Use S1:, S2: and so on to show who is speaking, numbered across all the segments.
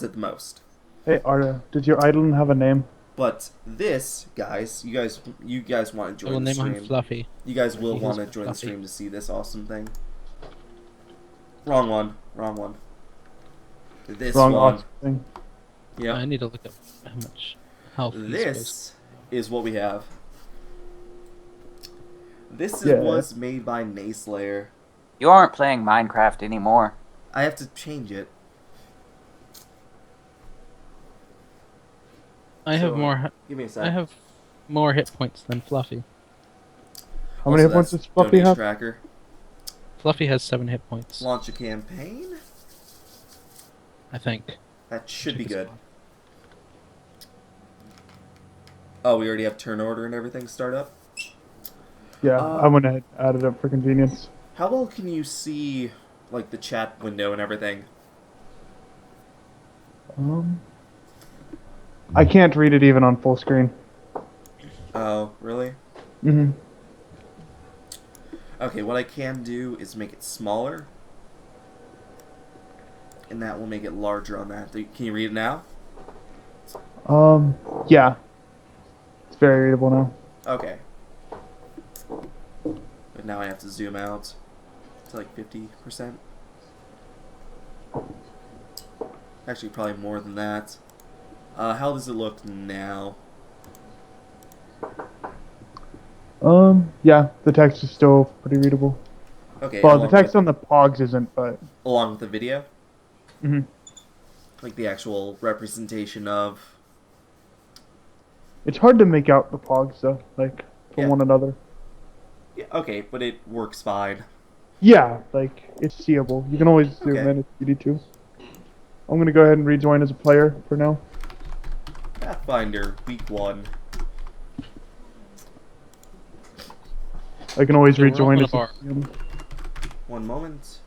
S1: it the most.
S2: Hey Arda, did your idol have a name?
S1: But this, guys, you guys want to
S3: I will
S1: join the
S3: name him
S1: stream.
S3: Fluffy.
S1: You guys will
S3: He
S1: want
S3: is
S1: to join the
S3: Fluffy.
S1: stream to see this awesome thing. Wrong one. Wrong one. This
S2: Wrong
S1: one.
S2: offspring.
S1: Yep.
S3: I need to look up how much health he's supposed
S1: This is what we have. This
S2: Yeah.
S1: was made by Nayslayer.
S4: You aren't playing Minecraft anymore.
S1: I have to change it.
S3: I have
S1: So,
S3: more.
S1: Give me a sec.
S3: I have more hit points than Fluffy.
S2: How many
S1: Also,
S2: hit points
S1: that's
S2: does Fluffy
S1: donation
S2: have?
S1: Tracker.
S3: Fluffy has 7 hit points.
S1: Launch a campaign.
S3: I think.
S1: That should be
S3: Check his
S1: good.
S3: squad.
S1: Oh, we already have turn order and everything start up.
S2: Yeah, I went ahead and added up for convenience.
S1: How well can you see, like, the chat window and everything?
S2: I can't read it even on full screen.
S1: Oh, really?
S2: Mm-hmm.
S1: Okay, what I can do is make it smaller. And that will make it larger on that. Can you read it now?
S2: Yeah. It's very readable now.
S1: Okay. But now I have to zoom out to like 50%. Actually, probably more than that. How does it look now?
S2: Yeah, the text is still pretty readable.
S1: Okay,
S2: Well, the
S1: along
S2: text
S1: with,
S2: on the pogs isn't, but...
S1: along with the video?
S2: Mm-hmm.
S1: Like the actual representation of...
S2: It's hard to make out the pogs, though, like, from
S1: Yeah.
S2: one another.
S1: Yeah, okay, but it works fine.
S2: Yeah, like, it's seeable. You can always zoom
S1: Okay.
S2: in if you need to. I'm gonna go ahead and rejoin as a player for now.
S1: Pathfinder, week 1.
S2: I can always
S3: So we're
S2: rejoin
S3: open
S2: as
S3: a bar.
S1: One moment.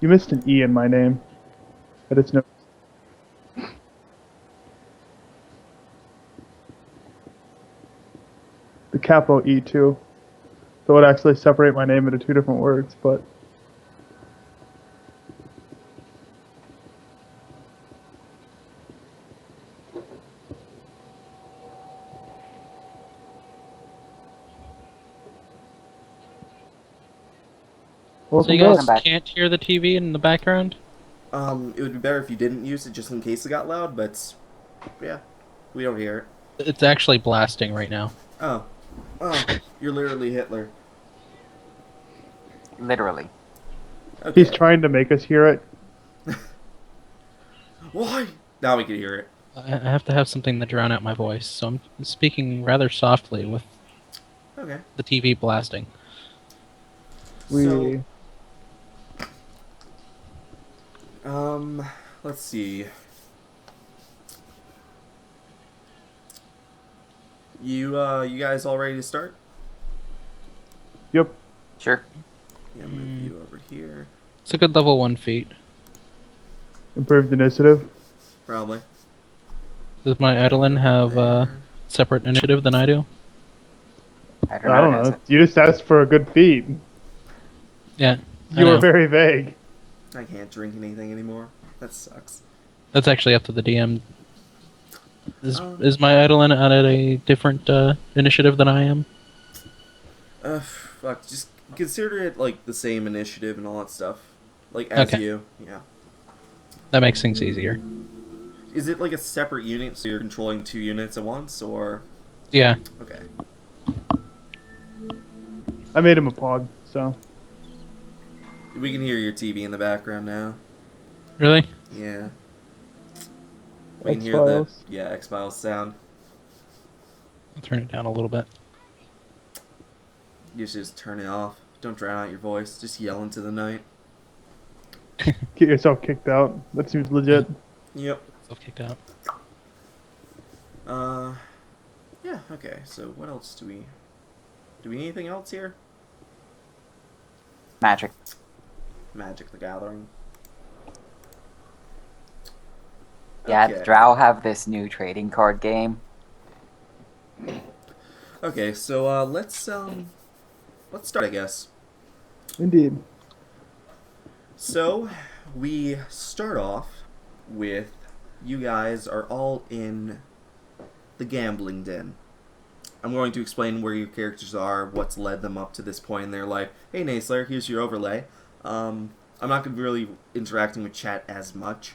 S2: You missed an E in my name. But it's no... The capo E too. So it would actually separate my name into two different words, but...
S3: So
S2: Welcome
S3: you guys
S2: back.
S4: back.
S3: can't hear the TV in the background?
S1: It would be better if you didn't use it just in case it got loud, but... Yeah, we don't hear it.
S3: It's actually blasting right now.
S1: Oh. Oh, you're literally Hitler.
S4: Literally.
S1: Okay.
S2: He's trying to make us hear it.
S1: Why? Now we can hear it.
S3: I have to have something to drown out my voice, so I'm speaking rather softly with
S1: Okay.
S3: the TV blasting.
S2: We...
S1: Let's see. You guys all ready to start?
S2: Yep.
S4: Sure.
S1: Yeah, move you over here.
S3: It's a good level 1 feat.
S2: Improved initiative.
S1: Probably.
S3: Does my Edelin have
S1: There.
S3: separate initiative than I do?
S4: I
S2: I don't
S4: does
S2: know.
S4: it?
S2: You just asked for a good feat.
S3: Yeah. I
S2: You were
S3: know.
S2: very vague.
S1: I can't drink anything anymore. That sucks.
S3: That's actually up to the DM.
S1: Um,
S3: Is my Edelin at a different initiative than I am?
S1: Fuck. Just consider it like the same initiative and all that stuff. Like as
S3: Okay.
S1: you. Yeah.
S3: That makes things easier.
S1: Is it like a separate unit, so you're controlling 2 units at once, or?
S3: Yeah.
S1: Okay.
S2: I made him a pog, so...
S1: We can hear your TV in the background now.
S3: Really?
S1: Yeah. We can hear the
S2: X-Files.
S1: X-Files sound.
S3: I'll turn it down a little bit.
S1: You should just turn it off. Don't drown out your voice. Just yell into the night.
S2: Get yourself kicked out. That seems legit.
S1: Yep.
S3: I've kicked out.
S1: Yeah, okay. So what else do we... Do we need anything else here?
S4: Magic.
S1: Magic the Gathering.
S4: Yeah,
S1: Okay.
S4: the Drow have this new trading card game.
S1: Okay, so let's start, I guess.
S2: Indeed.
S1: So, we start off with you guys are all in the gambling den. I'm going to explain where your characters are, what's led them up to this point in their life. Hey, Naysler, here's your overlay. I'm not going to be really interacting with chat as much,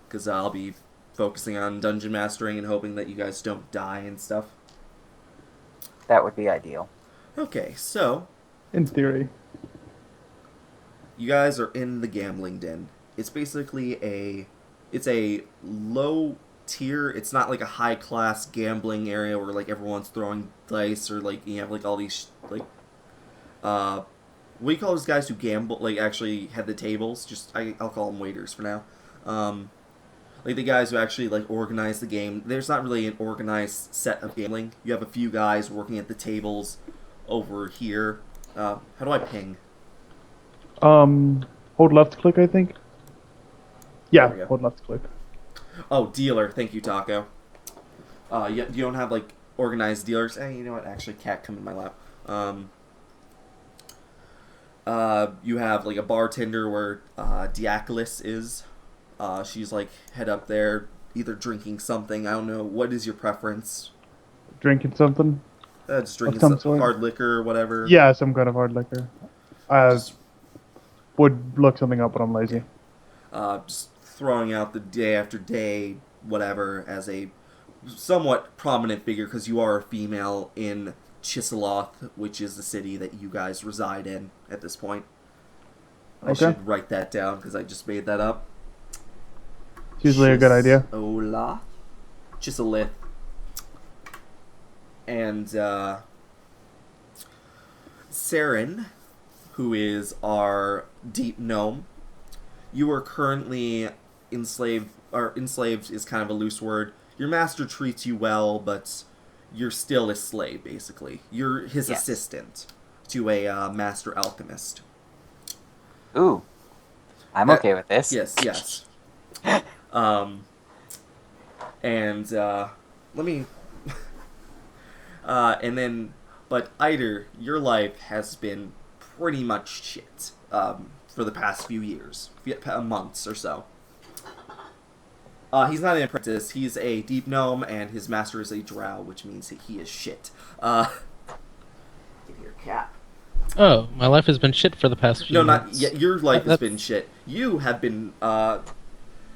S1: because I'll be focusing on dungeon mastering and hoping that you guys don't die and stuff.
S4: That would be ideal.
S1: Okay, so
S2: In theory.
S1: you guys are in the gambling den. It's basically it's a low tier. It's not like a high class gambling area where like everyone's throwing dice or like you have like all these like what do you call those guys who gamble, like actually head the tables? I'll call them waiters for now. Like the guys who actually like organize the game. There's not really an organized set of gambling. You have a few guys working at the tables over here. How do I ping?
S2: Hold left click, I think.
S1: There we
S2: Yeah,
S1: go.
S2: hold left click.
S1: Oh, dealer. Thank you, Taco. You don't have like organized dealers. You know what? Actually, cat, come in my lap. You have like a bartender where Diacolis is. She's like head up there, either drinking something. I don't know. What is your preference?
S2: Drinking something?
S1: Just drinking
S2: some
S1: some
S2: sort.
S1: hard liquor or whatever.
S2: Yeah, some kind of hard liquor. I
S1: Just,
S2: would look something up, but I'm lazy.
S1: just throwing out the day after day, whatever, as a somewhat prominent figure because you are a female in Chiseloth, which is the city that you guys reside in at this point. I
S2: Okay.
S1: should write that down because I just made that up.
S2: It's usually a good idea.
S1: Chiseloth. Chiselith. And Cerin, who is our deep gnome. You are currently enslaved, or enslaved is kind of a loose word. Your master treats you well, but you're still a slave, basically. You're his
S4: Yes.
S1: assistant to a master alchemist.
S4: Ooh. I'm okay with this.
S1: Yes. And let me. And then, but Aeter, your life has been pretty much shit for the past few years, months or so. He's not an apprentice. He's a deep gnome, and his master is a drow, which means that he is shit. Get here, cat.
S3: Oh, my life has been shit for the past few
S1: No, not
S3: months.
S1: yet. Your life has
S3: That's-
S1: been shit. You have been.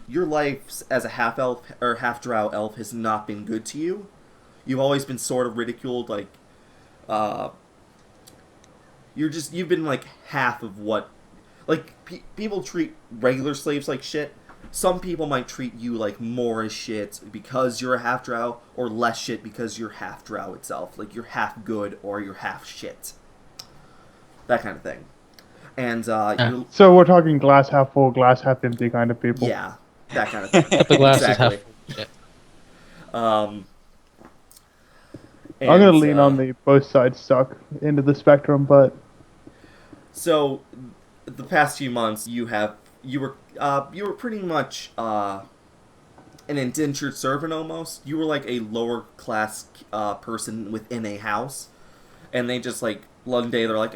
S1: Your life as a half elf or half drow elf has not been good to you. You've always been sort of ridiculed, like. You've been like half of what. Like, people treat regular slaves like shit. Some people might treat you like more as shit because you're a half drow, or less shit because you're half drow itself. Like, you're half good or you're half shit. That kind of thing. And, you're,
S2: So we're talking glass half full, glass half empty kind of people.
S1: yeah, that kind of thing.
S3: But the glass
S1: Exactly.
S3: is half full. Shit.
S2: I'm gonna
S1: and,
S2: lean on the both sides suck into the spectrum, but
S1: So, the past few months, you were pretty much an indentured servant almost. You were like a lower class person within a house, and they just like one day they're like,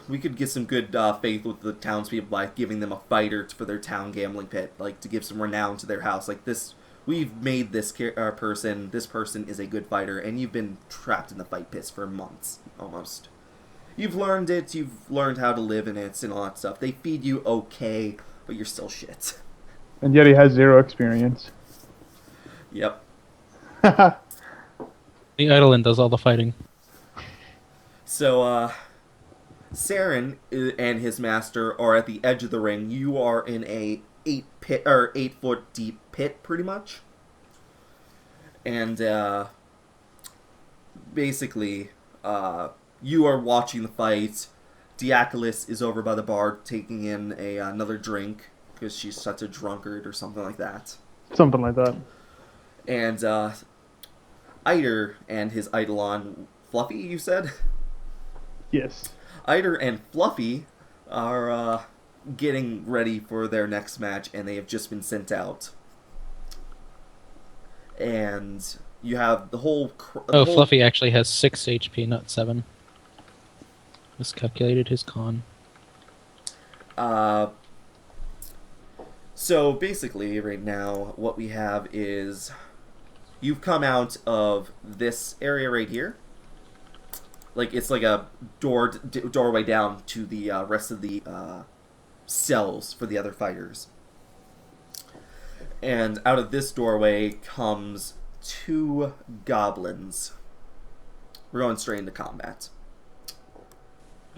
S1: we could get some good faith with the townspeople by giving them a fighter for their town gambling pit, like to give some renown to their house. Like this, we've made this person. This person is a good fighter, and you've been trapped in the fight pits for months almost. You've learned it, you've learned how to live in it and all that stuff. They feed you okay, but you're still shit.
S2: and yet he has 0 experience.
S1: Yep.
S3: The Eidolon does all the fighting.
S1: So, Cerin and his master are at the edge of the ring. You are in a 8 foot deep pit, pretty much. And, basically, you are watching the fight. Diacolis is over by the bar taking in another drink because she's such a drunkard or something like that.
S2: Something like that.
S1: And Aeter and his Eidolon, Fluffy, you said?
S2: Yes.
S1: Aeter and Fluffy are getting ready for their next match, and they have just been sent out. And you have the whole...
S3: Fluffy actually has 6 HP, not 7. Miscalculated his con.
S1: Uh, so basically, right now, what we have is you've come out of this area right here. Like it's like a doorway down to the rest of the cells for the other fighters. And out of this doorway comes 2 goblins. We're going straight into combat.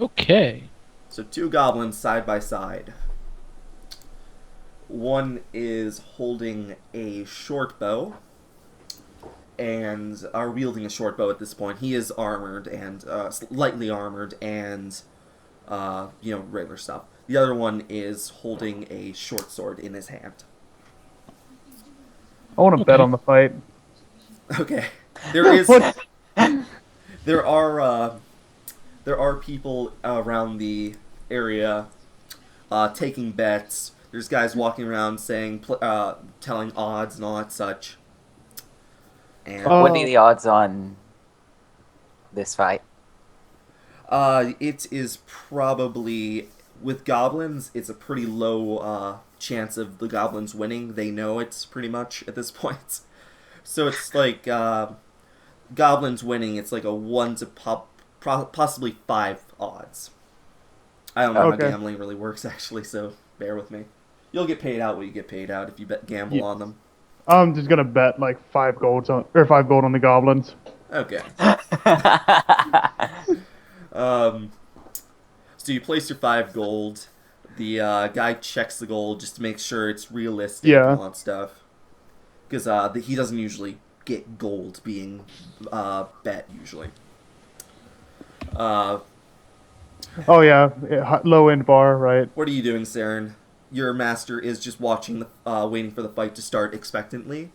S3: Okay.
S1: So 2 goblins side by side. One is holding a short bow and are wielding a short bow at this point. He is armored and lightly armored and regular stuff. The other one is holding a short sword in his hand.
S2: I want to bet on the fight.
S1: Okay, there are people around the area taking bets. There's guys walking around saying, telling odds and all that such. And
S4: What are the odds on this fight?
S1: it is probably with goblins. It's a pretty low chance of the goblins winning. They know it's pretty much at this point. So it's like goblins winning. It's like a 1 to possibly 5 odds. I don't know how gambling really works actually, so bear with me. You'll get paid out what you get paid out if you gamble on them.
S2: I'm just gonna bet like 5 gold on the goblins.
S1: Okay. So you place your 5 gold. The guy checks the gold just to make sure it's realistic and all that stuff. Because he doesn't usually get gold being bet, usually.
S2: Oh yeah, low end bar, right?
S1: What are you doing, Cerin? Your master is just watching, waiting for the fight to start expectantly.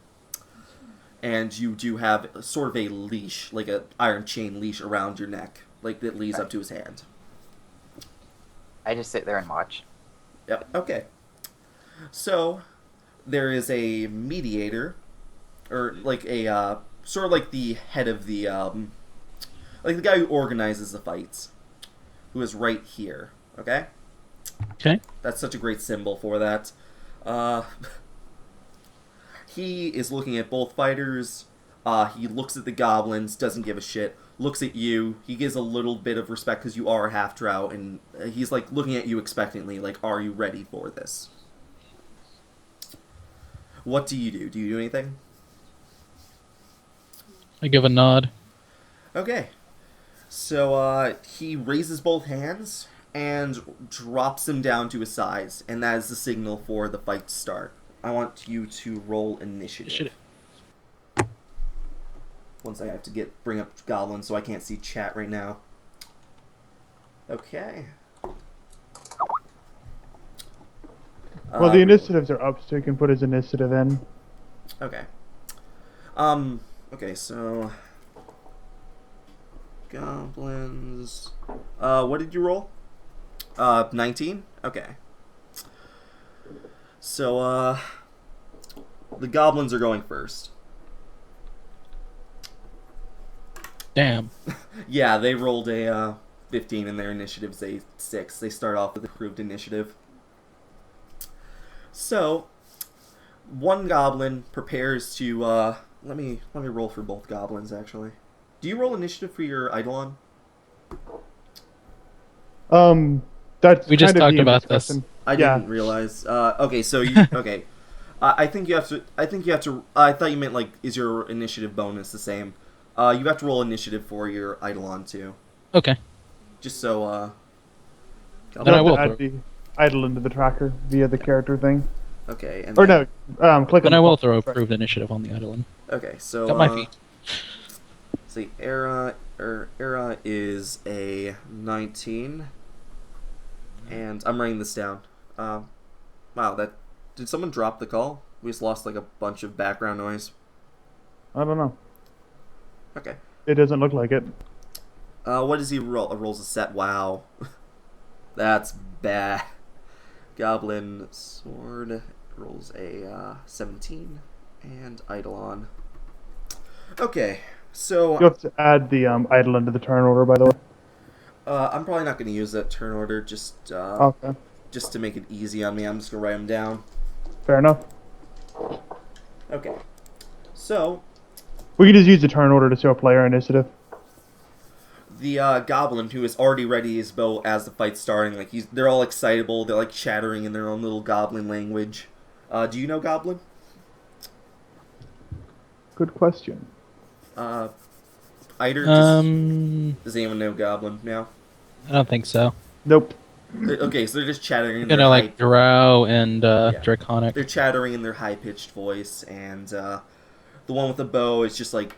S1: And you do have sort of a leash, like an iron chain leash around your neck, like that leads up to his hand.
S4: I just sit there and watch.
S1: Yep, okay. So, there is a mediator, or like a, sort of like the head of the, like the guy who organizes the fights, who is right here, okay?
S3: Okay.
S1: That's such a great symbol for that. He is looking at both fighters. He looks at the goblins, doesn't give a shit. Looks at you. He gives a little bit of respect because you are a half-drow, and he's like looking at you expectantly, like, are you ready for this? What do you do? Do you do anything?
S3: I give a nod.
S1: Okay. So, he raises both hands and drops them down to his sides, and that is the signal for the fight to start. I want you to roll initiative. Once I have to bring up goblins, so I can't see chat right now. Okay.
S2: Well, the initiatives are up, so you can put his initiative in.
S1: Okay. Okay, so goblins. What did you roll? 19? Okay. So, the goblins are going first.
S3: Damn.
S1: Yeah, they rolled a 15 and their initiative's a 6. They start off with improved initiative. So, one goblin prepares to, let me roll for both goblins, actually. Do you roll initiative for your Eidolon?
S2: That's
S3: We just
S2: kind of
S3: talked about this.
S2: discussion.
S1: I didn't realize. Okay, so you okay? I think you have to. I thought you meant like, is your initiative bonus the same? You have to roll initiative for your Eidolon too.
S3: Okay.
S1: Just so.
S3: Then I will
S2: add the idle into the tracker via the character thing.
S1: Okay. And
S2: Or
S1: then,
S2: no, click on
S3: Then I
S2: the
S3: will
S2: plus.
S3: throw approved initiative on the Eidolon.
S1: Okay, so.
S3: Got my feet.
S1: See, Era is a 19, and I'm writing this down. Wow, did someone drop the call? We just lost like a bunch of background noise.
S2: I don't know.
S1: Okay.
S2: It doesn't look like it.
S1: What does he roll? Rolls a set. Wow. That's bad. Goblin Sword rolls a 17, and Eidolon. Okay, so
S2: You have to add the idle into the turn order, by the way.
S1: I'm probably not going to use that turn order. Just
S2: Okay.
S1: just to make it easy on me, I'm just gonna write them down.
S2: Fair enough.
S1: Okay. So
S2: We can just use the turn order to show player initiative.
S1: the goblin who is already ready his bow as the fight's starting, like they're all excitable. They're like chattering in their own little goblin language. Do you know goblin?
S2: Good question.
S1: Aeter, does anyone know goblin now?
S3: I don't think so.
S2: Nope.
S1: Okay, so they're just chattering in
S3: You
S1: their
S3: know, like Drow and Draconic.
S1: They're chattering in their high-pitched voice, and the one with the bow is just like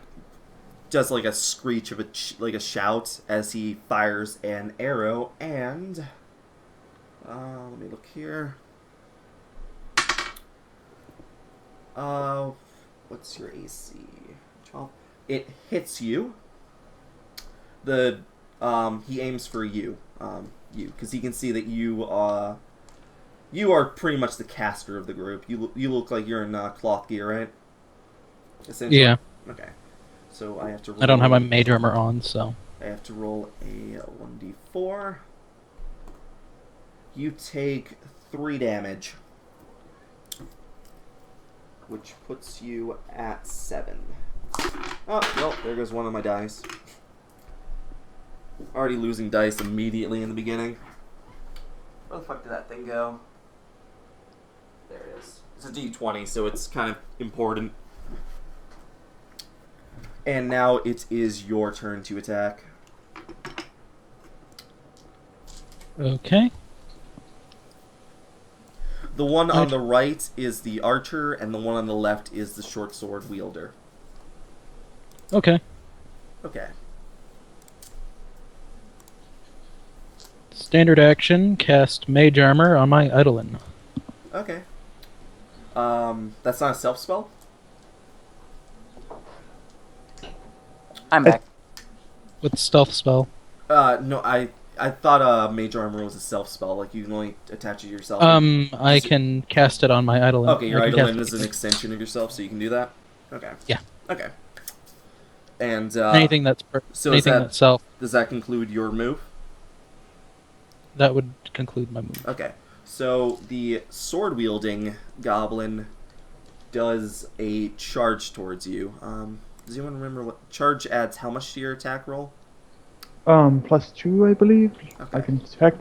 S1: does like a screech of like a shout as he fires an arrow. And let me look here. What's your AC? 12. It hits you. He aims for you. Because he can see that you are pretty much the caster of the group. You look like you're in cloth gear, right? Essentially?
S3: Yeah.
S1: Okay. So I have to roll...
S3: I don't have my mage armor on, so...
S1: I have to roll a 1d4. You take 3 damage. Which puts you at 7. Oh, well, there goes one of my dice. Already losing dice immediately in the beginning. Where the fuck did that thing go? There it is. It's a d20, so it's kind of important. And now it is your turn to attack.
S3: Okay.
S1: The one on the right is the archer, and the one on the left is the short sword wielder.
S3: Okay.
S1: Okay.
S3: Standard action, cast mage armor on my Eidolon.
S1: Okay. That's not a self spell?
S4: I'm back.
S3: With stealth spell.
S1: No, I thought mage armor was a self spell, like you can only attach it to yourself.
S3: I can cast it on my Eidolon.
S1: Okay, your Eidolon is an extension of yourself, so you can do that? Okay.
S3: Yeah.
S1: Okay. And
S3: anything that's that's self.
S1: Does that conclude your move?
S3: That would conclude my move.
S1: Okay. So the sword wielding goblin does a charge towards you. Does anyone remember what charge adds how much to your attack roll?
S2: +2, I believe.
S1: Okay.
S2: I can check.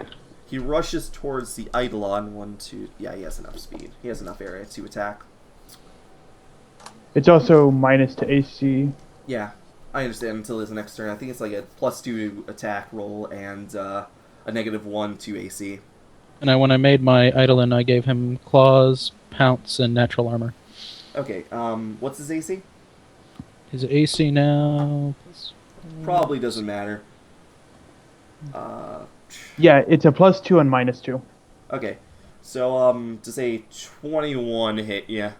S1: He rushes towards the Eidolon. 1, 2. Yeah, he has enough speed. He has enough area to attack.
S2: It's also minus to AC.
S1: Yeah, I understand until his next turn. I think it's like a +2 attack roll and a -1 to AC.
S3: And when I made my Eidolon, I gave him claws, pounce, and natural armor.
S1: Okay, what's his AC?
S3: His AC now...
S1: Probably doesn't matter.
S2: Yeah, it's a +2 and -2.
S1: Okay, so does a 21 hit you?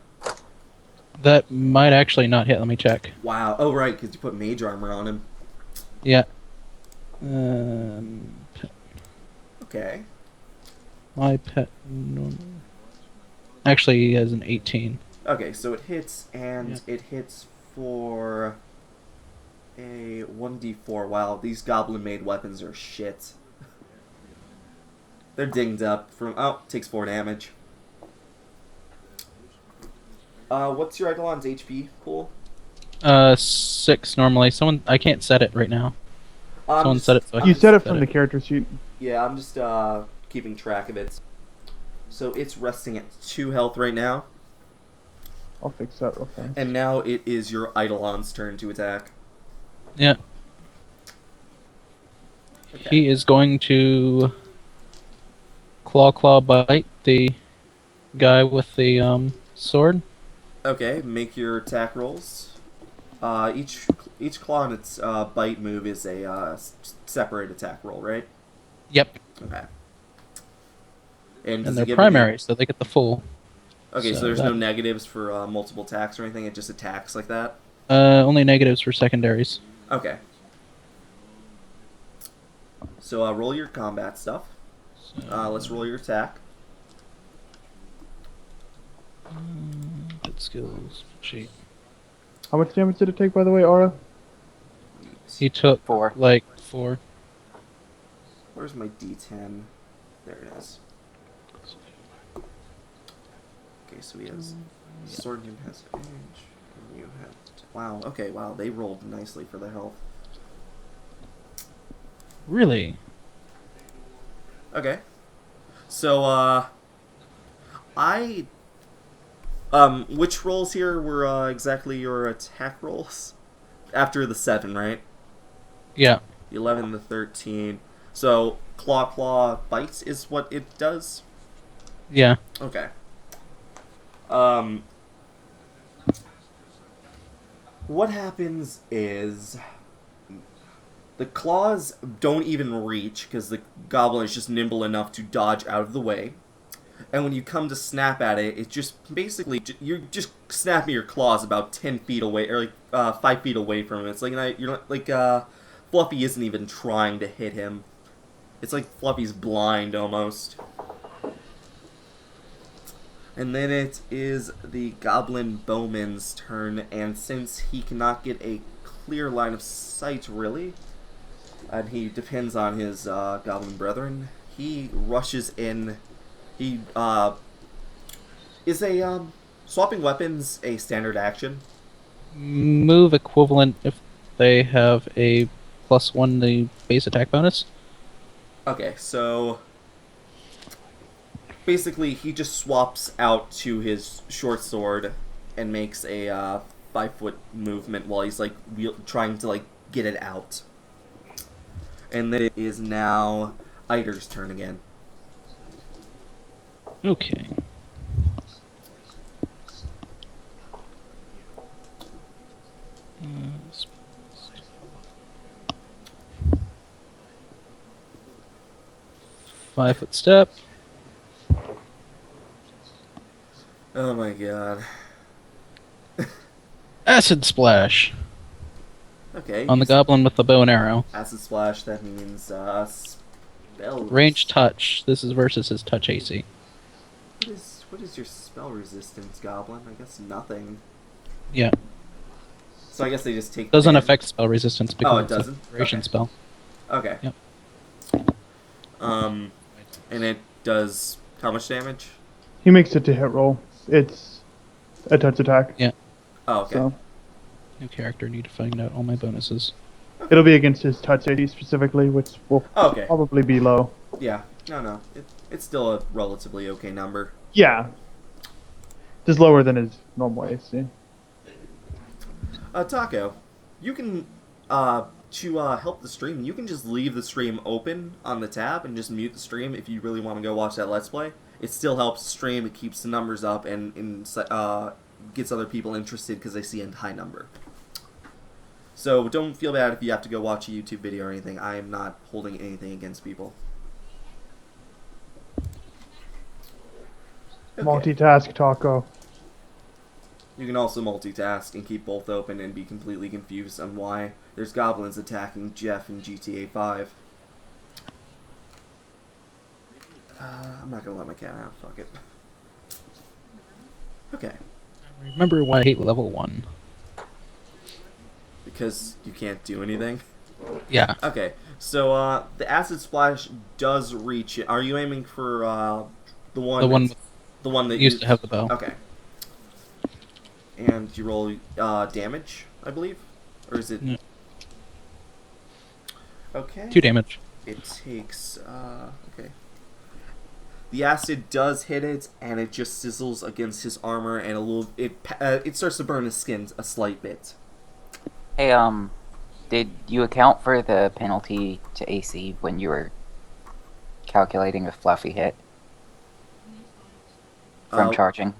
S3: That might actually not hit. Let me check.
S1: Wow. Oh, right, because you put mage armor on him.
S3: Yeah.
S1: Okay.
S3: My pet... Actually, he has an 18.
S1: Okay, so it hits, and it hits for a 1d4. Wow, these goblin-made weapons are shit. They're dinged up from... Oh, takes 4 damage. What's your Eidolon's HP pool?
S3: 6 normally. I can't set it right now. Someone set it. So
S2: You set it from the character sheet.
S1: Yeah, I'm just keeping track of it. So it's resting at 2 health right now.
S2: I'll fix that real fast.
S1: And now it is your Eidolon's turn to attack.
S3: Yeah.
S1: Okay.
S3: He is going to claw bite the guy with the sword.
S1: Okay, make your attack rolls. Each claw in its bite move is a separate attack roll, right?
S3: Yep.
S1: Okay. And
S3: they're primary, so they get the full.
S1: Okay, so there's no negatives for multiple attacks or anything. It just attacks like that.
S3: Only negatives for secondaries.
S1: Okay. So roll your combat stuff. Let's roll your attack.
S3: Good skills sheet.
S2: How much damage did it take, by the way, Aura?
S3: He took
S4: 4.
S3: like 4.
S1: Where's my D10? There it is. so he has sword and has edge. And you have wow. Okay, wow. They rolled nicely for their health.
S3: Really?
S1: Okay. So I which rolls here were exactly your attack rolls? After the 7, right?
S3: Yeah.
S1: The 11, the 13. So claw bite is what it does.
S3: Yeah.
S1: Okay. What happens is the claws don't even reach because the goblin is just nimble enough to dodge out of the way. And when you come to snap at it, it just basically you're just snapping your claws about 10 feet away, or like 5 feet away from him. It's like you're not like Fluffy isn't even trying to hit him. It's like Fluffy's blind almost. And then it is the Goblin Bowman's turn, and since he cannot get a clear line of sight, really, and he depends on his Goblin brethren, he rushes in. He is a swapping weapons a standard action.
S3: Move equivalent if they have a +1 the base attack bonus.
S1: Okay, so basically he just swaps out to his short sword and makes a 5-foot movement while he's like trying to like get it out. And then it is now Aeter's turn again.
S3: Okay. Uh, 5-foot step.
S1: Oh my god.
S3: Acid splash
S1: Okay.
S3: on the goblin with the bow and arrow.
S1: Acid splash, that means spell.
S3: Range touch. This is versus his touch AC.
S1: What is your spell resistance, Goblin? I guess nothing.
S3: Yeah.
S1: So I guess they just take
S3: Doesn't
S1: damage.
S3: affect spell resistance because
S1: it
S3: it's a
S1: doesn't?
S3: duration
S1: Okay.
S3: spell.
S1: Okay.
S3: Yep.
S1: And it does how much damage?
S2: He makes it to hit roll. It's a touch attack.
S3: Yeah.
S1: Oh, okay.
S2: So
S3: New character. Need to find out all my bonuses.
S2: it'll be against his touch AC specifically, which will
S1: Okay.
S2: probably be low.
S1: Yeah. No. It's still a relatively okay number.
S2: Yeah. Just lower than his normal AC.
S1: Taco, you can to help the stream, you can just leave the stream open on the tab and just mute the stream if you really want to go watch that Let's Play. It still helps the stream, it keeps the numbers up, and gets other people interested because they see a high number. So don't feel bad if you have to go watch a YouTube video or anything. I am not holding anything against people. Okay.
S2: Multitask Taco.
S1: You can also multitask and keep both open and be completely confused on why there's goblins attacking Jeff in GTA 5. I'm not gonna let my cat out. Fuck it. Okay.
S3: Remember why I hate level 1.
S1: Because you can't do anything.
S3: Yeah.
S1: Okay. So the acid splash does reach it. Are you aiming for the one that
S3: used to have the bow.
S1: Okay. And you roll damage, I believe, or is it?
S3: No.
S1: Okay.
S3: 2 damage.
S1: It takes okay. The acid does hit it, and it just sizzles against his armor, and it starts to burn his skin a slight bit.
S4: Hey, did you account for the penalty to AC when you were calculating if Fluffy hit from charging?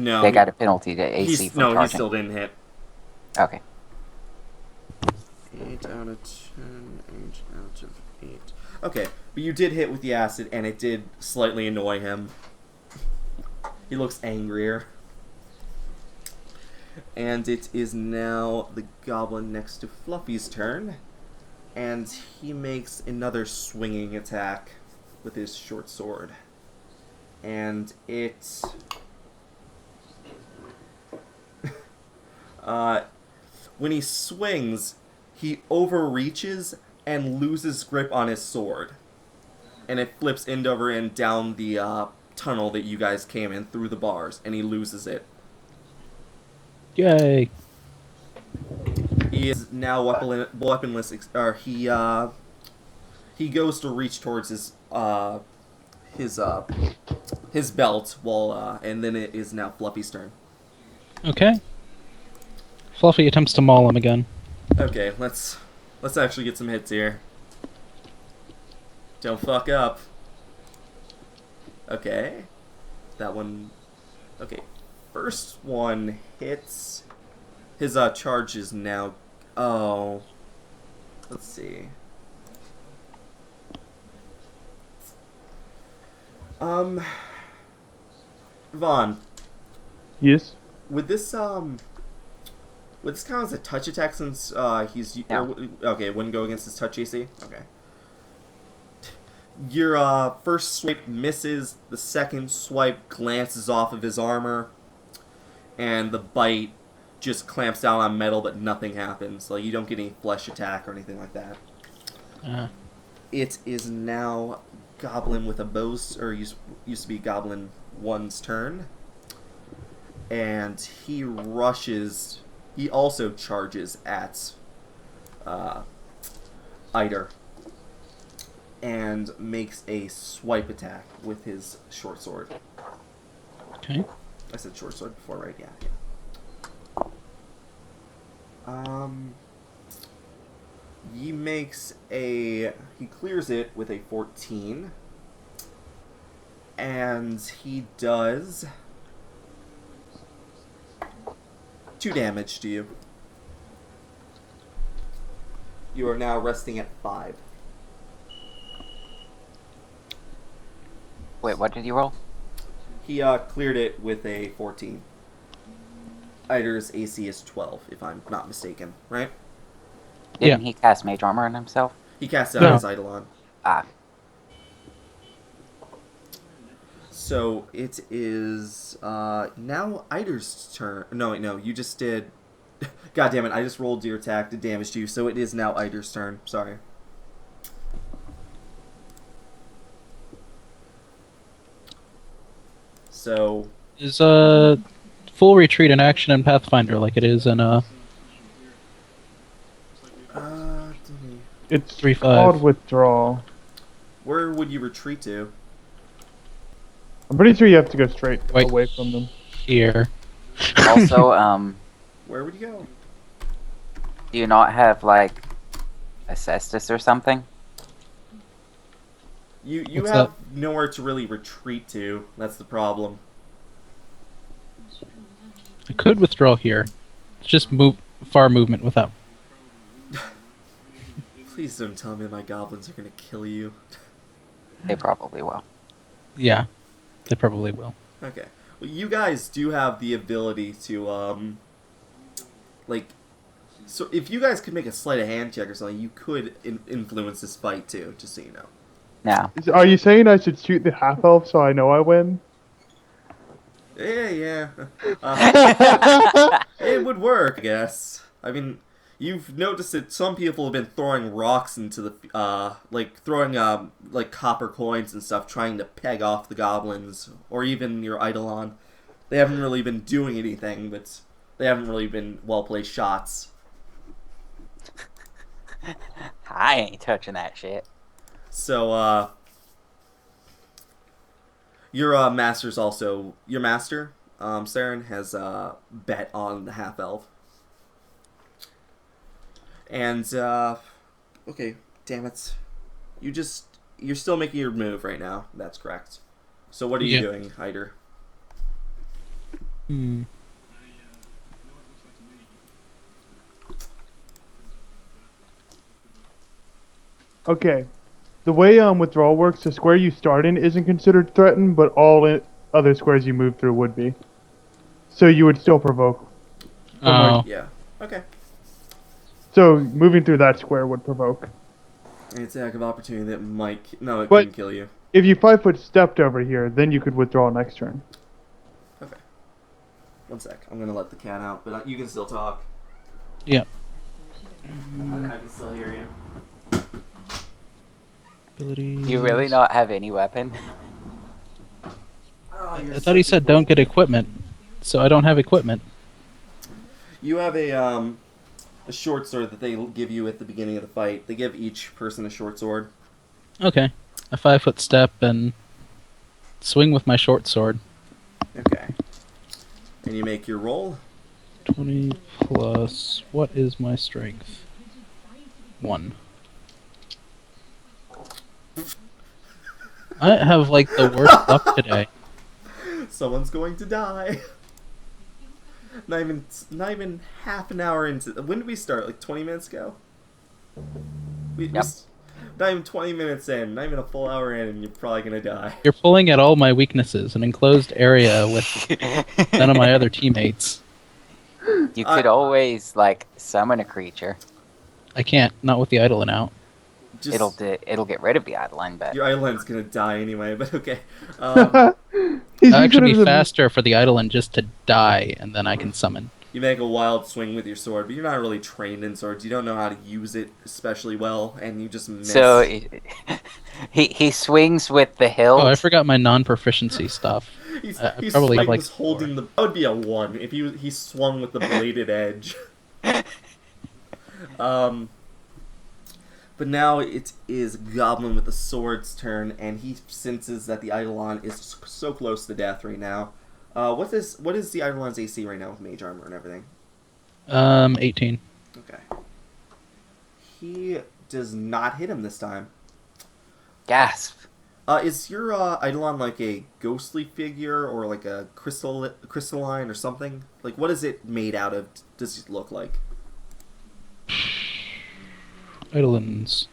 S1: No.
S4: They got a penalty to AC from charging.
S1: He still didn't hit.
S4: Okay.
S1: 8 out of 10, 8 out of 8. Okay, but you did hit with the acid, and it did slightly annoy him. He looks angrier. And it is now the goblin next to Fluffy's turn. And he makes another swinging attack with his short sword. And it... when he swings, he overreaches and loses grip on his sword. And it flips end over end down the tunnel that you guys came in through the bars, and he loses it.
S3: Yay.
S1: He is now weaponless. Or he goes to reach towards his belt while and then it is now Fluffy's turn.
S3: Okay. Fluffy attempts to maul him again.
S1: Okay, let's actually get some hits here. Don't fuck up. Okay. That one. Okay. First one hits. His charge is now. Oh. Let's see. Vaughn.
S2: Yes.
S1: Would this count as a touch attack since he's
S4: No.
S1: okay? Wouldn't go against his touch AC. Okay. Your first swipe misses. The second swipe glances off of his armor, and the bite just clamps down on metal, but nothing happens. Like you don't get any flesh attack or anything like that. It is now Goblin with a bow, or used to be Goblin 1's turn, and he rushes. He also charges at Aeter and makes a swipe attack with his short sword.
S3: Okay.
S1: I said short sword before, right? Yeah. He clears it with a 14, and he does 2 damage to you. You are now resting at 5.
S4: Wait, what did you roll?
S1: He cleared it with a 14. Aeter's AC is 12, if I'm not mistaken, right?
S4: Didn't he cast Mage Armor on himself?
S1: He casts out
S3: No.
S1: his Eidolon.
S4: Ah.
S1: So it is now Aeter's turn. No, wait, no, you just did. God damn it! I just rolled your attack, did damage to you. So it is now Aeter's turn. Sorry. So
S3: Is full retreat an action in Pathfinder like it is in
S2: It's
S3: 3-5.
S2: called withdrawal.
S1: where would you retreat to?
S2: I'm pretty sure you have to go straight
S3: Wait.
S2: away from them.
S3: Here.
S4: Also,
S1: Where would you go?
S4: do you not have, like, Asbestos or something?
S1: You
S3: What's
S1: have
S3: up?
S1: nowhere to really retreat to. That's the problem.
S3: I could withdraw here. It's just far movement without.
S1: Please don't tell me my goblins are gonna kill you.
S4: They probably will.
S3: Yeah, they probably will.
S1: Okay. Well, you guys do have the ability to, like, so if you guys could make a sleight of hand check or something, you could influence this fight too, just so you know.
S4: No.
S2: Are you saying I should shoot the half elf so I know I win?
S1: Yeah. It would work, I guess. I mean, you've noticed that some people have been throwing rocks into the, like, throwing, like, copper coins and stuff, trying to peg off the goblins, or even your Eidolon. They haven't really been doing anything, but they haven't really been well-placed shots.
S4: I ain't touching that shit.
S1: So, your master's also... Your master, Cerin, has bet on the half-elf. And, okay, damn it. You're still making your move right now. That's correct. So what are you doing, Aeter?
S2: Okay. The way withdrawal works, the square you start in isn't considered threatened, but all other squares you move through would be. So you would still provoke.
S3: Oh.
S1: Yeah. Okay.
S2: So moving through that square would provoke.
S1: An attack of opportunity that might... No, it
S2: But-
S1: couldn't kill you.
S2: If you 5-foot stepped over here, then you could withdraw next turn.
S1: Okay. One sec. I'm gonna let the cat out, but you can still talk.
S3: Yeah.
S1: I can still hear you.
S3: Abilities.
S4: Do you really not have any weapon?
S3: I thought he said don't get equipment, so I don't have equipment.
S1: You have a short sword that they give you at the beginning of the fight. They give each person a short sword.
S3: Okay. A 5-foot step and swing with my short sword.
S1: Okay. And you make your roll.
S3: 20 plus... What is my strength? 1. I have, like, the worst luck today.
S1: Someone's going to die. Not even half an hour into... When did we start? Like 20 minutes ago?
S4: Yep.
S1: Not even 20 minutes in. Not even a full hour in, and you're probably going to die.
S3: You're pulling at all my weaknesses. An enclosed area with none of my other teammates.
S4: You could always, like, summon a creature.
S3: I can't. Not with the Eidolon out.
S1: Just,
S4: It'll get rid of the Eidolon, but...
S1: Your Island's going to die anyway, but okay.
S2: He's
S3: It'd actually
S2: using
S3: be
S2: it as a-
S3: faster for the Eidolon just to die, and then I can summon.
S1: You make a wild swing with your sword, but you're not really trained in swords. You don't know how to use it especially well, and you just miss.
S4: So, he swings with the hilt.
S3: Oh, I forgot my non-proficiency stuff.
S1: He's
S3: I probably have, like,
S1: holding the... That would be a 1 if he swung with the bladed edge. But now it is Goblin with the sword's turn, and he senses that the Eidolon is so close to death right now. What is the Eidolon's AC right now with mage armor and everything?
S3: 18.
S1: Okay. He does not hit him this time.
S4: Gasp.
S1: Is your Eidolon like a ghostly figure or like a crystalline or something? Like, what is it made out of? Does it look like?
S3: Eidolons.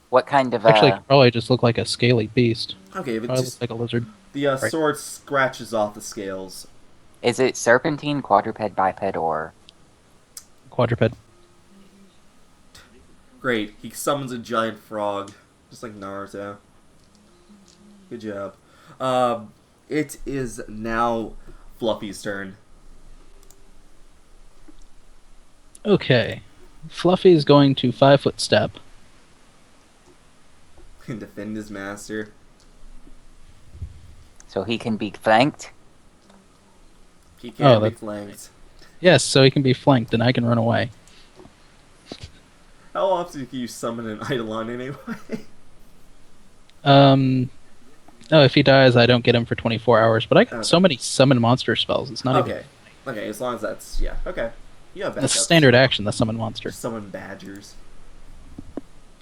S4: What kind of,
S3: Actually, it could probably just look like a scaly beast.
S1: Okay, but
S3: Probably
S1: just
S3: looks like a lizard.
S1: the
S3: Right.
S1: sword scratches off the scales.
S4: Is it serpentine, quadruped, biped, or...
S3: Quadruped.
S1: Great, he summons a giant frog, just like Naruto. Good job. It is now Fluffy's turn.
S3: Okay. Fluffy's going to 5-foot step.
S1: And defend his master.
S4: So he can be flanked?
S1: He can't be
S3: that-
S1: flanked.
S3: Yes, so he can be flanked and I can run away.
S1: How often can you summon an Eidolon anyway?
S3: Oh, if he dies, I don't get him for 24 hours. But I got
S1: Okay.
S3: so many summon monster spells. It's not even...
S1: Okay. Okay, as long as that's... Yeah, okay. You have backups.
S3: That's standard action, the summon monster.
S1: Summon badgers.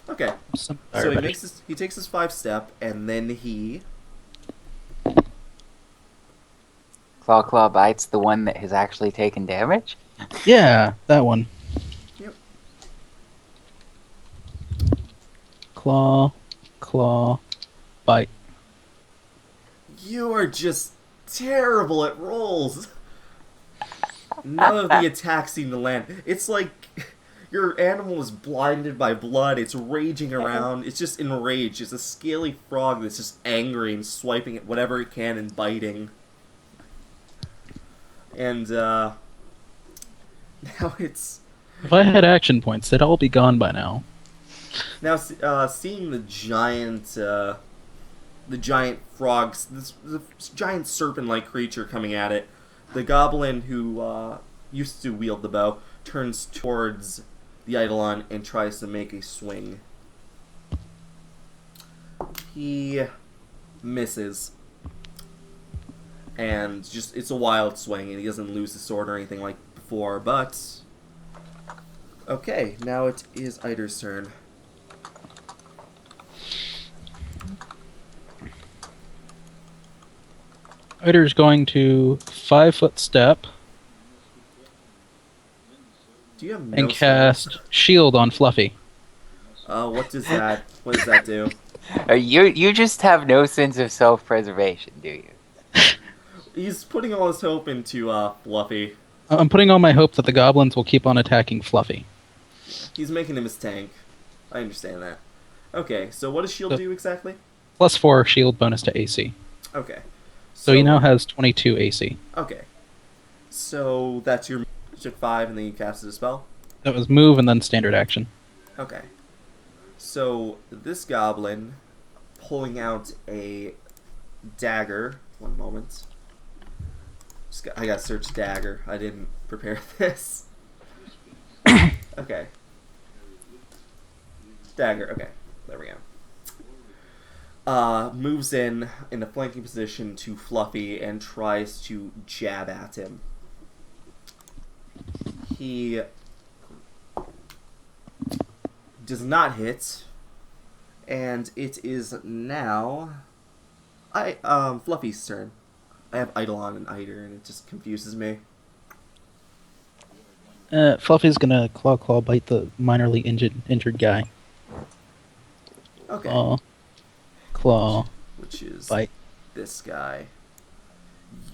S1: Okay.
S3: Some-
S1: So he takes his 5-step, and then he...
S4: Claw Bite's the one that has actually taken damage?
S3: Yeah, that one.
S1: Yep.
S3: Claw, bite.
S1: You are just terrible at rolls. None of the attacks seem to land. It's like your animal is blinded by blood. It's raging around. It's just enraged. It's a scaly frog that's just angry and swiping at whatever it can and biting. And now it's...
S3: If I had action points, they'd all be gone by now.
S1: Now, seeing the giant frogs, this giant serpent-like creature coming at it, the goblin who used to wield the bow turns towards the Eidolon and tries to make a swing. He misses. And just, it's a wild swing, and he doesn't lose his sword or anything like before, but... Okay, now it is Aeter's turn.
S3: Aeter's going to 5-foot step
S1: Do you have no
S3: and cast Shield on Fluffy.
S1: what does that do?
S4: You just have no sense of self-preservation, do you?
S1: He's putting all his hope into Fluffy.
S3: I'm putting all my hope that the goblins will keep on attacking Fluffy.
S1: He's making him his tank. I understand that. Okay, so what does shield do exactly?
S3: Plus 4 shield bonus to AC.
S1: Okay.
S3: So he now has 22 AC.
S1: Okay. So that's your took 5 and then you casted a spell?
S3: That was move and then standard action.
S1: Okay. So this goblin pulling out a dagger. One moment. I gotta search dagger. I didn't prepare this. Okay. Dagger. Okay. There we go. Moves in a flanking position to Fluffy and tries to jab at him. He does not hit, and it is now Fluffy's turn. I have Eidolon and Aeter, and it just confuses me.
S3: Fluffy's gonna claw bite the minorly injured guy.
S1: Okay.
S3: Claw
S1: Which is
S3: bite.
S1: this guy.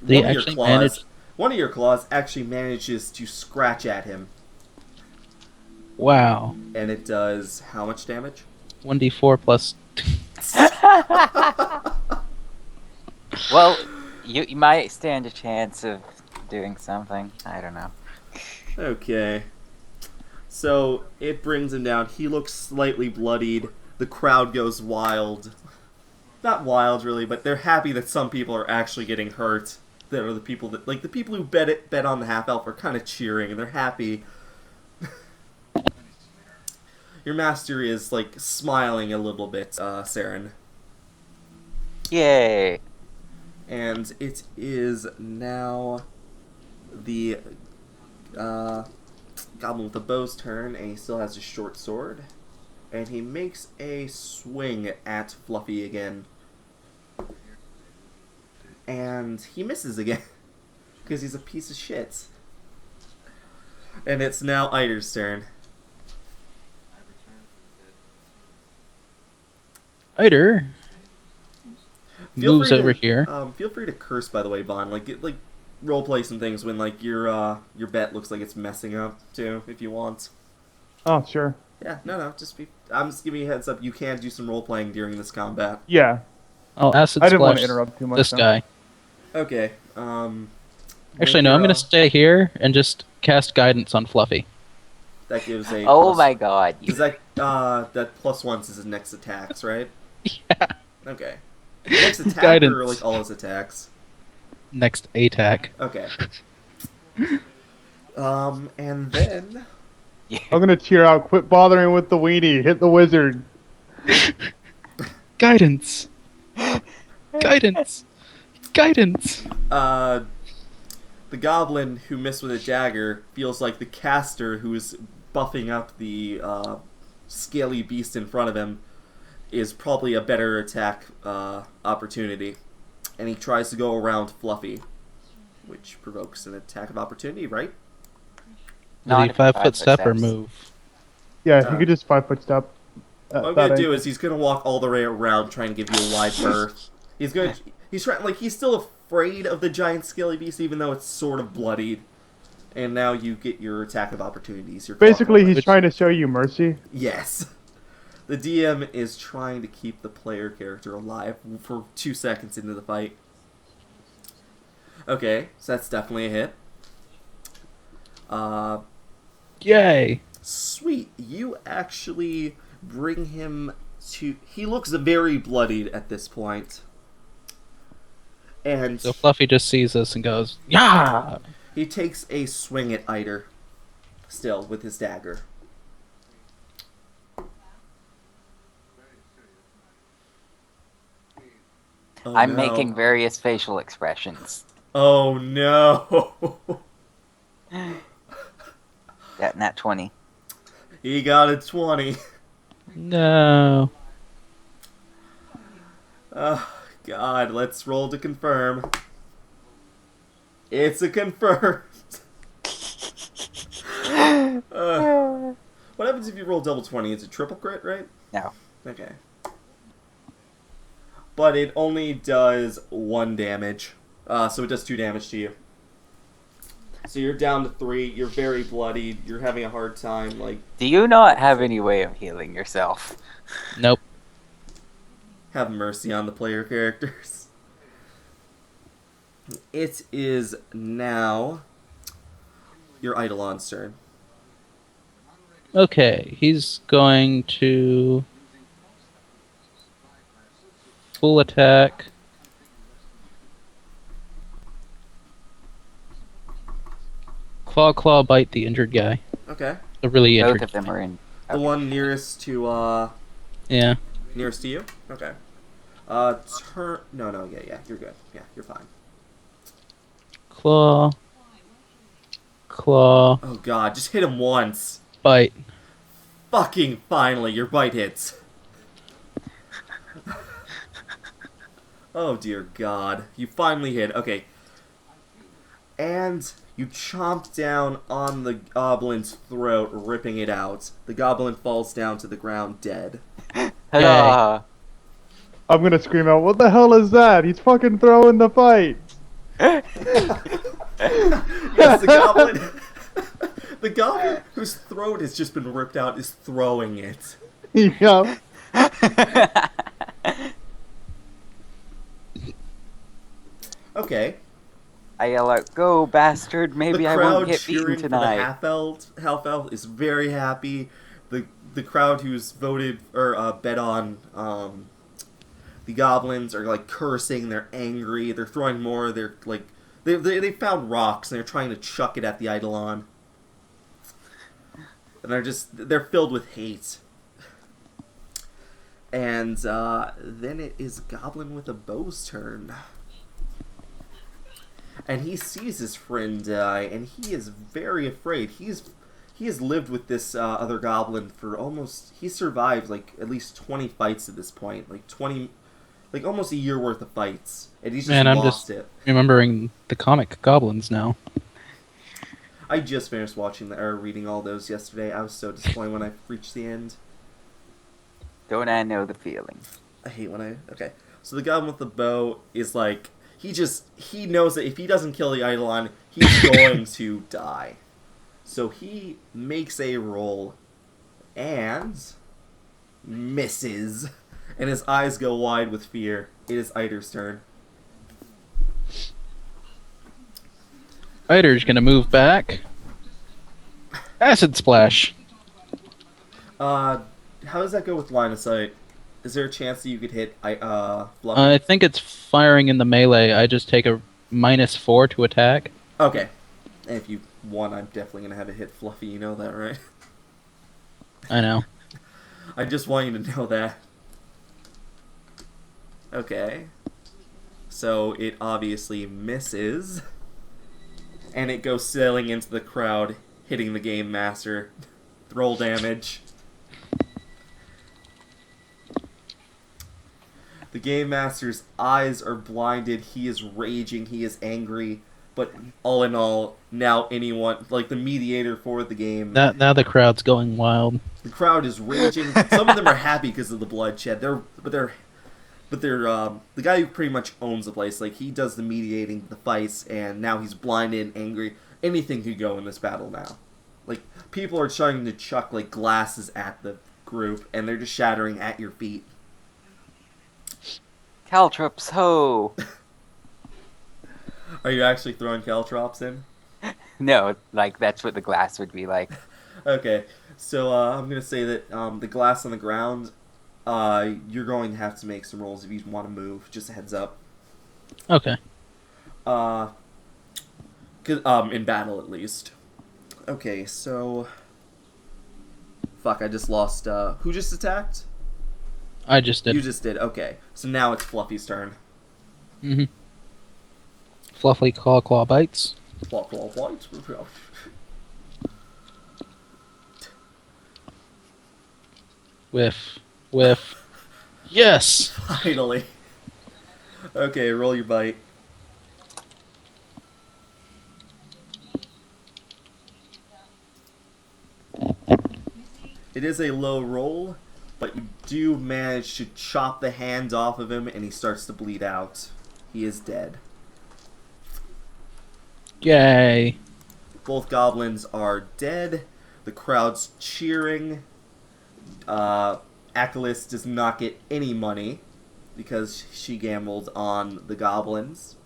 S3: They
S1: One of your
S3: actually
S1: claws-
S3: managed.
S1: One of your claws actually manages to scratch at him,
S3: Wow.
S1: and it does how much damage?
S3: 1d4 plus.
S4: Well, you might stand a chance of doing something. I don't know.
S1: Okay. So it brings him down. He looks slightly bloodied. The crowd goes wild. Not wild, really, but they're happy that some people are actually getting hurt. That are the people that, like, the people who bet on the half elf are kind of cheering and they're happy. Your master is, like, smiling a little bit, Cerin.
S4: Yay!
S1: And it is now the goblin with the bow's turn, and he still has his short sword. And he makes a swing at Fluffy again. And he misses again. Because he's a piece of shit. And it's now Aeter's turn.
S3: Aeter moves over here.
S1: Feel free to curse, by the way, Vaughn. Like roleplay some things when like your bet looks like it's messing up too, if you want.
S2: Oh, sure.
S1: Yeah, no, I'm just giving you a heads up. You can do some role playing during this combat.
S2: Yeah.
S3: Oh, acid
S2: I didn't want
S3: splash
S2: to interrupt too much.
S3: this
S2: though.
S3: guy.
S1: Okay.
S3: Actually, no. I'm gonna stay here and just cast guidance on Fluffy.
S1: That gives a.
S4: Oh
S1: plus,
S4: my god.
S1: Is that +1 is his next attacks, right?
S3: Yeah.
S1: Okay. Next attack
S3: Guidance.
S1: or like all his attacks?
S3: Next attack.
S1: Okay. And then
S2: I'm gonna cheer out. Quit bothering with the weenie. Hit the wizard.
S3: Guidance. Guidance. Guidance.
S1: the goblin who missed with a dagger feels like the caster who's buffing up the scaly beast in front of him is probably a better attack opportunity. And he tries to go around Fluffy, which provokes an attack of opportunity, right?
S3: Not
S4: Not
S3: 5-foot step or
S4: steps.
S3: move.
S2: Yeah, he could just 5-foot step.
S1: What I'm gonna do is he's gonna walk all the way around, trying to give you a wide berth. He's trying, like, he's still afraid of the giant scaly beast, even though it's sort of bloodied. And now you get your attack of opportunities.
S2: Basically, he's trying to show you mercy.
S1: Yes. The DM is trying to keep the player character alive for 2 seconds into the fight. Okay, so that's definitely a hit.
S3: Yay!
S1: Sweet. You actually bring him to... He looks very bloodied at this point. And
S3: So Fluffy just sees us and goes, "Yeah!"
S1: he takes a swing at Aeter, still, with his dagger. Oh,
S4: I'm
S1: no.
S4: making various facial expressions.
S1: Oh no!
S4: That nat 20.
S1: He got a 20.
S3: No.
S1: Oh, God, let's roll to confirm. It's a confirmed. What happens if you roll double 20? It's a triple crit, right?
S4: No.
S1: Okay. But it only does 1 damage. So it does 2 damage to you. So you're down to 3. You're very bloodied. You're having a hard time, like...
S4: Do you not have any way of healing yourself?
S3: Nope.
S1: Have mercy on the player characters. It is now your Eidolon's turn.
S3: Okay, he's going to full attack. Claw, bite the injured guy.
S1: Okay.
S3: The really
S4: Both
S3: injured
S4: of them
S3: guy.
S4: are in.
S1: The one nearest to
S3: Yeah.
S1: nearest to you? Okay. Turn. No. Yeah. You're good. Yeah, you're fine.
S3: Claw,
S1: Oh god, just hit him once.
S3: bite.
S1: Fucking finally, your bite hits. Oh dear god. You finally hit. Okay. And you chomp down on the goblin's throat, ripping it out. The goblin falls down to the ground dead.
S4: Hurrah!
S2: I'm gonna scream out, "What the hell is that? He's fucking throwing the fight!"
S1: Yes, the goblin. The goblin whose throat has just been ripped out is throwing it.
S2: Yeah.
S1: Okay.
S4: I yell out, "Go, bastard! Maybe
S1: The
S4: I
S1: crowd
S4: won't get
S1: cheering
S4: beaten
S1: for the
S4: tonight."
S1: half-elf is very happy. The crowd who's voted or bet on the goblins are like cursing. They're angry. They're throwing more. They're like they found rocks and they're trying to chuck it at the Eidolon. And they're filled with hate. And then it is Goblin with a Bow's turn. And he sees his friend die, and he is very afraid. He has lived with this other goblin for almost... He survived, like, at least 20 fights at this point. Like, 20... Like, almost a year worth of fights. And he's just
S3: Man, I'm
S1: lost
S3: just
S1: it.
S3: remembering the comic Goblins now.
S1: I just finished reading all those yesterday. I was so disappointed when I reached the end.
S4: Don't I know the feeling?
S1: I hate when I... Okay. So the goblin with the bow is like... He knows that if he doesn't kill the Eidolon, he's going to die. So he makes a roll and misses. And his eyes go wide with fear. It is Aeter's turn.
S3: Aeter's gonna move back. Acid Splash.
S1: How does that go with line of sight? Is there a chance that you could hit Fluffy?
S3: I think it's firing in the melee. I just take a -4 to attack.
S1: Okay. And if you won, I'm definitely going to have it hit Fluffy. You know that, right?
S3: I know.
S1: I just want you to know that. Okay. So it obviously misses. And it goes sailing into the crowd, hitting the Game Master. Roll damage. The Game Master's eyes are blinded. He is raging. He is angry. But all in all, now anyone, like the mediator for the game...
S3: Now the crowd's going wild.
S1: The crowd is raging. Some of them are happy because of the bloodshed. The guy who pretty much owns the place. Like, he does the mediating, the fights, and now he's blinded and angry. Anything could go in this battle now. Like, people are starting to chuck, like, glasses at the group, and they're just shattering at your feet.
S4: Caltrops, ho!
S1: Are you actually throwing caltrops in?
S4: No, like, that's what the glass would be like.
S1: Okay, so I'm going to say that the glass on the ground, you're going to have to make some rolls if you want to move. Just a heads up.
S3: Okay.
S1: In battle, at least. Okay, so... Fuck, I just lost... Who just attacked?
S3: I just did.
S1: You just did, okay. So now it's Fluffy's turn.
S3: Mm-hmm. Fluffy claw bites.
S1: Claw, white.
S3: Whiff. Yes!
S1: Finally. Okay, roll your bite. It is a low roll, but you do manage to chop the hand off of him and he starts to bleed out. He is dead.
S3: Yay.
S1: Both goblins are dead. The crowd's cheering. Alchemist does not get any money because she gambled on the goblins.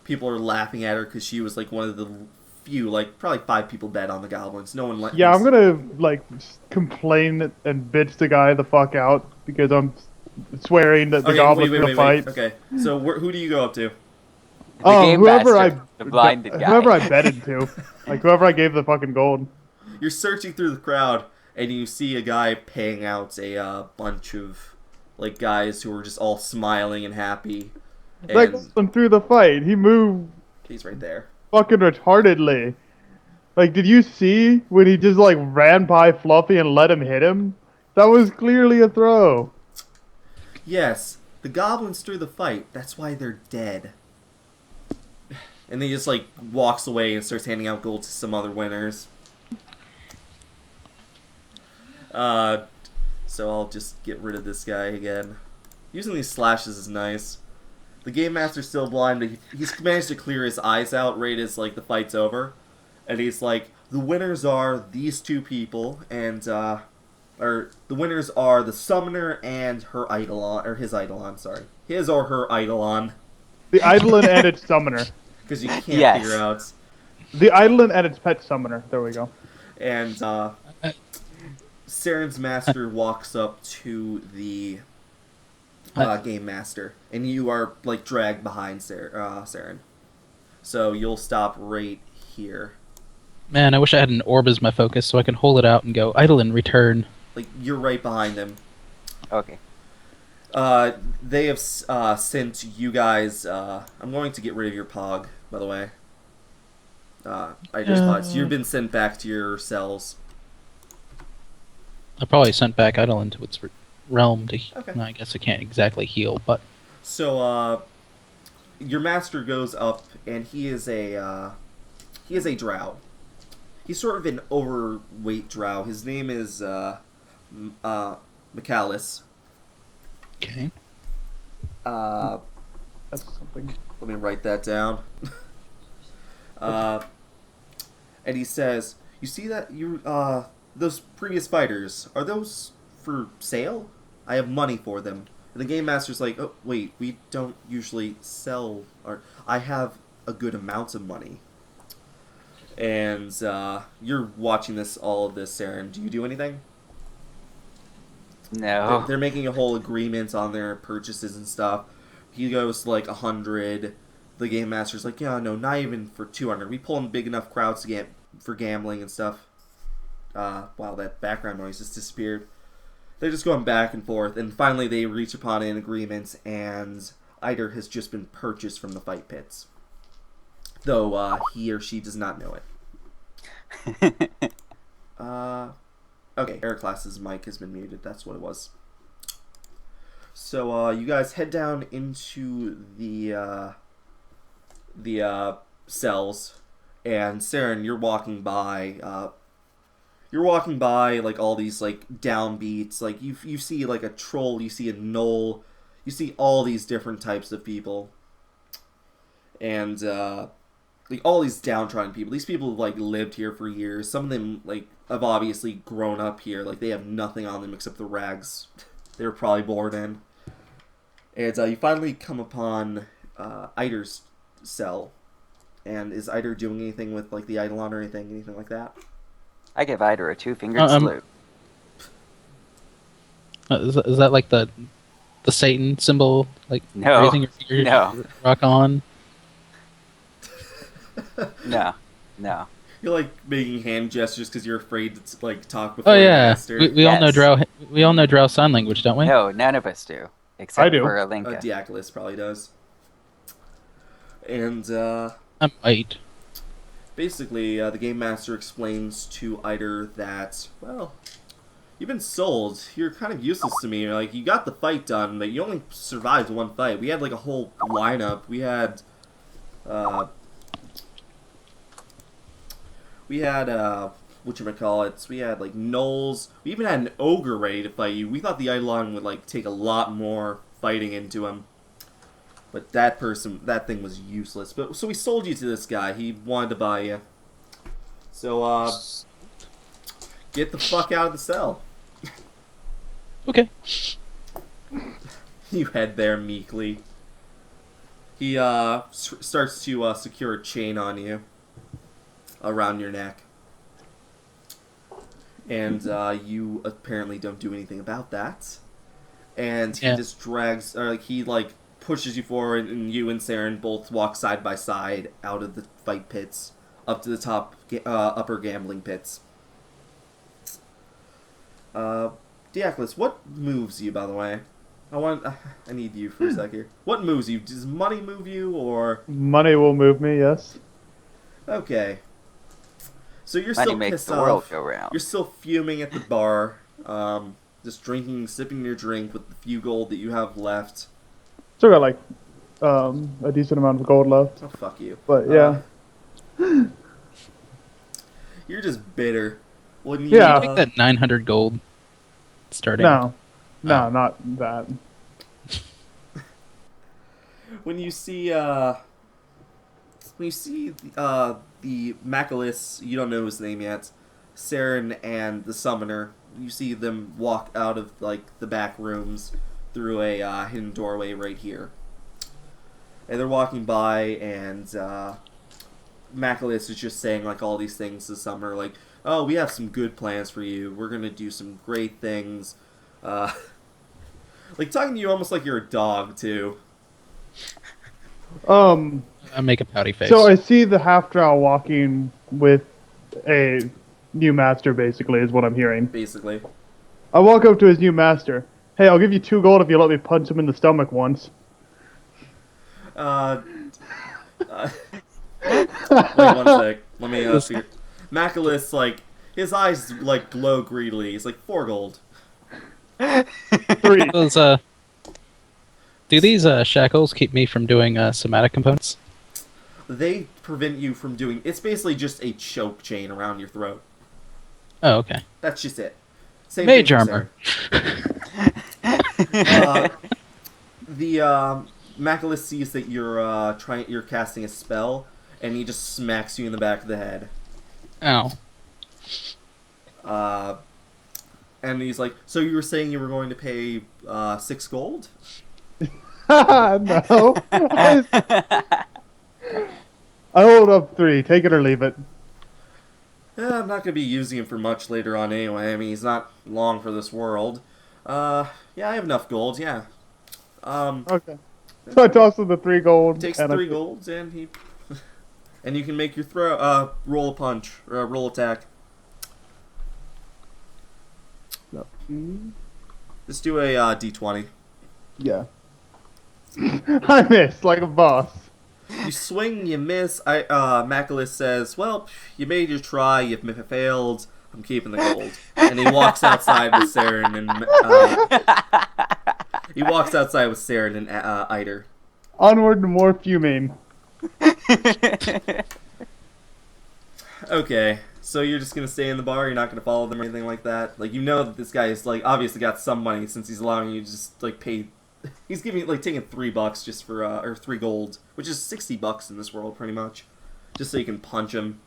S1: People are laughing at her because she was like one of the few, like probably 5 people bet on the goblins. No one let.
S2: Yeah, I'm gonna like complain and bitch the guy the fuck out because I'm swearing that the goblin's gonna fight.
S1: Okay, so who do you go up to?
S4: The game
S2: Whoever
S4: master, the blinded guy.
S2: whoever I betted to, like whoever I gave the fucking gold.
S1: You're searching through the crowd, and you see a guy paying out a bunch of like guys who are just all smiling and happy. And
S2: That goblin through the fight. He moved
S1: he's right there.
S2: fucking retardedly. Like, did you see when he just like ran by Fluffy and let him hit him? That was clearly a throw.
S1: Yes, the goblins through the fight. That's why they're dead. And then he just like walks away and starts handing out gold to some other winners. So I'll just get rid of this guy again. Using these slashes is nice. The game master's still blind, but he's managed to clear his eyes out right as like the fight's over. And he's like, the winners are these two people, and or the winners are the summoner and her eidolon, or his eidolon, sorry. His or her eidolon.
S2: The Eidolon and its summoner.
S1: Because you can't
S4: Yes.
S1: figure out.
S2: The Eidolon and its pet summoner. There we go.
S1: And Cerin's master walks up to the game master, and you are like dragged behind Cerin. So you'll stop right here.
S3: Man, I wish I had an orb as my focus so I can hold it out and go, Eidolon, return.
S1: Like you're right behind them.
S4: Okay.
S1: They have sent you guys. I'm going to get rid of your pog, by the way. I just thought you've been sent back to your cells.
S3: I probably sent back Eidolon to its realm to.
S1: Okay.
S3: No, I guess it can't exactly heal, but
S1: So your master goes up, and he is a drow. He's sort of an overweight drow. His name is Michaelis.
S3: okay.
S2: That's something.
S1: Let me write that down. And he says, "You see that those previous fighters, are those for sale? I have money for them." And the game master's like, "Oh wait, we don't usually sell. Or I have a good amount of money." And you're watching all of this, Cerin. Do you do anything?
S4: No.
S1: They're making a whole agreement on their purchases and stuff. He goes like 100. The game master's like, yeah, no, not even for 200. We pull in big enough crowds to get for gambling and stuff. Wow, that background noise just disappeared. They're just going back and forth, and finally they reach upon an agreement, and Aeter has just been purchased from the fight pits. Though he or she does not know it. Okay, Araclast's mic has been muted. That's what it was. So you guys head down into the cells, and Cerin, you're walking by. You're walking by like all these like downbeats. Like you see like a troll, you see a gnoll, you see all these different types of people, and like all these downtrodden people. These people have like lived here for years. Some of them like have obviously grown up here. Like they have nothing on them except the rags they were probably born in. And you finally come upon Aeter's cell. And is Aeter doing anything with like the Eidolon or anything like that?
S4: I give Aeter a two-fingered salute.
S3: Is that like the Satan symbol? Like
S4: No.
S3: raising your finger,
S4: No.
S3: rock on?
S4: No.
S1: You're like making hand gestures because you're afraid to like talk before
S3: Oh
S1: the
S3: yeah,
S1: master.
S3: we all know
S4: Yes.
S3: Drow. We all know Drow sign language, don't we?
S4: No, none of us do. Except
S2: I do.
S4: for Ilinca.
S1: Diacolis probably does. And
S3: I might.
S1: basically, the game master explains to Aeter that, well, you've been sold. You're kind of useless to me. Like, you got the fight done, but you only survived one fight. We had like a whole lineup. We had whatchamacallits, we had like gnolls, we even had an ogre ready to fight you. We thought the Eidolon would like take a lot more fighting into him. But that thing was useless. But so we sold you to this guy. He wanted to buy you. So get the fuck out of the cell.
S3: Okay.
S1: You head there meekly. He starts to secure a chain on you around your neck. And you apparently don't do anything about that. and he
S3: Yeah.
S1: just drags, or like he like pushes you forward, and you and Cerin both walk side by side out of the fight pits up to the top upper gambling pits. Diakolos, what moves you, by the way? I need you for a sec here. What moves you? Does money move you, or
S2: Money will move me, yes.
S1: okay? So you're
S4: Money
S1: still
S4: makes
S1: pissed
S4: the world
S1: off.
S4: go round.
S1: You're still fuming at the bar, just drinking, sipping your drink with the few gold that you have left.
S2: Still got like a decent amount of gold left.
S1: Oh, fuck you.
S2: But yeah.
S1: You're just bitter. When you,
S2: Yeah.
S3: I think that 900 gold starting.
S2: No. No,
S3: Oh.
S2: not that.
S1: when you see the Macalis, you don't know his name yet, Cerin and the Summoner, you see them walk out of like the back rooms through a hidden doorway right here. And they're walking by, and Macalis is just saying like all these things to Summoner, like, "Oh, we have some good plans for you. We're gonna do some great things." Like talking to you almost like you're a dog too.
S3: I make a pouty face.
S2: So I see the Half-Drow walking with a new master, basically, is what I'm hearing.
S1: Basically.
S2: I walk up to his new master. Hey, I'll give you 2 gold if you let me punch him in the stomach once.
S1: Wait 1 sec. Let me see. Macalis, like, his eyes like glow greedily. He's like 4 gold.
S2: 3.
S3: Those, do these shackles keep me from doing somatic components?
S1: They prevent you from doing. It's basically just a choke chain around your throat.
S3: Oh, okay.
S1: That's just it. Same
S3: Mage
S1: thing for
S3: armor.
S1: Sarah. The Macalis sees that you're casting a spell, and he just smacks you in the back of the head.
S3: Ow.
S1: And he's like, "So you were saying you were going to pay 6 gold?"
S2: No. I hold up 3. Take it or leave it.
S1: I'm not going to be using him for much later on anyway. I mean, he's not long for this world. Yeah, I have enough gold, yeah.
S2: Okay. So I toss him the 3 gold.
S1: Takes
S2: and
S1: 3 golds, and he... and you can make your roll a punch, or roll attack. Just do a d20.
S2: Yeah. I missed like a boss.
S1: You swing, you miss. Macalis says, "Well, you made your try, you've failed. I'm keeping the gold." And he walks outside with Cerin and Aeter.
S2: Onward to more fuming.
S1: Okay, so you're just gonna stay in the bar. You're not gonna follow them or anything like that. Like, you know that this guy is like obviously got some money since he's allowing you to just like pay. He's taking $3 just for or 3 gold, which is $60 in this world pretty much, just so you can punch him.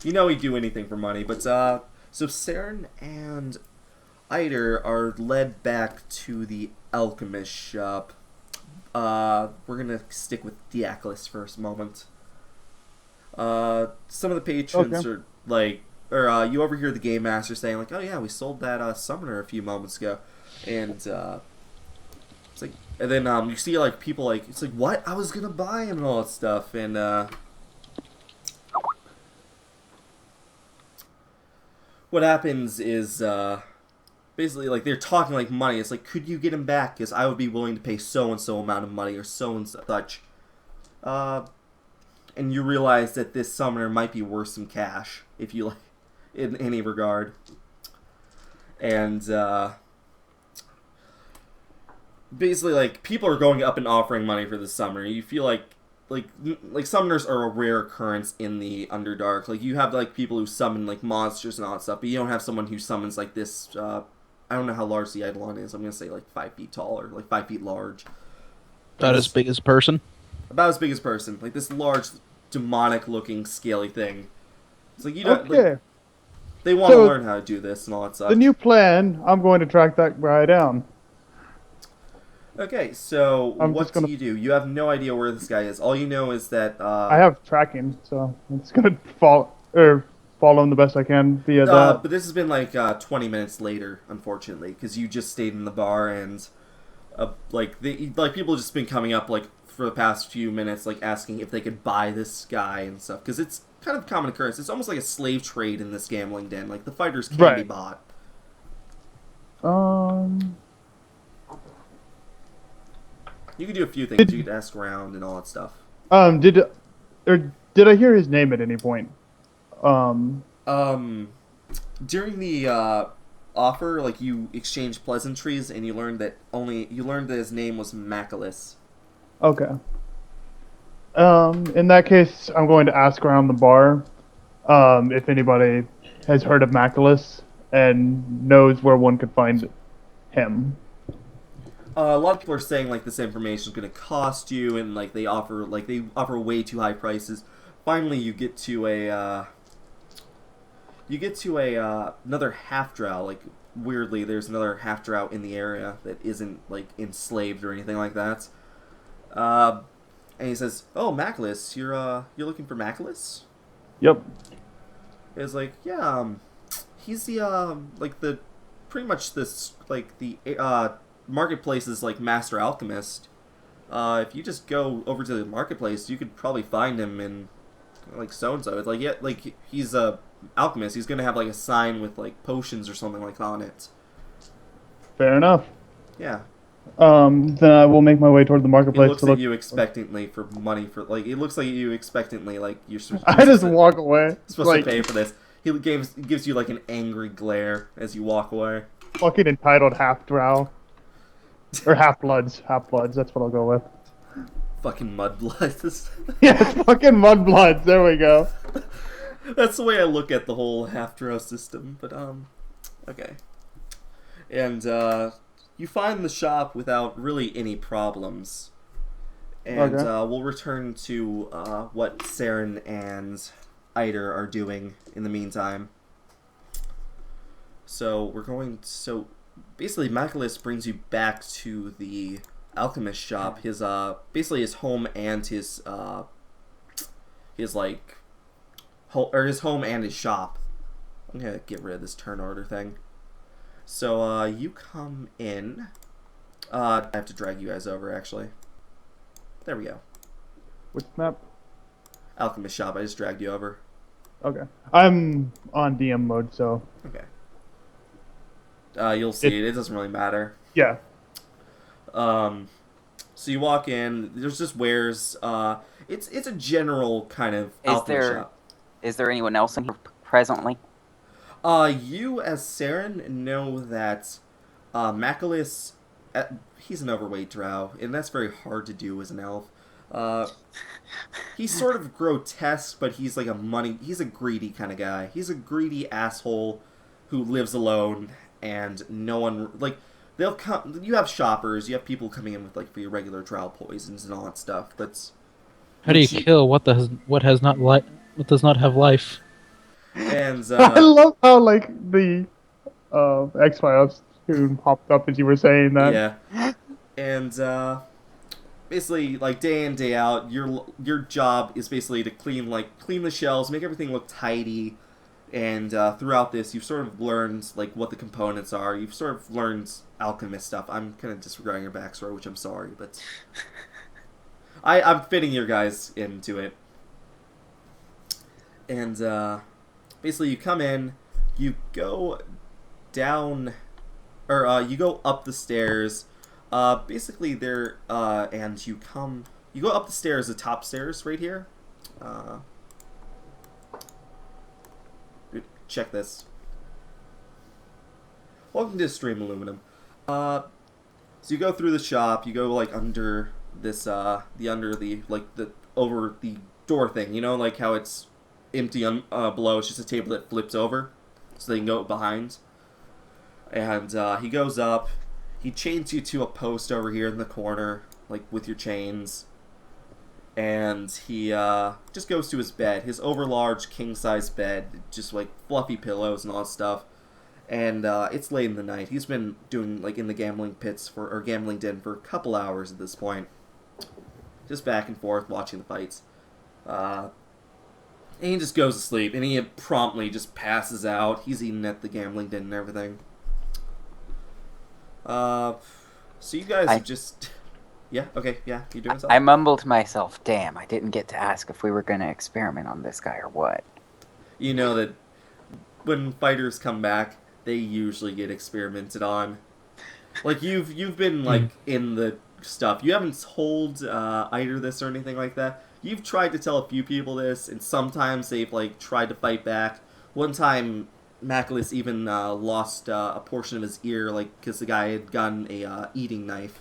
S1: You know he'd do anything for money, but so Cerin and Aeter are led back to the Alchemist shop. We're gonna stick with Diakolos for a moment. Some of the patrons are like, or you overhear the game master saying like, "Oh yeah, we sold that summoner a few moments ago," and it's like, and then you see like people like, it's like, "What? I was gonna buy him," and all that stuff, and what happens is basically like they're talking like money. It's like, "Could you get him back? Because I would be willing to pay so and so amount of money or so and such." And you realize that this summoner might be worth some cash if you like, in any regard. And basically, like, people are going up and offering money for this summoner. You feel like summoners are a rare occurrence in the Underdark. Like, you have like people who summon like monsters and all that stuff, but you don't have someone who summons like this. I don't know how large the Eidolon is. I'm gonna say like 5 feet tall or like 5 feet large.
S3: About as big as a person.
S1: About as big as person. Like this large, demonic-looking, scaly thing. It's like you don't.
S2: Okay.
S1: Like, they want to
S2: So,
S1: learn how to do this and all that stuff.
S2: The new plan, I'm going to track that guy down.
S1: Okay, so
S2: I'm
S1: what
S2: just gonna-
S1: do you do? You have no idea where this guy is. All you know is that
S2: I have tracking, so it's gonna fall or follow him the best I can via that.
S1: But this has been like 20 minutes later, unfortunately, because you just stayed in the bar and like people have just been coming up like for the past few minutes, like asking if they could buy this guy and stuff, because it's kind of common occurrence. It's almost like a slave trade in this gambling den. Like the fighters can be
S2: Right.
S1: bought. You could do a few things. You could ask around and all that stuff.
S2: Did I hear his name at any point?
S1: During the offer, like you exchanged pleasantries, and you learned that his name was Macalis.
S2: Okay. In that case, I'm going to ask around the bar if anybody has heard of Macalis and knows where one could find him.
S1: A lot of people are saying like this information is going to cost you, and like they offer way too high prices. Finally, you get to another Half-Drow. Like weirdly, there's another Half-Drow in the area that isn't like enslaved or anything like that. And he says, "Oh, Macalis, you're looking for Macalis?"
S2: Yep.
S1: It's like, yeah, he's the like the pretty much this like the marketplace's like master alchemist. If you just go over to the marketplace, you could probably find him in like so and so. It's like, yeah, like he's a alchemist. He's gonna have like a sign with like potions or something like that on it.
S2: Fair enough.
S1: Yeah.
S2: Then I will make my way toward the
S1: It
S2: marketplace
S1: looks
S2: to
S1: at
S2: look.
S1: you expectantly for money for like. It looks like you expectantly like you're supposed
S2: I just walk away.
S1: supposed
S2: Like,
S1: to pay for this. He gives you like an angry glare as you walk away.
S2: fucking entitled Half-Drow. Or Half-Bloods. Half-Bloods, that's what I'll go with.
S1: Fucking mudbloods.
S2: Yes, fucking Mudbloods, there we go.
S1: That's the way I look at the whole Half-Drow system. But okay. And you find the shop without really any problems. And
S2: Okay.
S1: we'll return to what Cerin and Aeter are doing in the meantime. So basically Macalis brings you back to the Alchemist shop. His basically his home and his his home and his shop. I'm gonna get rid of this turn order thing. So you come in. I have to drag you guys over actually. There we go.
S2: Which map?
S1: Alchemist shop. I just dragged you over.
S2: Okay. I'm on DM mode, so
S1: Okay. You'll see it. It doesn't really matter.
S2: yeah.
S1: So you walk in. There's just wares. It's a general kind of alchemist shop.
S4: Is there anyone else in here presently?
S1: You as Cerin know that Macalis, he's an overweight drow, and that's very hard to do as an elf. He's sort of grotesque, but he's like he's a greedy kind of guy. He's a greedy asshole who lives alone, and no one, like, they'll come, you have shoppers, you have people coming in with, like, for your regular drow poisons and all that stuff, but...
S3: How do you kill what does not have life?
S1: And,
S2: I love how, like, the X-Files tune popped up as you were saying that.
S1: yeah. And, basically, like, day in, day out, your job is basically to clean the shelves, make everything look tidy, and throughout this, you've sort of learned, like, what the components are. You've sort of learned alchemist stuff. I'm kind of disregarding your backstory, which I'm sorry, but I'm fitting your guys into it. And basically, you come in, you go down, or you go up the stairs. Basically, and you go up the stairs, the top stairs right here. Check this. Welcome to Stream Aluminum. So you go through the shop, you go like under this, over the door thing, you know, like how it's empty below, it's just a table that flips over, so they can go behind. And he goes up, he chains you to a post over here in the corner, like with your chains. And he just goes to his bed, his overlarge king-size bed, just like fluffy pillows and all that stuff. And it's late in the night. He's been doing like in the gambling pits or gambling den for a couple hours at this point, just back and forth watching the fights. And he just goes to sleep, and he promptly just passes out. He's eating at the gambling den and everything. So you guys have just... Yeah, okay, yeah, you're doing something?
S4: I mumbled to myself, damn, I didn't get to ask if we were going to experiment on this guy or what.
S1: You know that when fighters come back, they usually get experimented on. Like, you've been, like, in the stuff. You haven't told Aeter this or anything like that. You've tried to tell a few people this, and sometimes they've, like, tried to fight back. One time, Maculus even lost a portion of his ear, like, because the guy had gotten a eating knife.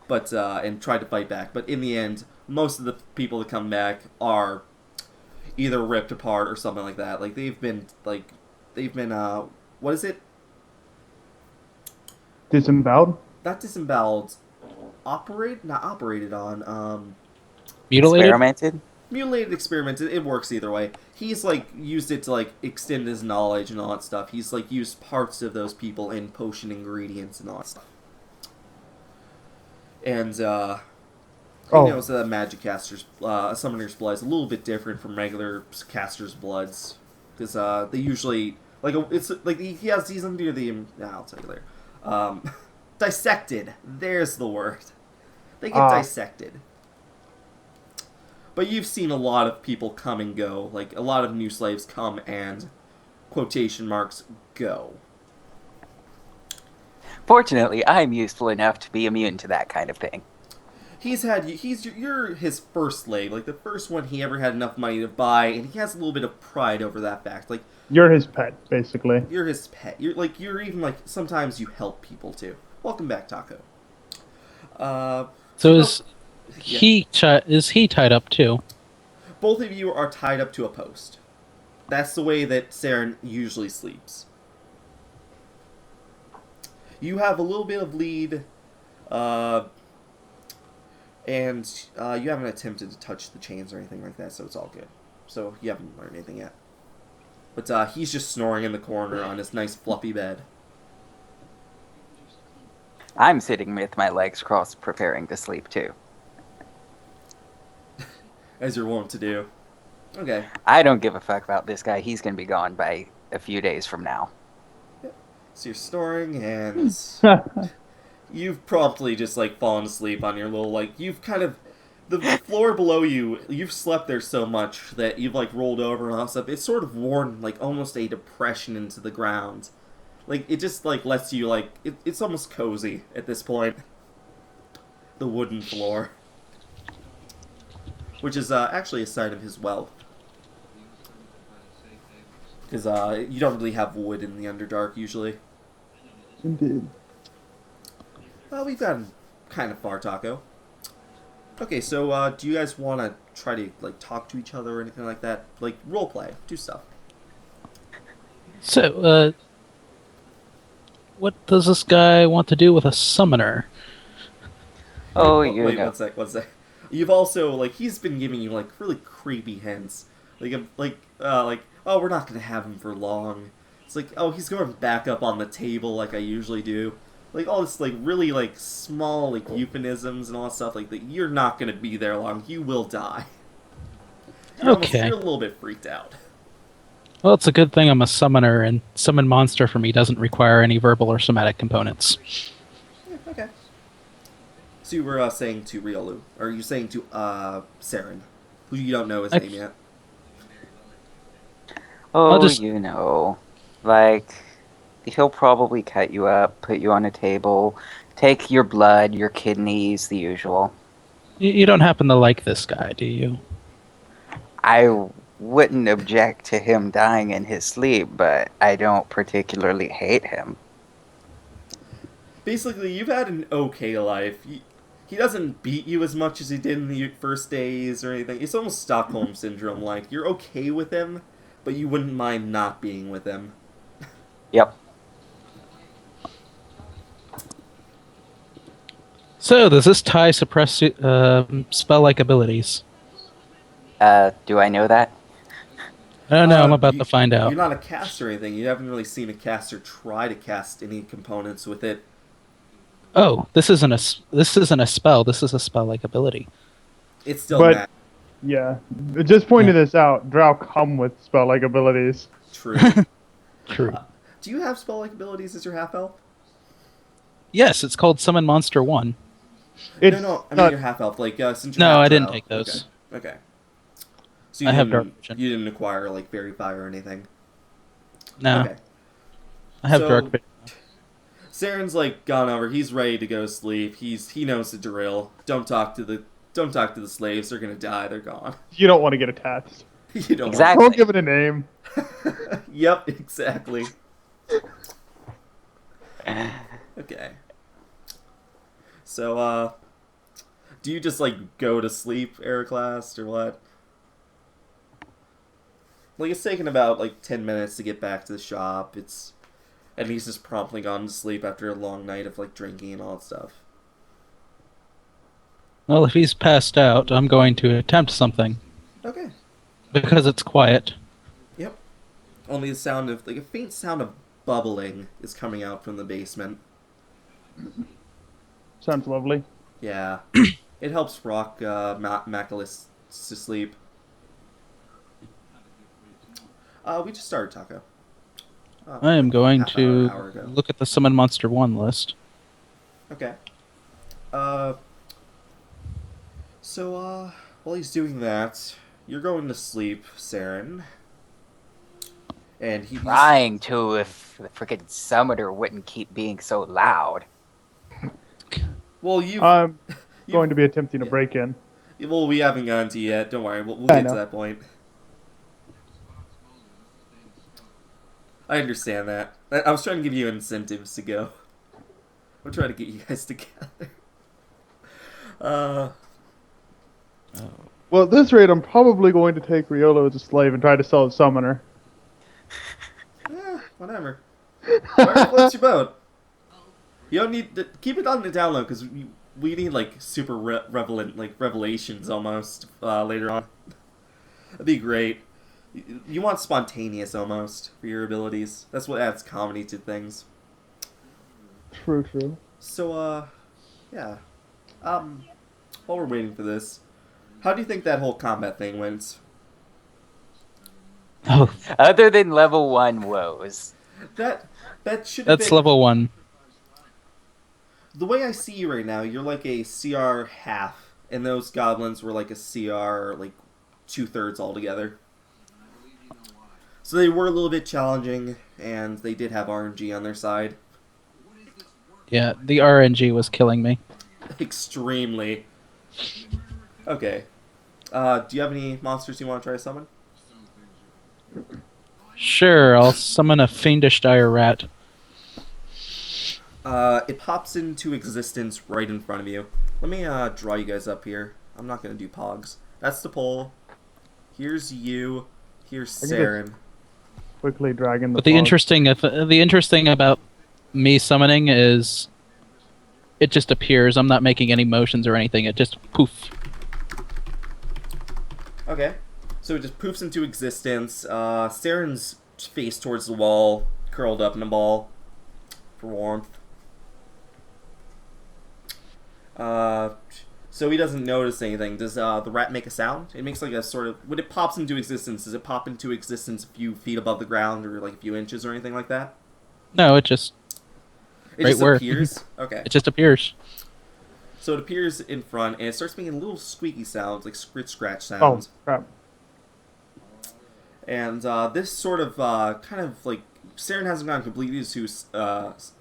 S1: But, and tried to fight back. But in the end, most of the people that come back are either ripped apart or something like that. Like, they've been, what is it?
S2: Disemboweled?
S1: Not disemboweled. Not operated on,
S3: Mutilated?
S4: Experimented?
S1: Mutilated, experimented, it works either way. He's, like, used it to, like, extend his knowledge and all that stuff. He's, like, used parts of those people in potion ingredients and all that stuff. And, he knows that a magic caster's, a summoner's blood is a little bit different from regular caster's bloods. Because, they usually, like, it's, like, he's under the, I'll tell you later. Dissected. There's the word. They get dissected. But you've seen a lot of people come and go. Like, a lot of new slaves come and, quotation marks, go.
S4: Fortunately, I'm useful enough to be immune to that kind of thing.
S1: You're his first slave. Like, the first one he ever had enough money to buy, and he has a little bit of pride over that fact. Like,
S2: you're his pet, basically.
S1: You're his pet. You're even, like, sometimes you help people, too. Welcome back, Taco.
S3: So is he tied up too?
S1: Both of you are tied up to a post. That's the way that Cerin usually sleeps. You have a little bit of lead, and you haven't attempted to touch the chains or anything like that, so it's all good. So you haven't learned anything yet. But he's just snoring in the corner on his nice fluffy bed.
S4: I'm sitting with my legs crossed, preparing to sleep too.
S1: As you're wont to do. Okay.
S4: I don't give a fuck about this guy. He's gonna be gone by a few days from now.
S1: So you're snoring, and you've promptly just, like, fallen asleep on your little, like, you've kind of, the floor below you, you've slept there so much that you've, like, rolled over and all that stuff. It's sort of worn, like, almost a depression into the ground. Like, it just, like, lets you, like, it's almost cozy at this point. The wooden floor. Which is, actually a sign of his wealth. Because, you don't really have wood in the Underdark, usually.
S2: Indeed.
S1: Well, we've gotten kind of far, Taco. Okay, so, do you guys want to try to, like, talk to each other or anything like that? Like, roleplay, do stuff.
S3: So, what does this guy want to do with a summoner?
S4: Oh,
S1: wait,
S4: you know.
S1: one sec. You've also, like, he's been giving you, like, really creepy hints. Like, oh, we're not gonna have him for long. It's like, oh, he's going back up on the table like I usually do. Like, all this, like, really, like, small, like, euphemisms and all that stuff, like, that you're not gonna be there long. You will die.
S3: Okay.
S1: You're a little bit freaked out.
S3: Well, it's a good thing I'm a summoner, and summon monster for me doesn't require any verbal or somatic components.
S1: Yeah, okay. So you were saying to Riolu, or you saying to Cerin, who you don't know his name yet.
S4: Oh,
S3: just-
S4: you know. Like, he'll probably cut you up, put you on a table, take your blood, your kidneys, the usual.
S3: You don't happen to like this guy, do you?
S4: I wouldn't object to him dying in his sleep, but I don't particularly hate him.
S1: Basically, you've had an okay life. He doesn't beat you as much as he did in the first days or anything. It's almost Stockholm Syndrome, like, you're okay with him, but you wouldn't mind not being with him.
S4: Yep.
S3: So, does this tie suppress spell-like abilities?
S4: Do I know that?
S3: I don't know, I'm about to find out.
S1: You're not a caster or anything. You haven't really seen a caster try to cast any components with it.
S3: Oh, this isn't a spell, this is a spell-like ability.
S1: It's still
S2: But-
S1: magic.
S2: Yeah. Just pointing this out, Drow come with spell-like abilities.
S1: True.
S3: True.
S1: Do you have spell-like abilities as your half-elf?
S3: Yes, it's called Summon Monster 1.
S2: It's
S1: No, I mean
S2: not,
S1: your half-elf. Like, since you're
S3: No, I
S1: half-drow.
S3: didn't take those.
S1: Okay. So
S3: I have Dark Vision.
S1: you didn't acquire, like, Fairy Fire or anything?
S3: No,
S1: Okay.
S3: I have
S1: So-
S3: Dark Vision.
S1: Cerin's, like, gone over. He's ready to go to sleep. He knows the drill. Don't talk to the slaves. They're gonna die. They're gone.
S2: you don't want to get attached.
S1: You don't
S4: Exactly.
S2: Don't give it a name.
S1: want... Yep, exactly. Okay. So, do you just, like, go to sleep, Araclast, or what? Like, it's taken about, like, 10 minutes to get back to the shop. And he's just promptly gone to sleep after a long night of, like, drinking and all that stuff.
S3: Well, if he's passed out, I'm going to attempt something.
S1: Okay.
S3: Because it's quiet.
S1: Yep. Only the sound of, like, a faint sound of bubbling is coming out from the basement.
S2: Sounds lovely.
S1: Yeah. It helps rock Maculus to sleep. We just started Taco.
S3: I am going
S1: Half hour, an
S3: to
S1: hour ago.
S3: look at the Summon Monster 1 list.
S1: Okay. So, while he's doing that, you're going to sleep, Cerin. And he's...
S4: Trying to if the frickin' summoner wouldn't keep being so loud.
S1: Well, you...
S2: I'm going to be attempting to break in.
S1: Well, we haven't gotten to yet. Don't worry. We'll
S2: I
S1: get to
S2: know.
S1: that point. I understand that. I was trying to give you incentives to go. I'm trying to get you guys together.
S2: Well, at this rate, I'm probably going to take Riolu as a slave and try to sell a summoner.
S1: Whatever. Whatever floats your boat. You don't need to keep it on the down low because we need like super revelations almost later on. That'd be great. You want spontaneous almost for your abilities. That's what adds comedy to things.
S2: True.
S1: So, yeah. While we're waiting for this, how do you think that whole combat thing went?
S3: Oh,
S4: Other than level 1 woes.
S1: That should have
S3: that's
S1: been...
S3: level 1.
S1: The way I see you right now, you're like a CR half, and those goblins were like a CR like 2/3 altogether. So they were a little bit challenging, and they did have RNG on their side.
S3: Yeah, the RNG was killing me.
S1: Extremely. Okay. Do you have any monsters you want to try to summon?
S3: Sure, I'll summon a fiendish dire rat.
S1: It pops into existence right in front of you. Let me draw you guys up here. I'm not going to do pogs. That's the pole. Here's you. Here's
S2: I can just-
S1: Cerin.
S2: Quickly dragging the
S3: But the
S2: fog.
S3: interesting thing about me summoning is it just appears. I'm not making any motions or anything. It just poof.
S1: Okay. So it just poofs into existence. Cerin's face towards the wall, curled up in a ball for warmth. So he doesn't notice anything. Does the rat make a sound? It makes like a sort of... When it pops into existence, does it pop into existence a few feet above the ground or like a few inches or anything like that?
S3: No, it just
S1: It
S3: Right
S1: just
S3: where?
S1: appears? Okay.
S3: it just appears.
S1: So it appears in front, and it starts making little squeaky sounds, like scratch
S2: Oh,
S1: sounds.
S2: crap.
S1: And this sort of kind of like Cerin hasn't gone completely to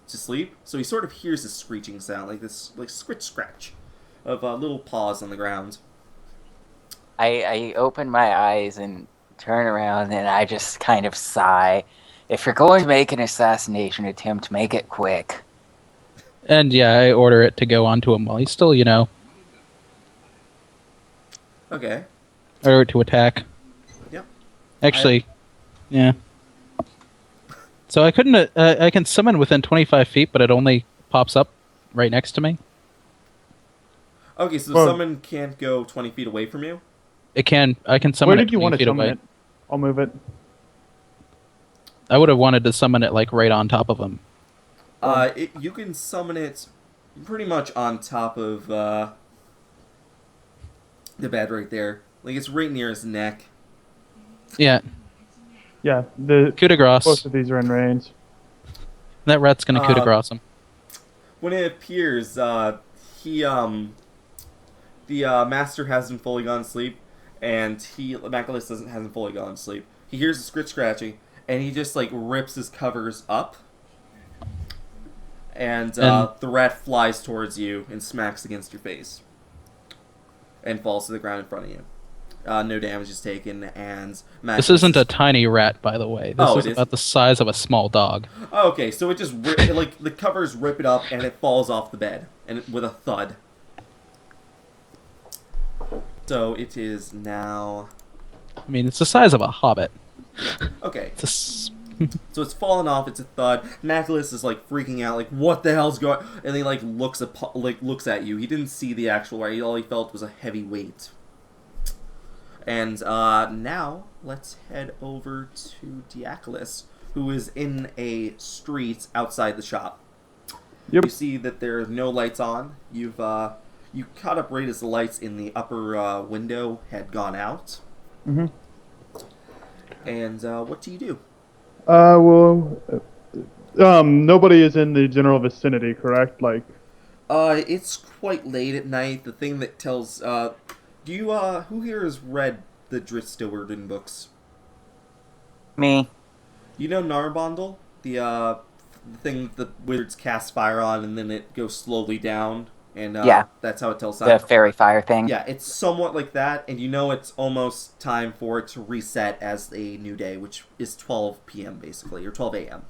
S1: sleep, so he sort of hears this screeching sound, like this like scratch of little paws on the ground.
S4: I open my eyes and turn around and I just kind of sigh. If you're going to make an assassination attempt, make it quick.
S3: And yeah, I order it to go onto him while he's still,
S1: Okay.
S3: order it to attack.
S1: Yep.
S3: Actually, yeah. So I couldn't. I can summon within 25 feet, but it only pops up right next to me.
S1: Okay, so the
S2: Well-
S1: summon can't go 20 feet away from you?
S3: It can. I can summon
S2: Where
S3: it
S2: did you
S3: 20
S2: want to
S3: feet
S2: summon
S3: away.
S2: it? I'll move it.
S3: I would have wanted to summon it like right on top of him.
S1: You can summon it pretty much on top of the bed right there. Like it's right near his neck.
S3: Yeah,
S2: Yeah,
S3: coup de grace.
S2: both of these are in range.
S3: That rat's gonna coup de grace him.
S1: When it appears, he the master hasn't fully gone to sleep, and Maculus hasn't fully gone to sleep. He hears the scratching, and he just like rips his covers up, and the rat flies towards you and smacks against your face, and falls to the ground in front of you. No damage is taken, and Maculus
S3: This isn't a tiny rat, by the way. This is about the size of a small dog.
S1: Oh, okay, so it just like the covers rip it up, and it falls off the bed, and with a thud. So it is now.
S3: I mean, it's the size of a hobbit.
S1: Okay.
S3: It's
S1: So it's fallen off. It's a thud. Maculus is like freaking out, like what the hell's going? And he like looks at you. He didn't see the actual right. All he felt was a heavy weight. And now let's head over to Diaculus, who is in a street outside the shop.
S2: Yep.
S1: You see that there are no lights on. You caught up right as the lights in the upper window had gone out.
S2: Mm-hmm.
S1: And what do you do?
S2: Nobody is in the general vicinity, correct? Like,
S1: It's quite late at night. The thing that tells, who here has read the Dritstowerdin books?
S4: Me.
S1: You know Narbondel? The thing that the wizards cast fire on and then it goes slowly down? And
S4: Yeah.
S1: That's how it tells
S4: The
S1: time.
S4: fairy fire thing.
S1: Yeah, it's somewhat like that, and you know it's almost time for it to reset as a new day, which is 12 p.m. basically, or 12 a.m.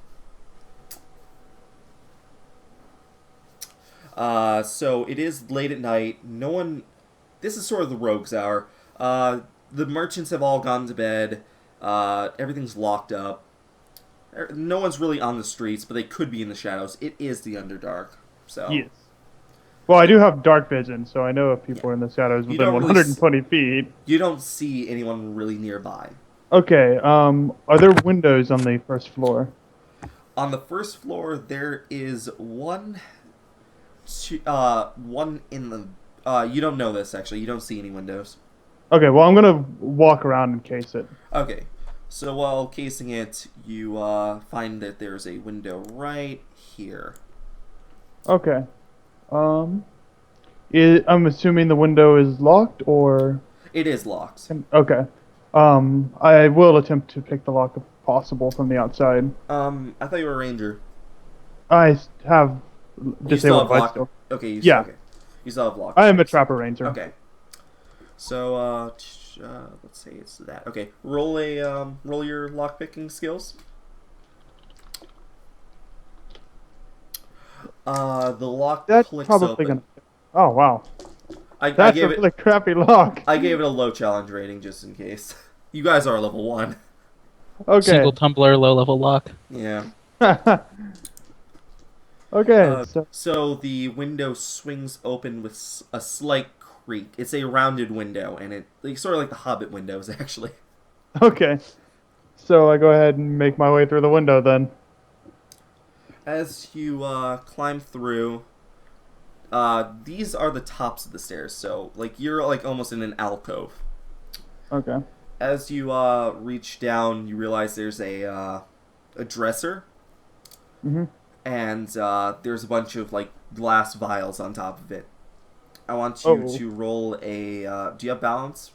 S1: So it is late at night. No one. This is sort of the rogues' hour. The merchants have all gone to bed. Everything's locked up. No one's really on the streets, but they could be in the shadows. It is the Underdark, so.
S2: yes. Well, I do have dark vision, so I know if people are in the shadows
S1: You
S2: within
S1: don't really
S2: 120 feet.
S1: You don't see anyone really nearby.
S2: Okay, are there windows on the first floor?
S1: On the first floor, there is one in the. You don't know this actually. You don't see any windows.
S2: Okay, well, I'm gonna walk around and case it.
S1: Okay, so while casing it, you find that there's a window right here.
S2: Okay. I'm assuming the window is locked, or...
S1: It is locked.
S2: Okay. I will attempt to pick the lock if possible from the outside.
S1: I thought you were a ranger.
S2: I have
S1: You still have
S2: disabled light
S1: lock.
S2: still.
S1: Okay.
S2: Yeah.
S1: Okay. You still have lock.
S2: I am a trapper ranger.
S1: Okay. So let's say it's that. Okay. Roll your lock picking skills. The lock
S2: That's
S1: clicks
S2: probably
S1: open.
S2: gonna... Oh, wow.
S1: I
S2: That's
S1: gave
S2: a really crappy lock.
S1: I gave it a low challenge rating just in case. You guys are level 1.
S2: Okay.
S3: Single tumbler, low level lock.
S1: Yeah.
S2: Okay,
S1: So the window swings open with a slight creak. It's a rounded window, and it's sort of like the Hobbit windows, actually.
S2: okay. So I go ahead and make my way through the window then.
S1: As you climb through, these are the tops of the stairs. So like you're like almost in an alcove.
S2: Okay.
S1: As you reach down, you realize there's a dresser.
S2: Mm-hmm.
S1: And there's a bunch of like glass vials on top of it. I want you to roll a. Do you have balance?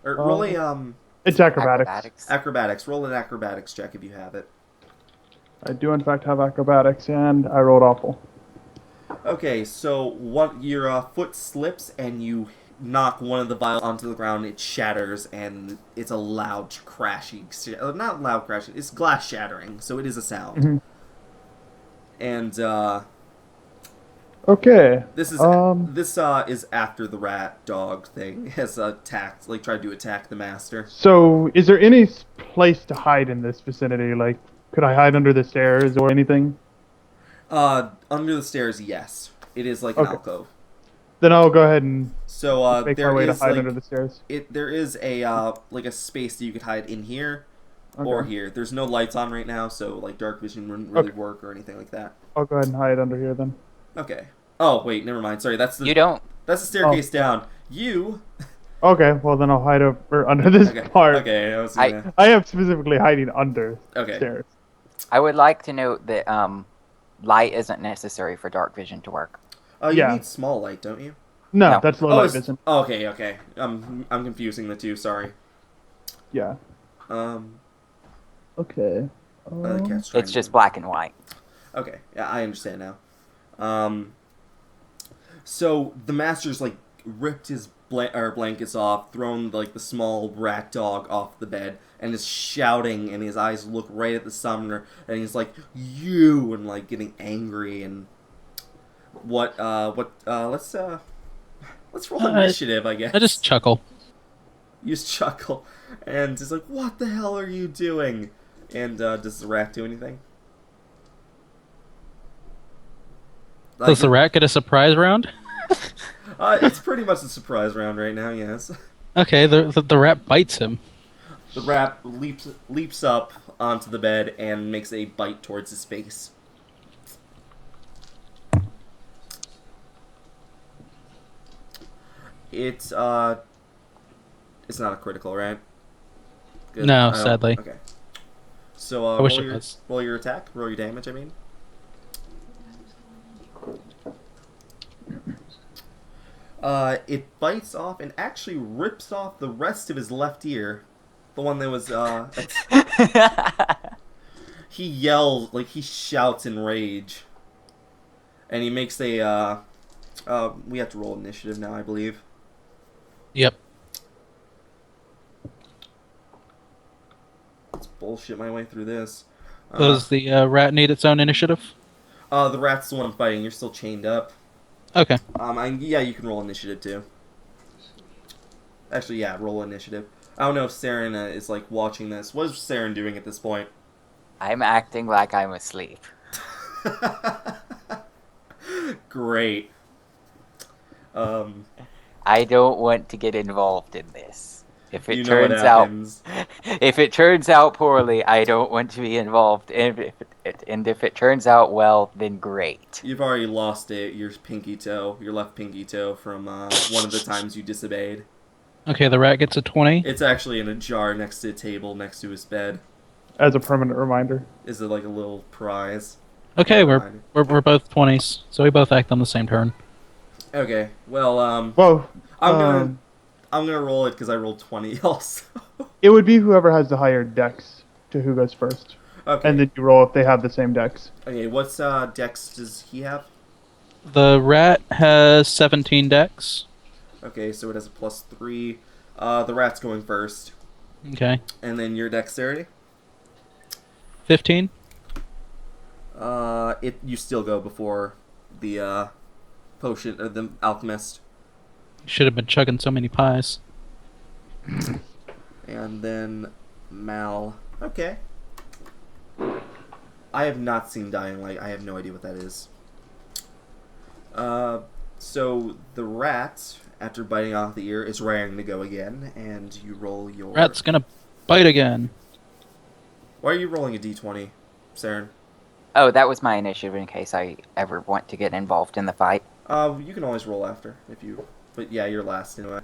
S1: Or roll a
S2: It's acrobatics.
S1: acrobatics. Roll an acrobatics check if you have it.
S2: I do in fact have acrobatics, and I rolled awful.
S1: Okay, so your foot slips and you knock one of the vials onto the ground. It shatters and it's a loud crashing. Not loud crashing. It's glass shattering, so it is a sound.
S2: Mm-hmm.
S1: And
S2: Okay.
S1: this is after the rat dog thing has attacked, like tried to attack the master.
S2: So, is there any place to hide in this vicinity? Like, could I hide under the stairs or anything?
S1: Under the stairs, yes. It is like an alcove.
S2: Then I'll go ahead and
S1: So
S2: make
S1: there
S2: my way to
S1: is
S2: hide
S1: like
S2: under the stairs.
S1: there is a like a space that you could hide in here
S2: Okay.
S1: or here. There's no lights on right now, so like dark vision wouldn't really work or anything like that.
S2: I'll go ahead and hide under here then.
S1: Okay. Oh wait, never mind. Sorry, that's the
S4: You don't.
S1: That's the staircase down. You
S2: Okay, well then I'll hide over under this
S1: Okay.
S2: part.
S1: Okay. I was gonna.
S2: I have specifically hiding under
S1: Okay.
S2: stairs.
S4: I would like to note that light isn't necessary for dark vision to work.
S1: Oh, you
S2: Yeah.
S1: need small light, don't you?
S2: No,
S4: No.
S2: that's low
S1: Oh,
S2: light
S1: it's,
S2: vision.
S1: okay. Okay. I'm confusing the two. Sorry.
S2: Yeah.
S1: Um.
S2: Okay.
S1: The cat's trying
S4: It's
S1: to-
S4: just black and white.
S1: Okay, yeah, I understand now. So the master's like ripped his blankets off, thrown like the small rat dog off the bed, and is shouting, and his eyes look right at the summoner, and he's like, "You!" and like getting angry and let's roll initiative, I guess.
S3: I just chuckle.
S1: You just chuckle, and he's like, "What the hell are you doing?" And does the rat do anything?
S3: Does the rat get a surprise round?
S1: It's pretty much a surprise round right now, yes.
S3: Okay, the rat bites him.
S1: The rat leaps up onto the bed and makes a bite towards his face. It's not a critical, right? Good.
S3: No,
S1: I don't-
S3: sadly.
S1: Okay. So
S3: I wish
S1: roll
S3: it
S1: your
S3: was.
S1: roll your attack, roll your damage. I mean. It bites off and actually rips off the rest of his left ear. The one that was, he yells, like, he shouts in rage. And he makes a, we have to roll initiative now, I believe.
S3: Yep.
S1: Let's bullshit my way through this.
S3: Does the rat need its own initiative?
S1: The rat's the one fighting. You're still chained up.
S3: Okay.
S1: Yeah, you can roll initiative too. Actually, yeah, roll initiative. I don't know if Cerin is like watching this. What is Cerin doing at this point?
S4: I'm acting like I'm asleep.
S1: Great.
S4: I don't want to get involved in this. If it
S1: You know what
S4: turns out,
S1: happens.
S4: if it turns out poorly, I don't want to be involved. And if it turns out well, then great.
S1: You've already lost your pinky toe, your left pinky toe from one of the times you disobeyed.
S3: Okay, the rat gets a 20.
S1: It's actually in a jar next to a table next to his bed.
S2: As a permanent reminder.
S1: Is it like a little prize?
S3: Okay, we're both 20s, so we both act on the same turn.
S1: Okay. Well,
S2: Whoa.
S1: I'm gonna roll it because I rolled 20 also.
S2: It would be whoever has the higher dex to who goes first.
S1: Okay.
S2: And then you roll if they have the same dex.
S1: Okay, what's dex does he have?
S3: The rat has 17 dex.
S1: Okay, so it has a +3. The rat's going first.
S3: Okay.
S1: And then your dexterity?
S3: 15.
S1: You still go before the potion or the alchemist.
S3: Should have been chugging so many pies.
S1: And then Mal. Okay. I have not seen Dying Light. I have no idea what that is. So the rat, after biting off the ear, is raring to go again, and you roll your...
S3: Rat's gonna bite again.
S1: Why are you rolling a d20, Cerin?
S4: Oh, that was my initiative in case I ever want to get involved in the fight.
S1: You can always roll after, if you... But yeah, you're last anyway.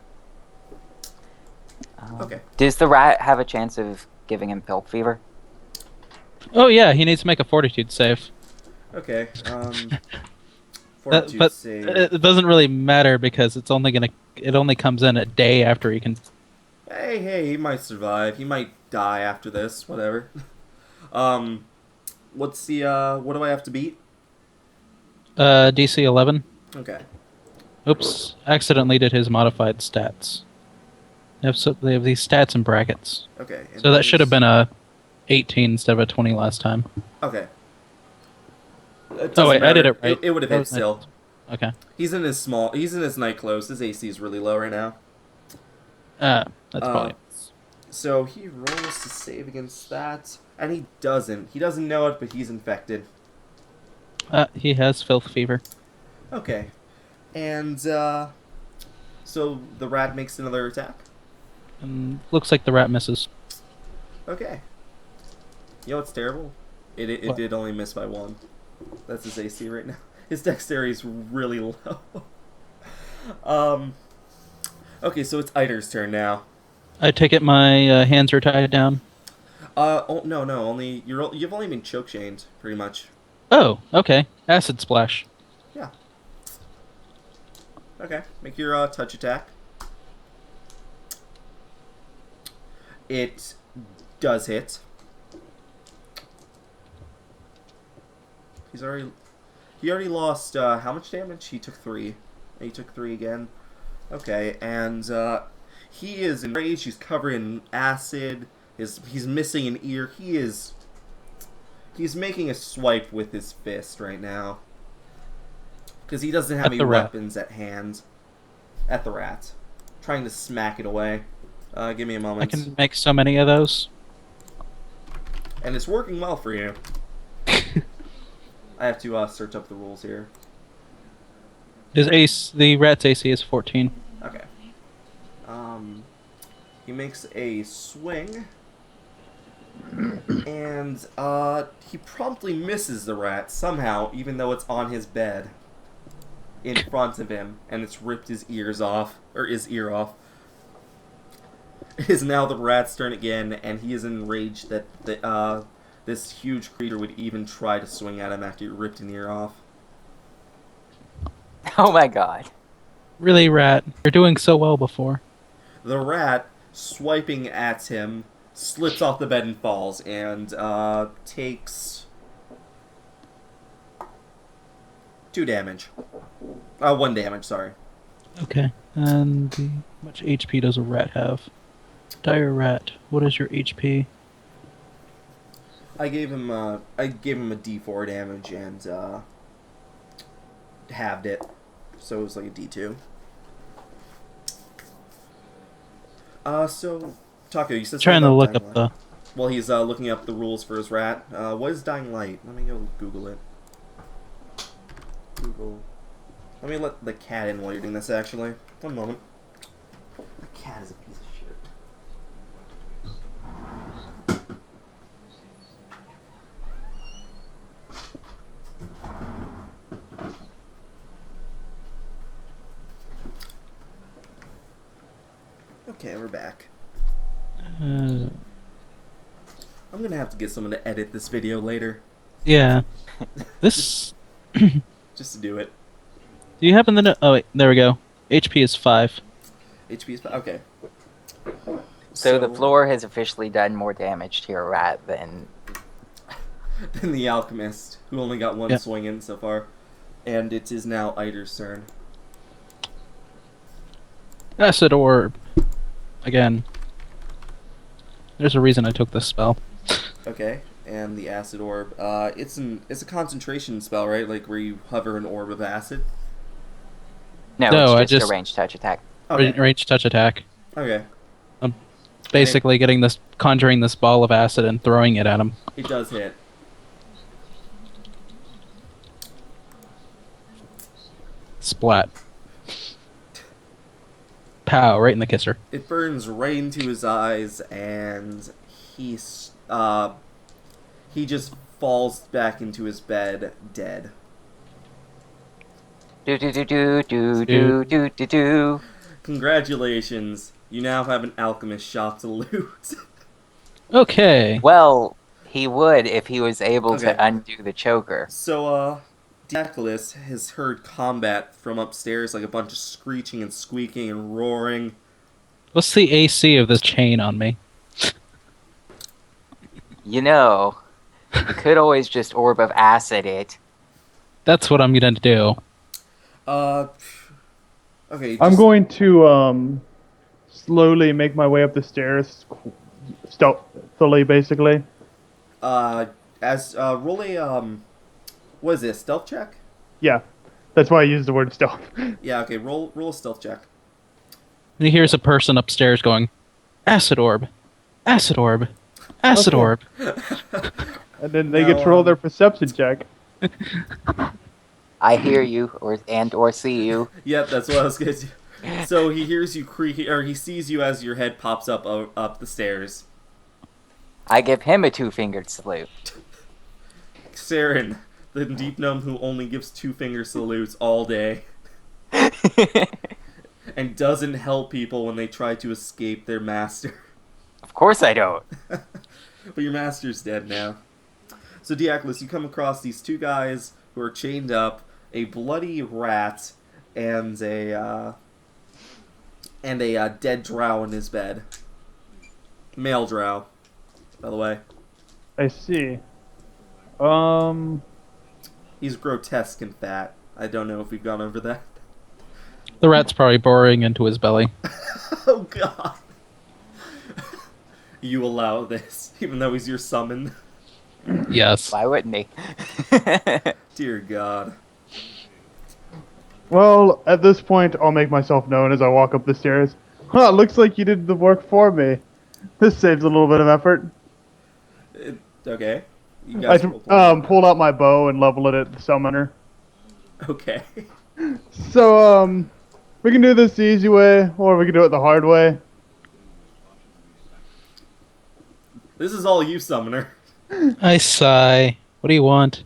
S1: Okay.
S4: Does the rat have a chance of giving him filth fever?
S3: Oh yeah, he needs to make a fortitude save.
S1: Okay, fortitude
S3: But
S1: save.
S3: it doesn't really matter because it only comes in a day after he can.
S1: Hey, he might survive. He might die after this, whatever. What's the, what do I have to beat?
S3: DC 11.
S1: Okay.
S3: Oops, accidentally did his modified stats. They have these stats in brackets.
S1: Okay. and
S3: So that should have
S1: his-
S3: been a 18 instead of a 20 last time.
S1: Okay.
S3: Oh wait, I did it right.
S1: It would have
S3: That
S1: hit
S3: was
S1: still.
S3: Okay.
S1: He's in his night clothes. His AC is really low right now.
S3: That's probably.
S1: So he rolls to save against that, and he doesn't. He doesn't know it, but he's infected.
S3: He has filth fever.
S1: Okay. And, so the rat makes another attack?
S3: And looks like the rat misses.
S1: Okay. You know what's terrible? It
S3: What?
S1: did only miss by 1. That's his AC right now. His dexterity is really low. Okay, so it's Aeter's turn now.
S3: I take it my hands are tied down.
S1: Oh no, only you've only been choke chained, pretty much.
S3: Oh, okay. Acid splash.
S1: Yeah. Okay, make your touch attack. It does hit. He already lost how much damage? He took 3. He took 3 again. Okay, and he is enraged. He's covered in acid. He's missing an ear. He's making a swipe with his fist right now because he doesn't have any weapons at hand. At the rat, trying to smack it away. Give me a moment.
S3: I can make so many of those.
S1: And it's working well for you. I have to search up the rules here.
S3: The rat's AC is 14.
S1: Okay. He makes a swing, and he promptly misses the rat somehow, even though it's on his bed in front of him, and it's ripped his ears off, or his ear off. It is now the rat's turn again, and he is enraged that this huge creature would even try to swing at him after he ripped an ear off.
S4: Oh my god.
S3: Really, rat? You're doing so well before.
S1: The rat, swiping at him, slips off the bed and falls, and takes 2 damage. 1 damage, sorry.
S3: Okay. And how much HP does a rat have? Dire rat. What is your HP?
S1: I gave him a D4 damage and halved it, so it was like a D2. So Taco, you said
S3: Trying to look
S1: Dying
S3: up
S1: Light. Well, he's looking up the rules for his rat. What is Dying Light? Let me go Google it. Google. Let me let the cat in while you're doing this. Actually, 1 moment. The cat is a piece of shit. Okay, we're back. I'm gonna have to get someone to edit this video later.
S3: Yeah. This.
S1: Just to do it.
S3: Do you happen to know? Oh, wait, there we go. HP is 5.
S1: HP is okay.
S4: So the floor has officially done more damage to your rat than
S1: the Alchemist, who only got 1
S3: Yeah.
S1: swing in so far. And it is now Aeter's turn.
S3: Acid orb. Again. There's a reason I took this spell.
S1: Okay, and the acid orb. It's a concentration spell, right? Like where you hover an orb of acid.
S4: No,
S3: I
S4: it's just
S3: just-
S4: a ranged touch attack.
S1: Okay.
S3: Range touch attack.
S1: Okay.
S3: Basically conjuring this ball of acid and throwing it at him.
S1: It does hit.
S3: Splat. Pow, right in the kisser.
S1: It burns right into his eyes, and he just falls back into his bed, dead.
S4: Do do do do do do do do do.
S1: Congratulations, you now have an alchemist shop to loot.
S3: Okay.
S4: Well, he would if he was able
S1: Okay.
S4: to undo the choker.
S1: So, Diacolis has heard combat from upstairs, like a bunch of screeching and squeaking and roaring.
S3: What's the AC of this chain on me?
S4: You know, you could always just orb of acid it.
S3: That's what I'm gonna do.
S1: Okay.
S2: I'm
S1: just-
S2: going to slowly make my way up the stairs, stealthily, basically.
S1: roll a, what is this, stealth check?
S2: Yeah, that's why I use the word stealth.
S1: Yeah, okay, roll a stealth check.
S3: And he hears a person upstairs going, "Acid orb, acid orb, acid
S2: Okay.
S3: orb."
S2: And then they get to roll their perception check.
S4: I hear you, or see you.
S1: Yep, that's what I was gonna do. So he hears you or he sees you as your head pops up the stairs.
S4: I give him a 2-fingered salute.
S1: Cerin, the deep gnome who only gives 2-finger salutes all day. and doesn't help people when they try to escape their master.
S4: Of course I don't.
S1: But your master's dead now. So Diakolos, you come across these two guys who are chained up, a bloody rat, and a dead drow in his bed. Male drow, by the way.
S2: I see.
S1: He's grotesque and fat. I don't know if we've gone over that.
S3: The rat's probably boring into his belly.
S1: Oh god. You allow this, even though he's your summon.
S3: Yes.
S4: Why wouldn't he?
S1: Dear god.
S2: Well, at this point, I'll make myself known as I walk up the stairs. Huh, looks like you did the work for me. This saves a little bit of effort.
S1: Okay. You
S2: I
S1: guys roll point.
S2: pulled out my bow and leveled it at the summoner.
S1: Okay.
S2: So, we can do this the easy way, or we can do it the hard way.
S1: This is all you, summoner.
S3: I sigh. What do you want?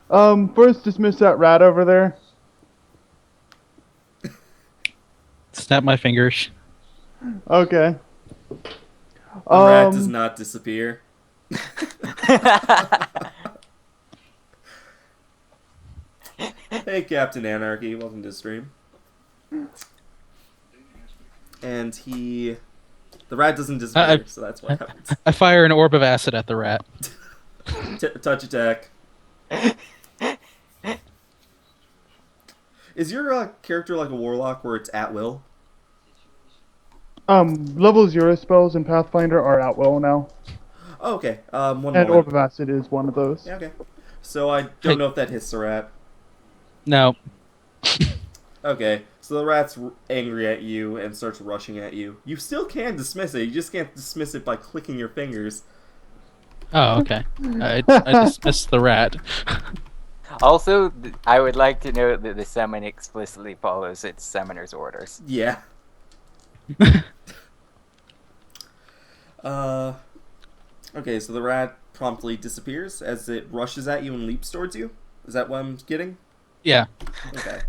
S2: First dismiss that rat over there.
S3: Snap my fingers.
S2: Okay.
S1: The rat does not disappear. Hey, Captain Anarchy, welcome to the stream. And the rat doesn't disappear, so that's what happens.
S3: I fire an orb of acid at the rat.
S1: Touch attack. Is your character like a warlock where it's at will?
S2: Level 0 spells in Pathfinder are at will now.
S1: Oh, okay. One
S2: And
S1: moment.
S2: Orb of Acid is one of those.
S1: Yeah, okay. So I don't know if that hits the rat.
S3: No.
S1: Okay, so the rat's angry at you and starts rushing at you. You still can dismiss it, you just can't dismiss it by clicking your fingers.
S3: Oh, okay. I dismissed the rat.
S4: Also, I would like to note that the summon explicitly follows its summoner's orders.
S1: Yeah. Okay, so the rat promptly disappears as it rushes at you and leaps towards you? Is that what I'm getting?
S3: Yeah.
S1: Okay.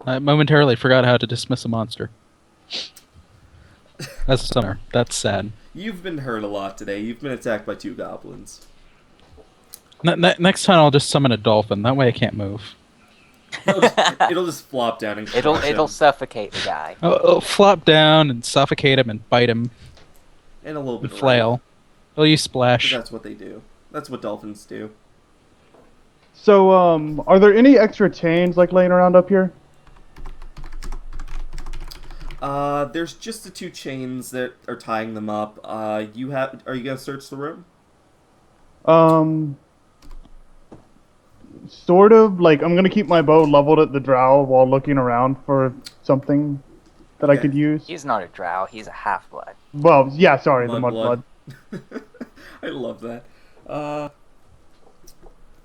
S3: I momentarily forgot how to dismiss a monster. As a summoner. That's sad.
S1: You've been hurt a lot today. You've been attacked by 2 goblins.
S3: Next time I'll just summon a dolphin. That way I can't move.
S1: It'll just flop down and crush
S4: It'll
S1: him.
S4: suffocate the guy.
S3: I'll flop down and suffocate him and bite him
S1: And a little bit
S3: and
S1: of
S3: flail. I'll use
S1: rain.
S3: splash.
S1: That's what they do. That's what dolphins do.
S2: So, are there any extra chains, like, laying around up here?
S1: There's just the 2 chains that are tying them up. Are you gonna search the room?
S2: Sort of. Like, I'm gonna keep my bow leveled at the drow while looking around for something that I
S1: Okay.
S2: could use.
S4: He's not a drow, he's a half-blood.
S2: Well, yeah, sorry, the
S1: Mudblood.
S2: mudblood.
S1: I love that.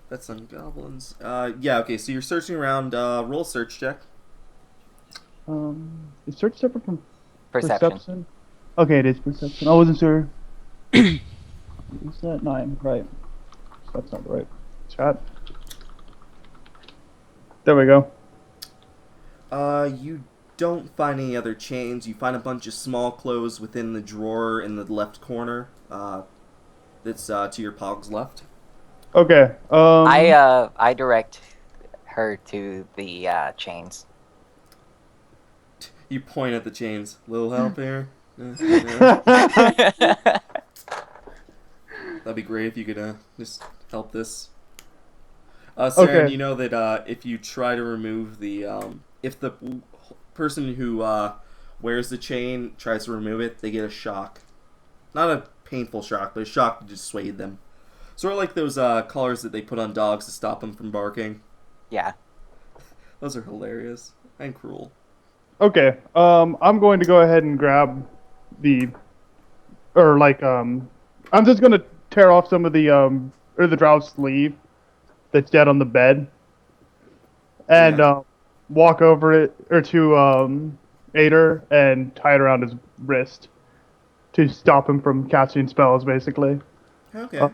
S1: That's some goblins. Yeah, okay, so you're searching around. Roll a search check.
S2: Is search separate from
S4: Perception.
S2: Okay, it is perception. I wasn't sure. Is that 9? Right. That's not the right chat. There we go.
S1: You don't find any other chains. You find a bunch of small clothes within the drawer in the left corner. That's to your pog's left.
S2: Okay.
S4: I direct her to the chains.
S1: You point at the chains. Little help here. That'd be great if you could just help this. Cerin,
S2: Okay.
S1: you know that if you try to remove the if the person who wears the chain tries to remove it, they get a shock. Not a painful shock, but a shock to dissuade them. Sort of like those collars that they put on dogs to stop them from barking.
S4: Yeah.
S1: Those are hilarious and cruel.
S2: Okay. I'm going to go ahead and grab I'm just gonna tear off some of the the drow's sleeve that's dead on the bed, and
S1: Yeah.
S2: walk over it to Aeter and tie it around his wrist to stop him from casting spells, basically.
S1: Okay.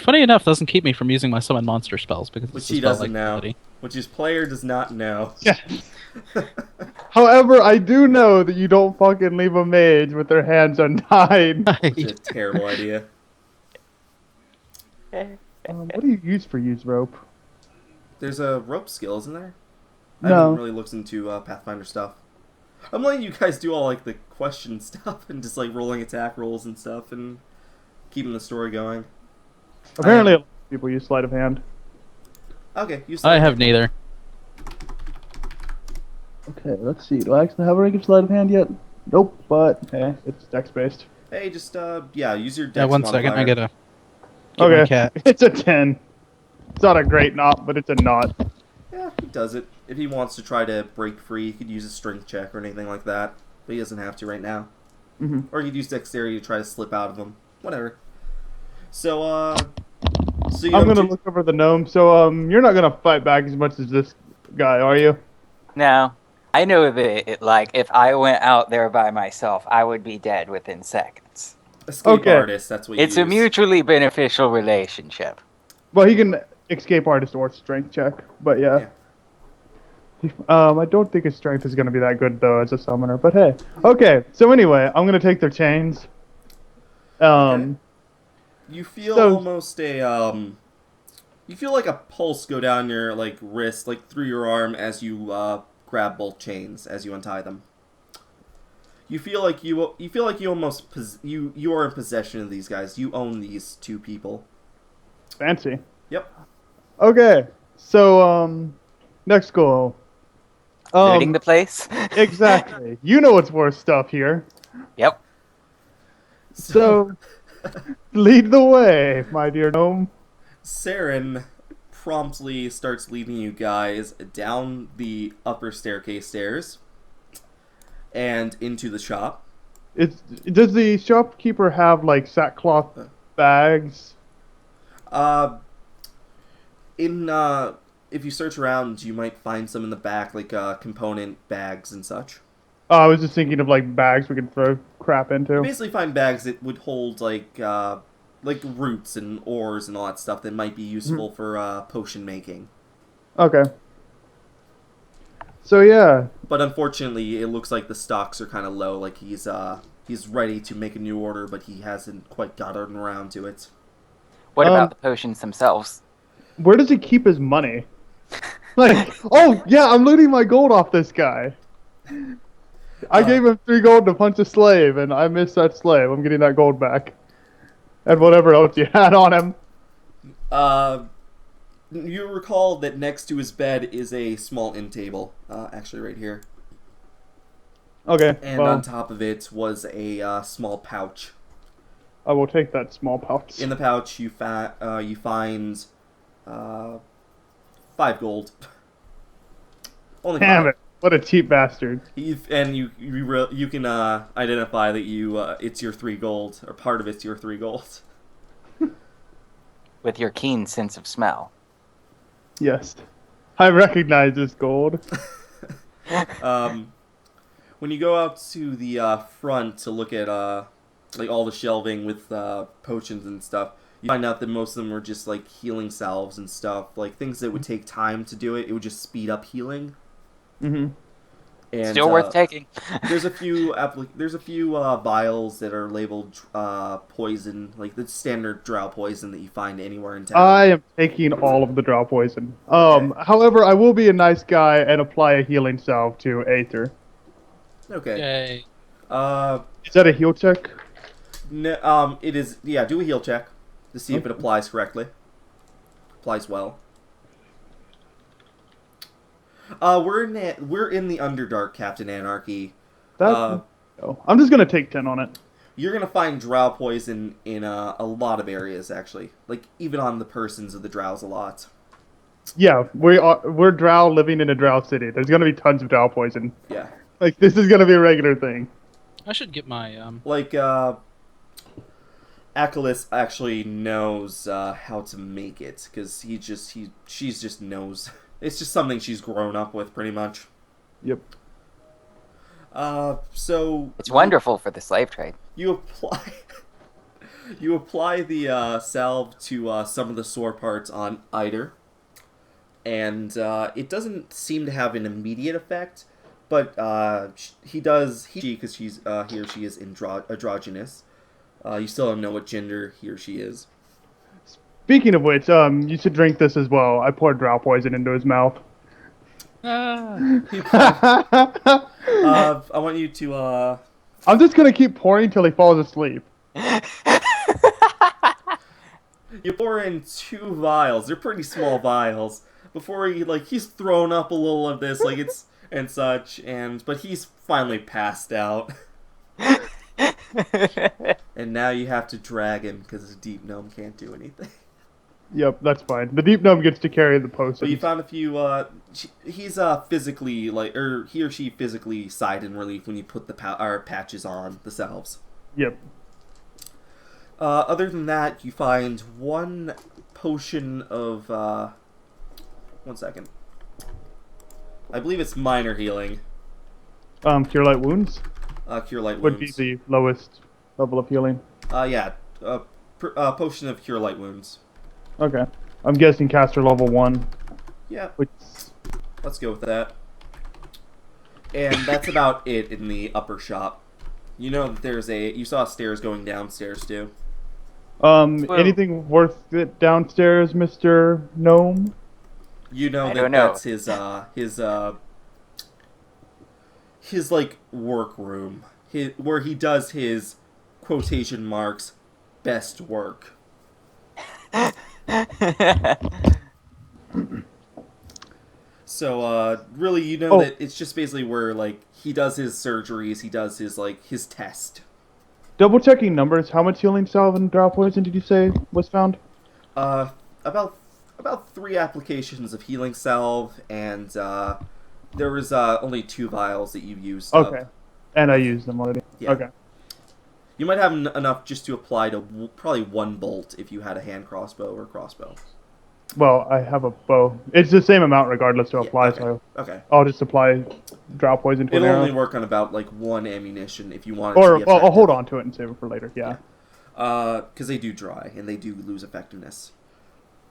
S3: Funny enough, doesn't keep me from using my summon monster spells because
S1: Which
S3: it's
S1: he
S3: a spell
S1: doesn't know.
S3: ability.
S1: Which his player does not know.
S2: Yeah. However, I do know that you don't fucking leave a mage with their hands untied.
S1: Which is a terrible idea.
S2: What do you use for use rope?
S1: There's a rope skill, isn't there? I haven't
S2: No.
S1: really looked into Pathfinder stuff. I'm letting you guys do all like the question stuff and just like rolling attack rolls and stuff and keeping the story going.
S2: Apparently, a lot of people use sleight of hand.
S1: Okay, you
S3: I have neither.
S2: Okay, let's see. Do I actually have a rank of sleight of hand yet? Nope, but hey, it's dex based.
S1: Hey, just yeah, use your dex
S3: Yeah, one second. I
S1: modifier.
S3: gotta get my
S2: Okay,
S3: cat.
S2: it's a 10. It's not a great knot, but it's a knot.
S1: Yeah, he does it. If he wants to try to break free, he could use a strength check or anything like that. But he doesn't have to right now.
S2: Mm-hmm.
S1: Or he could use dexterity to try to slip out of them. Whatever. So, so you
S2: I'm
S1: don't
S2: gonna
S1: do-
S2: look over the gnome. So, you're not gonna fight back as much as this guy, are you?
S4: No. I know that, like, if I went out there by myself, I would be dead within seconds.
S1: escape
S2: Okay.
S1: artist, that's what you
S4: It's a
S1: use.
S4: mutually beneficial relationship.
S2: Well, he can escape artist or strength check, but yeah. I don't think his strength is gonna be that good though as a summoner. But hey, okay. So anyway, I'm gonna take their chains.
S1: Okay. You feel
S2: So-
S1: almost a you feel like a pulse go down your like wrist, like through your arm as you grab both chains as you untie them. You feel like you almost you are in possession of these guys. You own these two people.
S2: Fancy.
S1: Yep.
S2: Okay. So next goal.
S4: Looting the place?
S2: Exactly. You know what's worth stuff here.
S4: Yep.
S2: So lead the way, my dear gnome.
S1: Cerin promptly starts leading you guys down the upper staircase stairs and into the shop.
S2: Does the shopkeeper have like sackcloth bags?
S1: If you search around, you might find some in the back, like component bags and such.
S2: Oh, I was just thinking of like bags we could throw crap
S1: You
S2: into.
S1: basically find bags that would hold like roots and ores and all that stuff that might be useful for potion making.
S2: Okay. So yeah,
S1: But unfortunately, it looks like the stocks are kind of low. Like he's ready to make a new order, but he hasn't quite gotten around to it.
S4: What about the potions themselves?
S2: where does he keep his money? Like, oh yeah, I'm looting my gold off this guy. I gave him 3 gold to punch a slave, and I missed that slave. I'm getting that gold back, and whatever else you had on him.
S1: You recall that next to his bed is a small end table, actually right here,
S2: Okay,
S1: and
S2: well,
S1: on top of it was a small pouch.
S2: I will take that small pouch.
S1: In the pouch, you find 5 gold. Only
S2: Damn
S1: 5.
S2: it! What a cheap bastard.
S1: You can identify that it's your 3 gold, or part of it's your 3 gold.
S4: With your keen sense of smell.
S2: Yes, I recognize this gold.
S1: When you go out to the front to look at like all the shelving with potions and stuff, you find out that most of them are just like healing salves and stuff, like things that would take time to do it. It would just speed up healing.
S2: Mm-hmm.
S1: And,
S4: Still worth taking.
S1: There's a few vials that are labeled poison, like the standard drow poison that you find anywhere in town.
S2: I am taking all of the draw poison.
S1: Okay.
S2: However, I will be a nice guy and apply a healing salve to Aether.
S1: Okay.
S3: Yay.
S2: Is that a heal check?
S1: No, it is. Yeah, do a heal check to see if it applies correctly. Applies well. We're in the Underdark, Captain Anarchy.
S2: Oh, I'm just gonna take 10 on it.
S1: You're gonna find drow poison in a lot of areas, actually. Like even on the persons of the drows, a lot.
S2: Yeah, we're drow living in a drow city. There's gonna be tons of drow poison.
S1: Yeah.
S2: Like this is gonna be a regular thing.
S3: I should get my
S1: Like Alchemist actually knows how to make it because she's just knows. It's just something she's grown up with, pretty much.
S2: Yep.
S1: So
S4: It's wonderful for the slave trade.
S1: you apply You apply the salve to some of the sore parts on Aeter, and it doesn't seem to have an immediate effect, but he does, because he or she is androgynous. You still don't know what gender he or she is.
S2: Speaking of which, you should drink this as well. I poured drow poison into his mouth.
S3: Ah.
S1: I want you to,
S2: I'm just gonna keep pouring till he falls asleep.
S1: you pour in 2 vials. They're pretty small vials. Before he's thrown up a little of this, and such, but he's finally passed out. And now you have to drag him because the deep gnome can't do anything.
S2: Yep, that's fine. The deep gnome gets to carry the potions.
S1: But you found a few. He's physically he or she physically sighed in relief when you put the patches on the salves.
S2: Yep.
S1: Other than that, you find 1 potion of. 1 second. I believe it's minor healing.
S2: Cure light wounds
S1: Cure light wounds
S2: would be the lowest level of healing.
S1: Yeah. Potion of cure light wounds.
S2: Okay. I'm guessing caster level 1.
S1: Yeah.
S2: Which...
S1: Let's go with that. And that's about it in the upper shop. You know that you saw stairs going downstairs too.
S2: Anything worth it downstairs, Mr. Gnome?
S1: You know that's his workroom. Where he does his quotation marks best work. So, really, you know that it's just basically where, he does his surgeries, he does his test.
S2: Double checking numbers. How much healing salve and drow poison did you say was found?
S1: About 3 applications of healing salve, and, there was, only 2 vials that you used.
S2: Okay. And I used them already.
S1: Yeah.
S2: Okay.
S1: You might have enough just to apply to probably 1 bolt if you had a hand crossbow or crossbow.
S2: Well, I have a bow. It's the same amount regardless to apply,
S1: okay.
S2: so
S1: Okay.
S2: I'll just apply drow poison to an
S1: It'll
S2: arrow.
S1: only work on about 1 ammunition if you want it
S2: Or
S1: to be effective.
S2: I'll hold on to it and save it for later. Yeah.
S1: Because they do dry and they do lose effectiveness.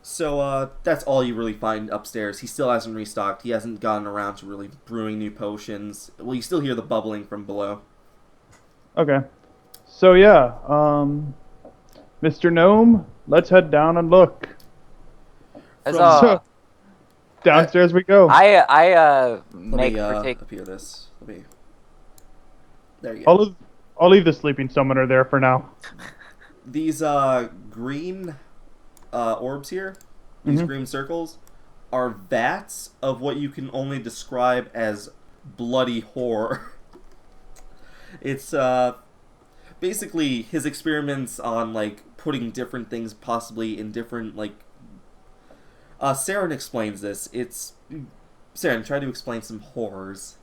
S1: So that's all you really find upstairs. He still hasn't restocked. He hasn't gotten around to really brewing new potions. Well, you still hear the bubbling from below.
S2: Okay. So yeah, Mr. Gnome, let's head down and look. So, downstairs we go.
S4: I
S1: Let
S4: make
S1: me
S4: partic-
S1: appear this. There you go.
S2: I'll leave the sleeping summoner there for now.
S1: These green orbs here, these green circles, are vats of what you can only describe as bloody horror. It's basically his experiments on putting different things possibly in different Cerin explains this. Cerin, try to explain some horrors.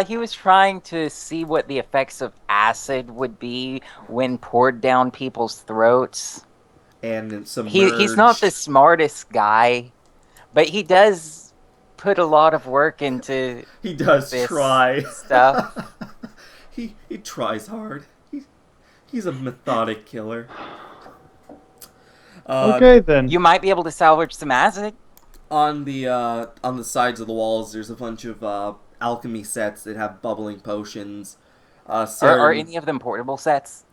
S4: He was trying to see what the effects of acid would be when poured down people's throats.
S1: And
S4: He's not the smartest guy, but he does put a lot of work into
S1: He does
S4: this
S1: try
S4: stuff.
S1: he tries hard. He's a methodic killer.
S2: Okay then.
S4: You might be able to salvage some acid.
S1: On the sides of the walls, there's a bunch of alchemy sets that have bubbling potions.
S4: Are any of them portable sets?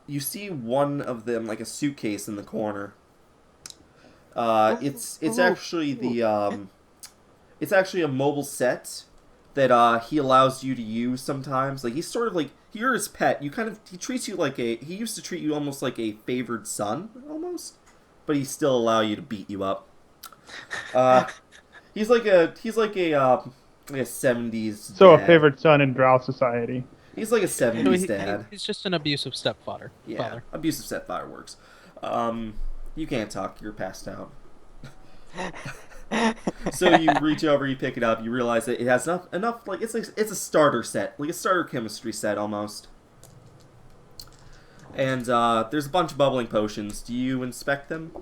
S1: You see one of them like a suitcase in the corner. It's actually it's actually a mobile set that he allows you to use sometimes. He's sort of you're his pet. He treats you he used to treat you almost like a favored son, almost, but he still allow you to beat you up. He's like a 70s.
S2: So
S1: dad.
S2: a favorite son in drow society.
S1: He's like a 70s dad.
S3: He's just an abusive stepfather.
S1: Yeah,
S3: Father.
S1: abusive stepfather works. You can't talk. You're passed out. So you reach over, you pick it up, you realize that it has enough. It's a starter set, like a starter chemistry set almost. And there's a bunch of bubbling potions. Do you inspect them?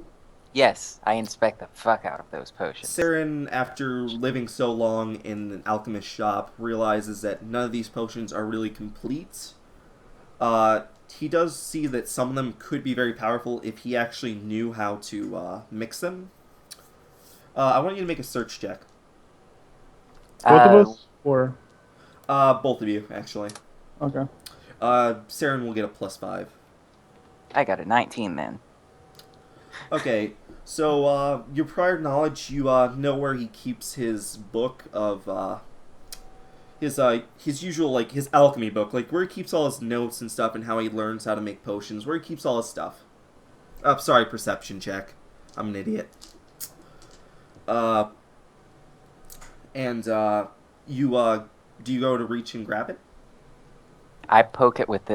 S4: Yes, I inspect the fuck out of those potions.
S1: Cerin, after living so long in an alchemist shop, realizes that none of these potions are really complete. he does see that some of them could be very powerful if he actually knew how to mix them. I want you to make a search check.
S2: Both of us? Or...
S1: Both of you, actually.
S2: Okay.
S1: Cerin will get a +5.
S4: I got a 19 then.
S1: Okay, so your prior knowledge, you know where he keeps his book of his usual, like, his alchemy book, like where he keeps all his notes and stuff and how he learns how to make potions, where he keeps all his stuff. Sorry, perception check. I'm an idiot. Do you go to reach and grab it?
S4: I poke it with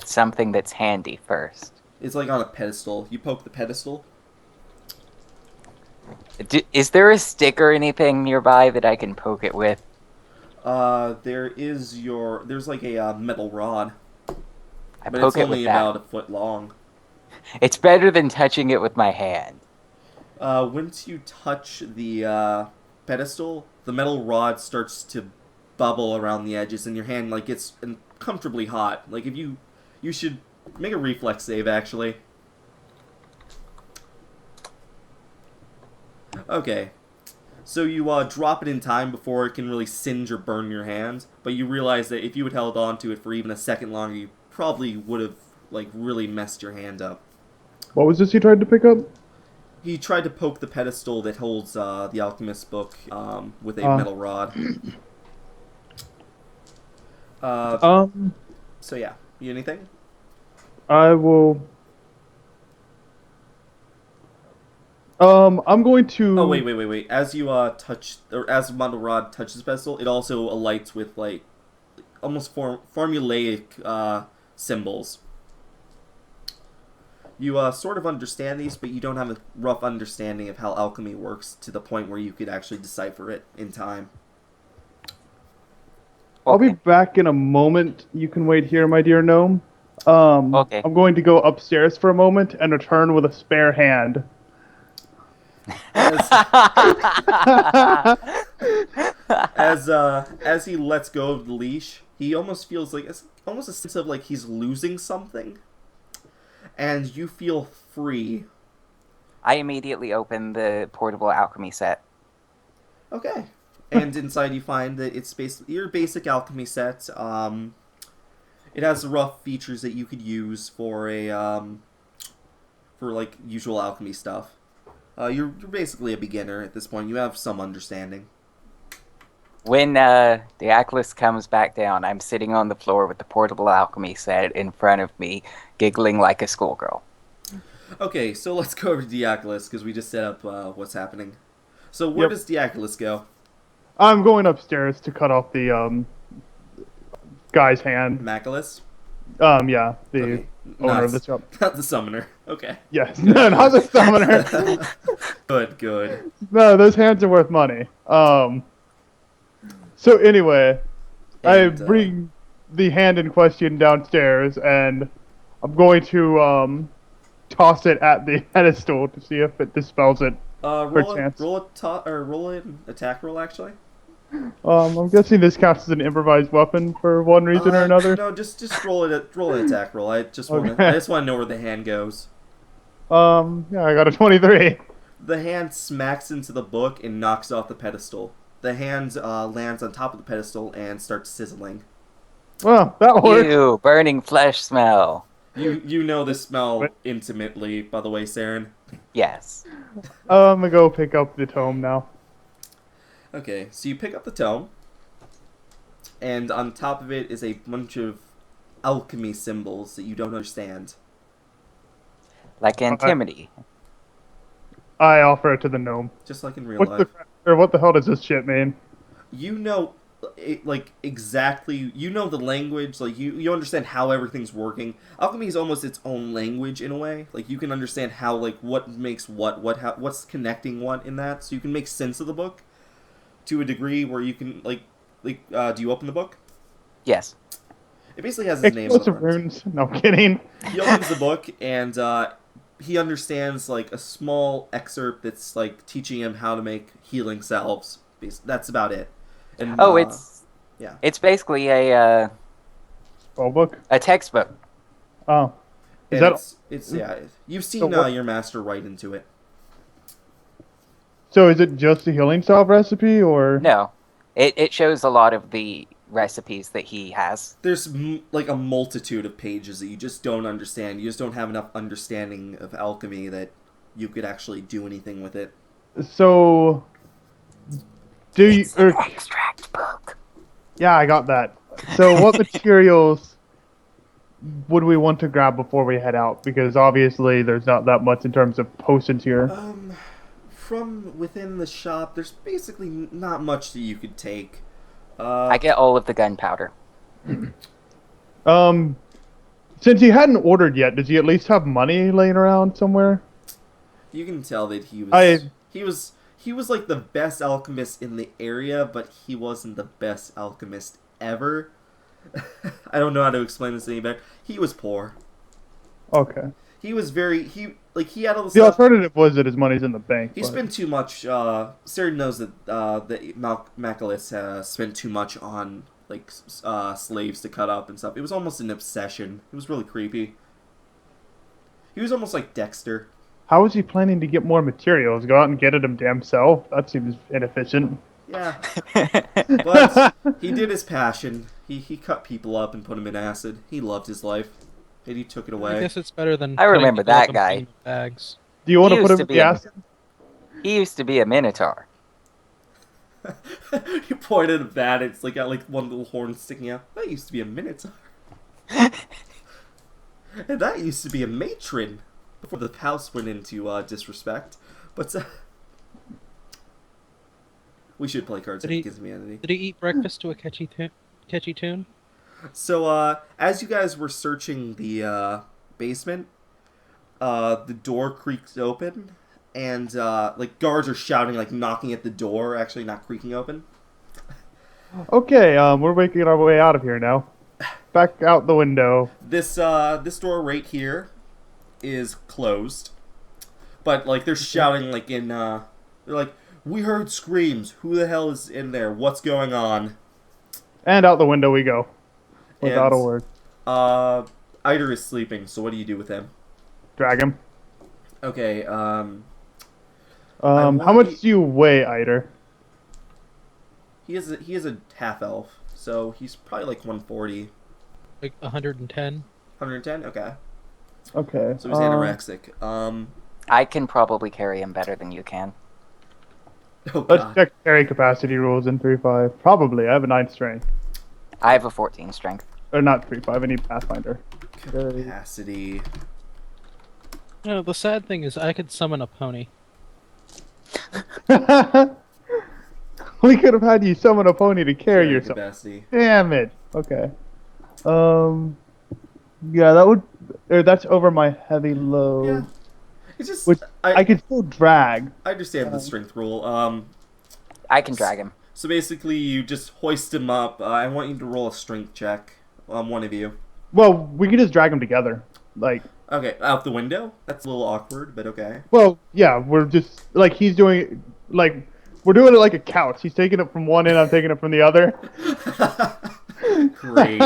S4: something that's handy first.
S1: It's like on a pedestal. You poke the pedestal.
S4: Is there a stick or anything nearby that I can poke it with?
S1: There's like a metal rod.
S4: I
S1: But
S4: poke
S1: it's
S4: it with
S1: only
S4: that.
S1: about a foot long.
S4: It's better than touching it with my hand.
S1: Once you touch the pedestal, the metal rod starts to bubble around the edges, and your hand like gets uncomfortably hot. Like if you should make a reflex save actually. Okay, so you drop it in time before it can really singe or burn your hand, but you realize that if you had held on to it for even a second longer, you probably would have like really messed your hand up.
S2: What was this he tried to pick up?
S1: He tried to poke the pedestal that holds the Alchemist book with a metal rod. So yeah, you anything?
S2: I will... I'm going to...
S1: Oh, wait. As you touch, or as the metal rod touches the pedestal, it also alights with, like, almost formulaic symbols. You sort of understand these, but you don't have a rough understanding of how alchemy works to the point where you could actually decipher it in time.
S2: I'll be back in a moment. You can wait here, my dear gnome.
S4: Okay.
S2: I'm going to go upstairs for a moment and return with a spare hand.
S1: As he lets go of the leash, he almost feels like almost a sense of like he's losing something, and you feel free.
S4: I immediately open the portable alchemy set.
S1: Okay, and inside you find that it's your basic alchemy set. It has the rough features that you could use for for like usual alchemy stuff. You're basically a beginner at this point. You have some understanding.
S4: When the Araclast comes back down, I'm sitting on the floor with the portable alchemy set in front of me, giggling like a schoolgirl.
S1: Okay, so let's go over to Diaculus, because we just set up what's happening. So where does Diaculus go?
S2: I'm going upstairs to cut off the guy's hand.
S1: Maculus?
S2: Yeah, the
S1: Okay.
S2: owner of the shop.
S1: Not the summoner. Okay.
S2: Yes, no, not the summoner.
S1: Good.
S2: No, those hands are worth money. So anyway, I bring the hand in question downstairs, and I'm going to toss it at the pedestal to see if it dispels it.
S1: Roll an attack roll, actually.
S2: I'm guessing this counts as an improvised weapon for one reason or another.
S1: No, just roll an attack roll. I just want to know where the hand goes.
S2: Yeah, I got a 23.
S1: The hand smacks into the book and knocks off the pedestal. The hand lands on top of the pedestal and starts sizzling.
S2: Well, that worked.
S4: Ew, burning flesh smell.
S1: You know the smell intimately, by the way, Cerin.
S4: Yes.
S2: I'm gonna go pick up the tome now.
S1: Okay, so you pick up the tome, and on top of it is a bunch of alchemy symbols that you don't understand.
S4: Like antiquity.
S2: I offer it to the gnome.
S1: Just like in real life.
S2: What the hell does this shit mean?
S1: You know, exactly, you know the language, like, you understand how everything's working. Alchemy is almost its own language, in a way. Like, you can understand how, like, what makes what's connecting what in that, so you can make sense of the book to a degree where you can, do you open the book?
S4: Yes.
S1: It basically has his name on the front.
S2: Runes. No kidding.
S1: He opens the book, and he understands, like, a small excerpt that's, like, teaching him how to make healing salves. That's about it. And,
S4: Oh, it's
S1: yeah.
S4: It's basically a
S2: Spellbook?
S4: A textbook.
S2: Oh. Is
S1: And
S2: that
S1: it's yeah. You've
S2: So
S1: seen
S2: what-
S1: your master write into it.
S2: so? Is it just a healing salve recipe, or
S4: No, it shows a lot of the recipes that he has.
S1: There's like a multitude of pages that you just don't understand. You just don't have enough understanding of alchemy that you could actually do anything with it.
S2: so? Do you?
S4: It's an extract book.
S2: Yeah, I got that. So, what materials would we want to grab before we head out? Because obviously, there's not that much in terms of potions here.
S1: From within the shop, there's basically not much that you could take.
S4: I get all of the gunpowder.
S2: Since he hadn't ordered yet, does he at least have money laying around somewhere?
S1: You can tell that
S2: I-
S1: he was like the best alchemist in the area, but he wasn't the best alchemist ever. I don't know how to explain this any better. He was poor.
S2: Okay.
S1: He was he had all this
S2: The
S1: stuff.
S2: alternative was that his money's in the bank.
S1: He
S2: but-
S1: spent too much. Cerin knows that Macalus has spent too much on slaves to cut up and stuff. It was almost an obsession. It was really creepy. He was almost like Dexter.
S2: How is he planning to get more materials? Go out and get it himself? That seems inefficient.
S1: Yeah, but he did his passion. He cut people up and put them in acid. He loved his life, and he took it
S3: I
S1: away.
S3: guess it's better than.
S4: I remember
S3: putting people
S4: that
S3: up in
S4: guy.
S3: bags.
S2: Do you want
S4: He
S2: to put
S4: used
S2: him
S4: to
S2: in
S4: be
S2: the
S4: a-
S2: acid?
S4: He used to be a minotaur.
S1: He pointed at that. It's got one little horn sticking out. That used to be a minotaur, and that used to be a matron before the house went into disrespect. But we should play cards
S3: Did he-
S1: against humanity.
S3: Did he eat breakfast to a catchy tune?
S1: So, as you guys were searching the basement, the door creaks open, and guards are shouting, knocking at the door. Actually, not creaking open.
S2: Okay, we're making our way out of here now. Back out the window.
S1: This door right here is closed, but they're shouting they're like, "We heard screams. Who the hell is in there? What's going on?"
S2: And out the window we go. Without a
S1: And-
S2: word.
S1: Aeter is sleeping. So what do you do with him?
S2: Drag him.
S1: Okay.
S2: How
S1: wanna
S2: much
S1: be-
S2: do you weigh, Aeter?
S1: He is a half elf, so he's probably 140,
S3: Like 110?
S1: 110. Okay.
S2: Okay.
S1: So he's anorexic.
S4: I can probably carry him better than you can.
S1: Oh
S2: Let's
S1: god.
S2: check carry capacity rules in 3.5. Probably. I have a 9 strength.
S4: I have a 14 strength.
S2: Or not 3.5. I need Pathfinder.
S1: Capacity.
S3: No, the sad thing is I could summon a pony.
S2: We could have had you summon a pony to carry
S1: Carry
S2: yourself.
S1: capacity.
S2: Damn it. Okay. Yeah, that would. Or that's over my heavy load.
S1: Yeah. It's just
S2: Which
S1: I
S2: I could still drag.
S1: understand the strength rule.
S4: I can drag him.
S1: So basically, you just hoist him up. I want you to roll a strength check. One of you.
S2: Well, we can just drag them together.
S1: Okay, out the window. That's a little awkward, but okay.
S2: Well, yeah, we're just he's doing we're doing it like a couch. He's taking it from one end, I'm taking it from the other.
S1: Great.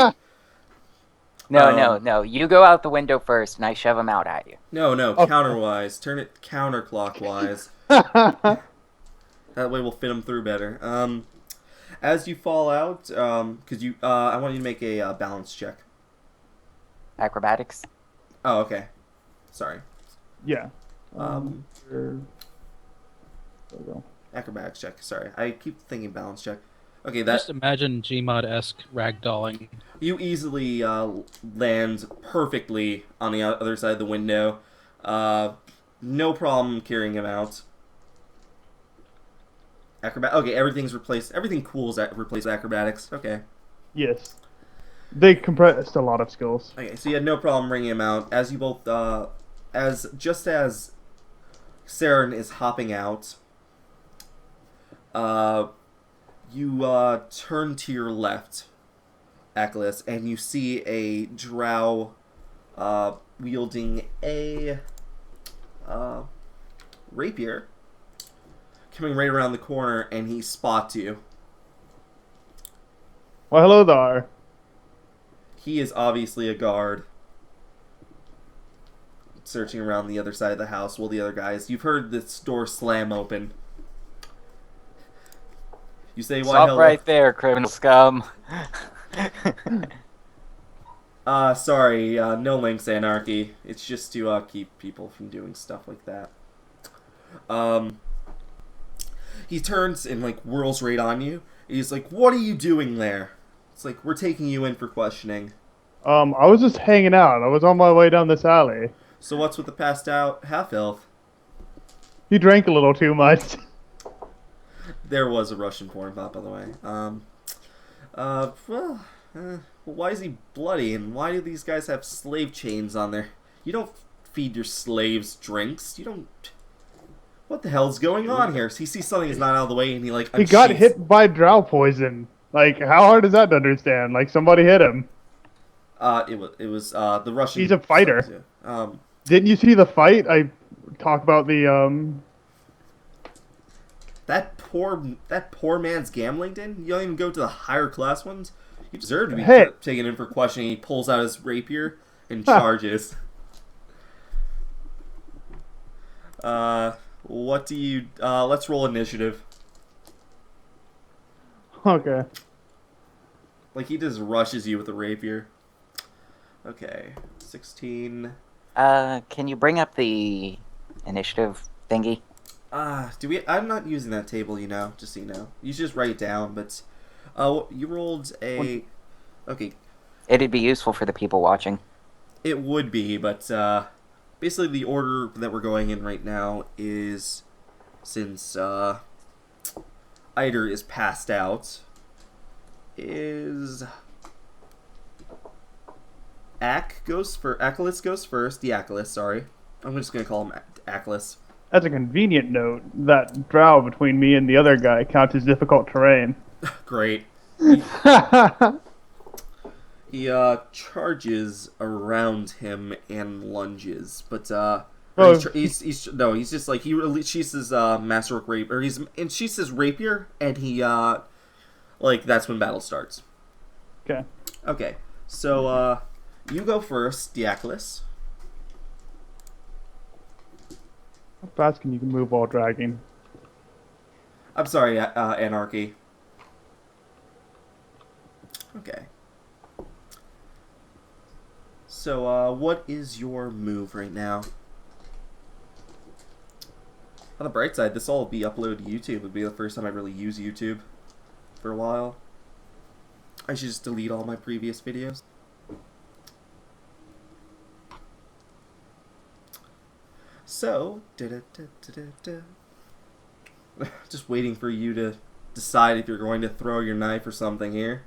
S4: No. You go out the window first, and I shove him out at you.
S1: No,
S2: Okay.
S1: counterwise. Turn it counterclockwise. That way we'll fit him through better. As you fall out, because I want you to make a balance check.
S4: Acrobatics.
S1: Oh, okay. Sorry.
S2: Yeah.
S1: There we go. Acrobatics check. Sorry, I keep thinking balance check. Okay,
S3: Just imagine Gmod-esque ragdolling.
S1: you easily land perfectly on the other side of the window. No problem carrying him out. Okay, everything's replaced. Everything cool is replaced with acrobatics. Okay.
S2: Yes. They compressed a lot of skills.
S1: Okay, so you had no problem bringing him out. As you both, as Cerin is hopping out, you turn to your left, Araclast, and you see a drow wielding a rapier coming right around the corner, and he spots you.
S2: Well, hello there.
S1: He is obviously a guard. Searching around the other side of the house while the other guys... You've heard this door slam open. You say, why
S4: Stop
S1: hello?
S4: right there, criminal scum.
S1: Sorry, no links anarchy. It's just to keep people from doing stuff like that. He turns and like whirls right on you. He's like, "What are you doing there?" It's like, "We're taking you in for questioning."
S2: I was just hanging out. I was on my way down this alley.
S1: So what's with the passed out half-elf?
S2: He drank a little too much.
S1: There was a Russian porn bot, by the way. Why is he bloody, and why do these guys have slave chains on there? You don't feed your slaves drinks. You don't... What the hell's going on here? So he sees something is not out of the way, and he like...
S2: He got hit by drow poison. Like, how hard is that to understand? Like, somebody hit him.
S1: It was the Russian...
S2: He's a fighter. Didn't you see the fight? I talk about the,
S1: That poor man's gambling den? You don't even go to the higher class ones? You deserve to be taken in for questioning. He pulls out his rapier and charges. What do you... let's roll initiative.
S2: Okay.
S1: Like, he just rushes you with a rapier. Okay. 16...
S4: Can you bring up the initiative thingy?
S1: I'm not using that table, you know, just so you know. You should just write it down, but... you rolled a... Okay.
S4: It'd be useful for the people watching.
S1: It would be, but, basically the order that we're going in right now is... Since, Aeter is passed out... Is... Alchemist goes first. The Alchemist, sorry. I'm just gonna call him Alchemist.
S2: As a convenient note, that drow between me and the other guy counts as difficult terrain.
S1: Great. He charges around him and lunges, but he's just like he sheaths his masterwork rapier, and sheaths his rapier, and he like that's when battle starts.
S2: Okay.
S1: Okay. So you go first, Diacolis.
S2: How fast can you move while dragging?
S1: I'm sorry, Anarchy. Okay. So, what is your move right now? On the bright side, this all will be uploaded to YouTube. It'll be the first time I really use YouTube for a while. I should just delete all my previous videos. So, just waiting for you to decide if you're going to throw your knife or something here.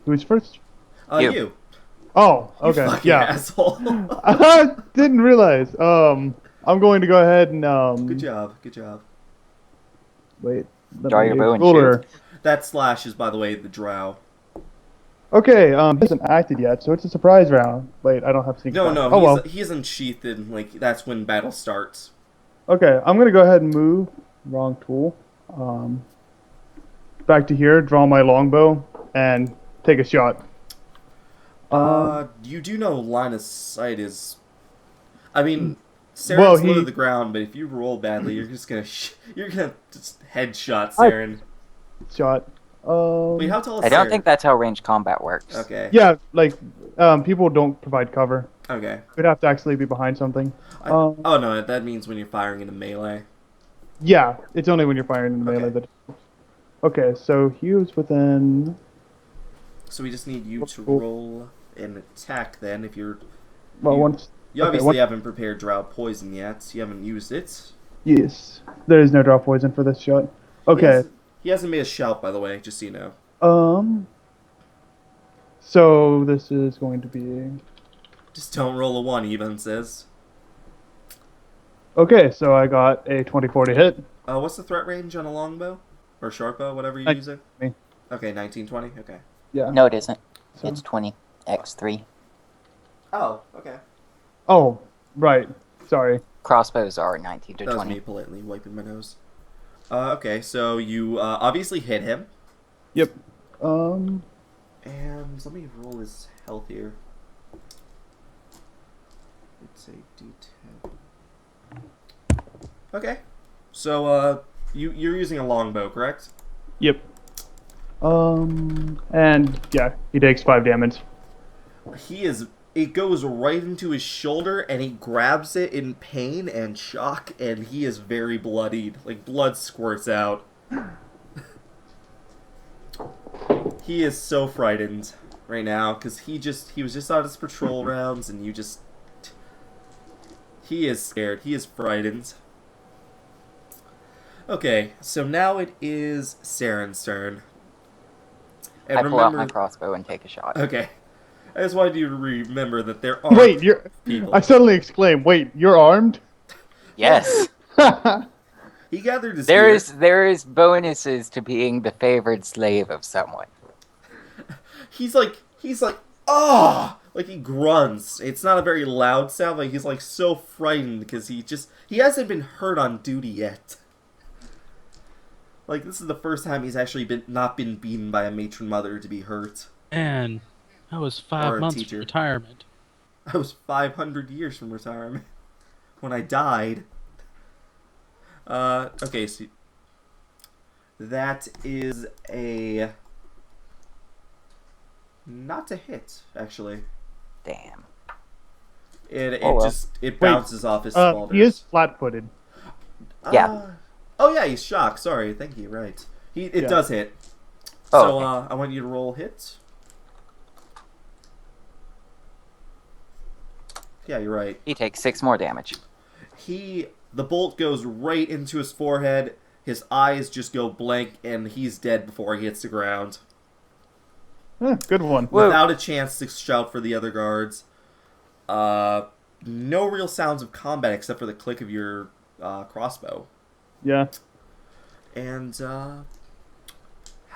S2: Who's first?
S1: You.
S2: Oh, okay.
S1: You fucking
S2: Yeah.
S1: asshole.
S2: I didn't realize. I'm going to go ahead and
S1: Good job. Good job.
S2: Wait.
S4: Draw your bow and
S2: shoot.
S1: That slash is, by the way, the drow.
S2: Okay. He hasn't acted yet, so it's a surprise round. Wait, I don't have sneak attack.
S1: No.
S2: Oh well.
S1: He's unsheathed, and like that's when battle starts.
S2: Okay, I'm gonna go ahead and move. Wrong tool. Back to here. Draw my longbow and take a shot.
S1: You do know line of sight is... I mean, Cerin's low to the ground, but if you roll badly, you're just gonna you're gonna just headshot Cerin.
S2: Shot.
S1: Wait, how tall is
S4: I don't
S1: Cerin?
S4: think that's how ranged combat works.
S1: Okay.
S2: Yeah, like people don't provide cover.
S1: Okay.
S2: We'd have to actually be behind something.
S1: Oh no, that means when you're firing into melee.
S2: Yeah, it's only when you're firing in the melee
S1: Okay.
S2: that. Okay, so Hugh's within.
S1: So we just need you to roll an attack then. If you're,
S2: Well, once.
S1: you obviously haven't prepared Drow Poison yet. You haven't used it.
S2: Yes, there is no draw poison for this shot. Okay.
S1: He hasn't made a shout, by the way, just so you know.
S2: So this is going to be.
S1: Just don't roll a 1, Even says.
S2: Okay, so I got a 24 to hit.
S1: What's the threat range on a longbow? Or short bow, whatever you use it?
S2: Me.
S1: Okay, 19, 20, okay.
S2: Yeah.
S4: No, it isn't.
S2: So-
S4: It's 20x3.
S1: Oh, okay.
S2: Oh, right. Sorry.
S4: Crossbows are 19 to
S1: That was
S4: 20.
S1: me politely wiping my nose. Okay, so you obviously hit him.
S2: Yep. Um,
S1: And let me roll his health here. It's a D10. Okay. So, you're using a longbow, correct?
S2: yep. And yeah, he takes 5 damage.
S1: It goes right into his shoulder, and he grabs it in pain and shock, and he is very bloodied. Like, blood squirts out. He is so frightened right now, because he was just on his patrol rounds, and he is scared. He is frightened. Okay, so now it is Cerin's turn. And
S4: I pull out my crossbow and take a shot.
S1: Okay. I just wanted you to remember that there are
S2: Wait,
S1: people.
S2: I suddenly exclaim, wait, you're armed?
S4: Yes.
S1: He gathered his
S4: There
S1: gear.
S4: there is bonuses to being the favored slave of someone.
S1: He's like, oh! Like he grunts. It's not a very loud sound. Like he's like so frightened because he hasn't been hurt on duty yet. Like this is the first time he's actually not been beaten by a matron mother to be hurt.
S3: Man, that was
S1: Or
S3: 5
S1: a
S3: months
S1: teacher.
S3: from retirement.
S1: I was 500 years from retirement when I died. Okay, so that is a not a hit, actually.
S4: Damn.
S1: It
S4: Oh, well.
S1: it bounces off his spaulders.
S2: He is flat-footed.
S4: Yeah.
S1: Oh yeah, he's shocked. Sorry, thank you. Right. It does hit.
S4: Oh,
S1: So
S4: okay.
S1: I want you to roll hit. Yeah, you're right.
S4: He takes 6 more damage.
S1: The bolt goes right into his forehead. His eyes just go blank, and he's dead before he hits the ground.
S2: Good one.
S4: Whoa.
S1: Without a chance to shout for the other guards. No real sounds of combat except for the click of your crossbow.
S2: Yeah.
S1: And how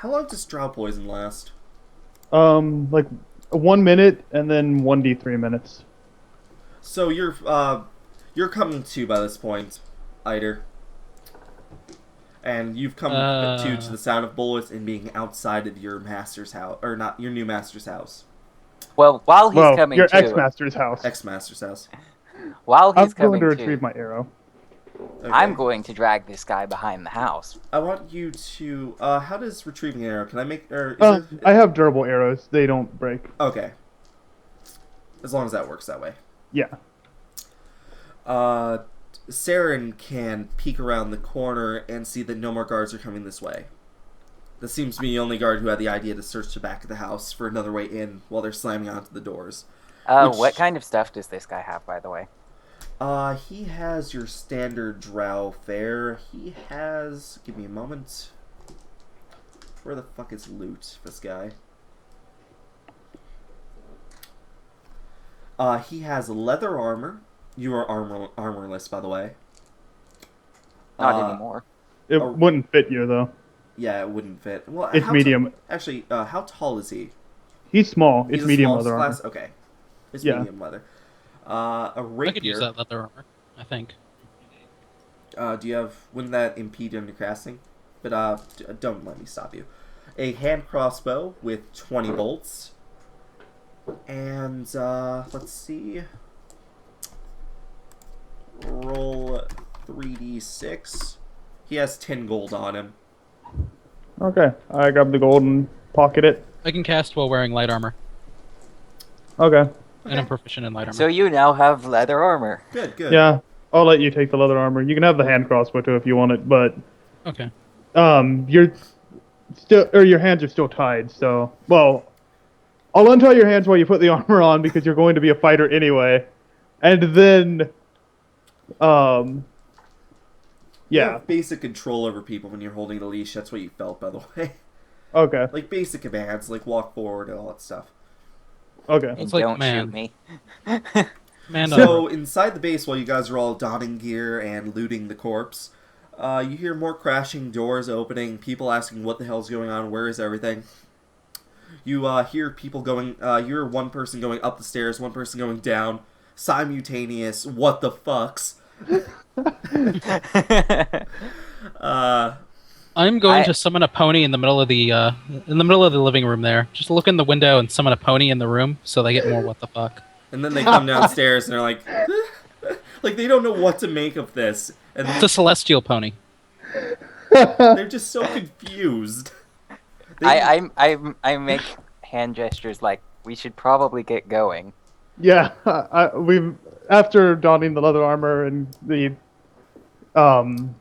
S1: long does Drow poison last?
S2: Like 1 minute and then 1d3 minutes.
S1: So you're coming to by this point, Aeter. And you've come to the sound of bullets and being outside of your master's house, or not your new master's house,
S4: Well, while he's coming
S2: your
S4: to,
S2: ex-master's house.
S1: ex-master's house.
S4: while
S2: I'm
S4: he's coming
S2: going to
S4: to,
S2: retrieve my arrow.
S1: Okay.
S4: I'm going to drag this guy behind the house.
S1: I want you to. How does retrieving an arrow? Can I make? Or is
S2: I have durable arrows. They don't break.
S1: Okay. As long as that works that way.
S2: Yeah.
S1: Cerin can peek around the corner and see that no more guards are coming this way. That seems to be the only guard who had the idea to search the back of the house for another way in while they're slamming onto the doors.
S4: What kind of stuff does this guy have, by the way?
S1: He has your standard drow fare. He has... Give me a moment. Where the fuck is loot, this guy? He has leather armor. You are armorless, by the way.
S4: Not anymore.
S2: It wouldn't fit you, though.
S1: Yeah, it wouldn't fit. Well,
S2: It's medium.
S1: Actually, how tall is he?
S2: He's small.
S1: He's
S2: It's
S1: a
S2: medium
S1: small
S2: leather armor.
S1: class? Okay. It's
S2: Yeah.
S1: medium leather. A rapier.
S3: I could use that leather armor, I think.
S1: Do you have... Wouldn't that impede on your casting? But, don't let me stop you. A hand crossbow with 20 bolts. And, let's see. Roll 3d6. He has 10 gold on him.
S2: Okay. I grab the gold and pocket it.
S3: I can cast while wearing light armor,
S2: Okay.
S3: and I'm proficient in light armor.
S4: So you now have leather armor.
S1: Good, good.
S2: Yeah. I'll let you take the leather armor. You can have the hand crossbow too if you want it, but
S3: Okay.
S2: you're still, or your hands are still tied. So, well, I'll untie your hands while you put the armor on because you're going to be a fighter anyway, and then,
S1: You
S2: yeah.
S1: have basic control over people when you're holding the leash. That's what you felt, by the way.
S2: Okay.
S1: Like basic commands, like walk forward and all that stuff.
S2: Okay.
S4: And
S3: It's like,
S4: don't
S3: man.
S4: shoot me.
S3: Man,
S1: So inside the base, while you guys are all donning gear and looting the corpse, you hear more crashing, doors opening, people asking what the hell's going on, where is everything. You hear people going. You hear one person going up the stairs, one person going down. Simultaneous. What the fucks?
S3: I'm going
S4: I-
S3: to summon a pony in the middle of the living room there. Just look in the window and summon a pony in the room so they get more what the fuck.
S1: And then they come downstairs and they're like, like they don't know what to make of this, and
S3: It's a celestial pony.
S1: they're just so confused.
S4: I make hand gestures like we should probably get going.
S2: Yeah, we've after donning the leather armor and the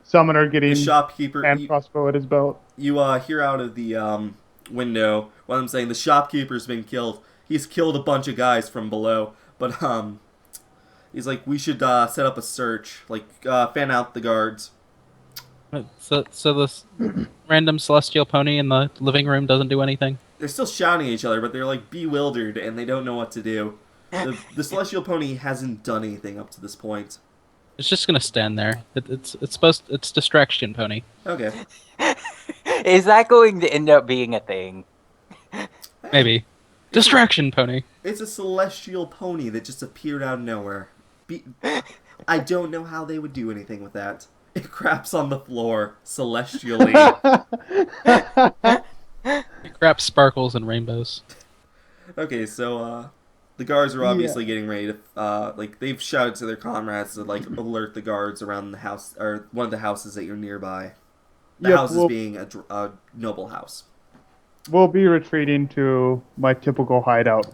S2: summoner getting
S1: The shopkeeper,
S2: hand crossbow at his belt.
S1: you hear out of the window one of them saying the shopkeeper's been killed. He's killed a bunch of guys from below, but he's like, we should set up a search, like fan out the guards.
S3: So this random celestial pony in the living room doesn't do anything.
S1: They're still shouting at each other, but they're like bewildered and they don't know what to do. The celestial pony hasn't done anything up to this point.
S3: It's just gonna stand there. It's distraction pony.
S1: Okay.
S4: Is that going to end up being a thing?
S3: Maybe. Distraction pony.
S1: It's a celestial pony that just appeared out of nowhere. I don't know how they would do anything with that. It craps on the floor celestially.
S3: Crap sparkles and rainbows.
S1: Okay, so the guards are obviously getting ready to like they've shouted to their comrades to like alert the guards around the house or one of the houses that you're nearby. The house is being a noble house.
S2: We'll be retreating to my typical hideout,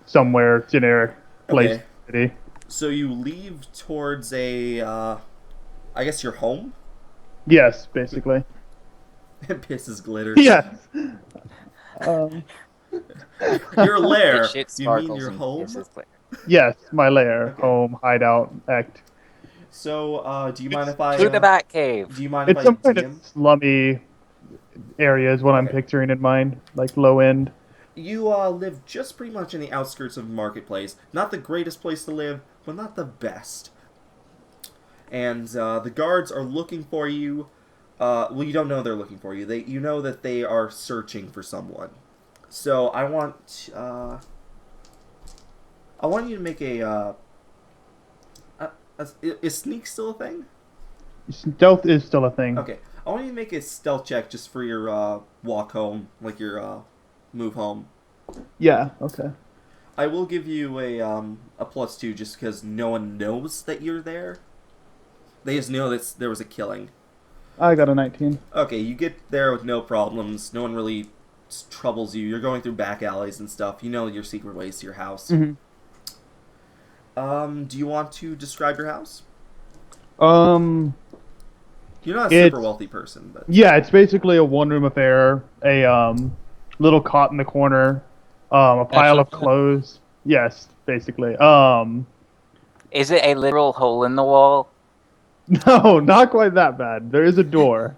S2: somewhere generic place.
S1: Okay.
S2: City.
S1: So you leave towards a, I guess your home?
S2: Yes, basically.
S1: Pisses glitters.
S2: Yes.
S1: Your lair.
S4: Shit
S1: You mean
S4: sparkles
S1: your
S4: and
S1: home?
S4: pisses glitter.
S2: Yes, my lair, home, hideout, act.
S1: So, do you mind if I...
S4: To the bat cave.
S1: do you mind if
S2: It's
S1: I
S2: some kind of
S1: DM?
S2: slummy area is what I'm
S1: Okay.
S2: picturing in mind, like low end.
S1: You live just pretty much in the outskirts of Marketplace. Not the greatest place to live, but not the best. And the guards are looking for you. Well, you don't know they're looking for you. You know that they are searching for someone. So I want you to make is sneak still a thing?
S2: Stealth is still a thing.
S1: Okay, I want you to make a stealth check just for your walk home, like your move home.
S2: Yeah, okay.
S1: I will give you a +2 just because no one knows that you're there. They just know that there was a killing.
S2: I got a 19.
S1: Okay, you get there with no problems. No one really troubles you. You're going through back alleys and stuff. You know your secret ways to your house.
S2: Mm-hmm.
S1: Do you want to describe your house? You're not a super wealthy person, but
S2: Yeah, it's basically a one-room affair. A little cot in the corner. A pile of clothes. Yes, basically.
S4: Is it a literal hole in the wall?
S2: No, not quite that bad. There is a door.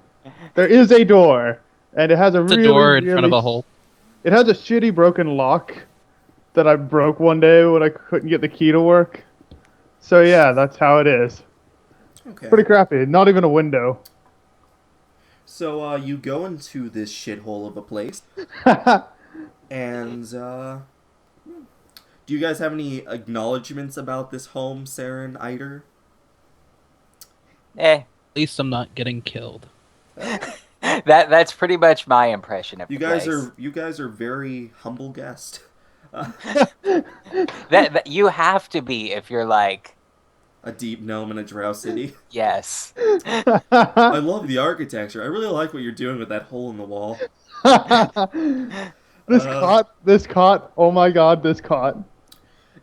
S2: There is a door, and it has a
S3: It's a
S2: really,
S3: door in front of
S2: really
S3: a hole.
S2: It has a shitty broken lock that I broke one day when I couldn't get the key to work. So yeah, that's how it is.
S1: okay.
S2: Pretty crappy. Not even a window.
S1: So you go into this shithole of a place, and do you guys have any acknowledgments about this home, Cerin, Aeter?
S3: At least I'm not getting killed.
S4: That's pretty much my impression of
S1: You
S4: the
S1: guys
S4: place.
S1: are very humble guest.
S4: That you have to be if you're like,
S1: A deep gnome in a drow city.
S4: yes.
S1: I love the architecture. I really like what you're doing with that hole in the wall.
S2: This cot. Oh my god, this cot.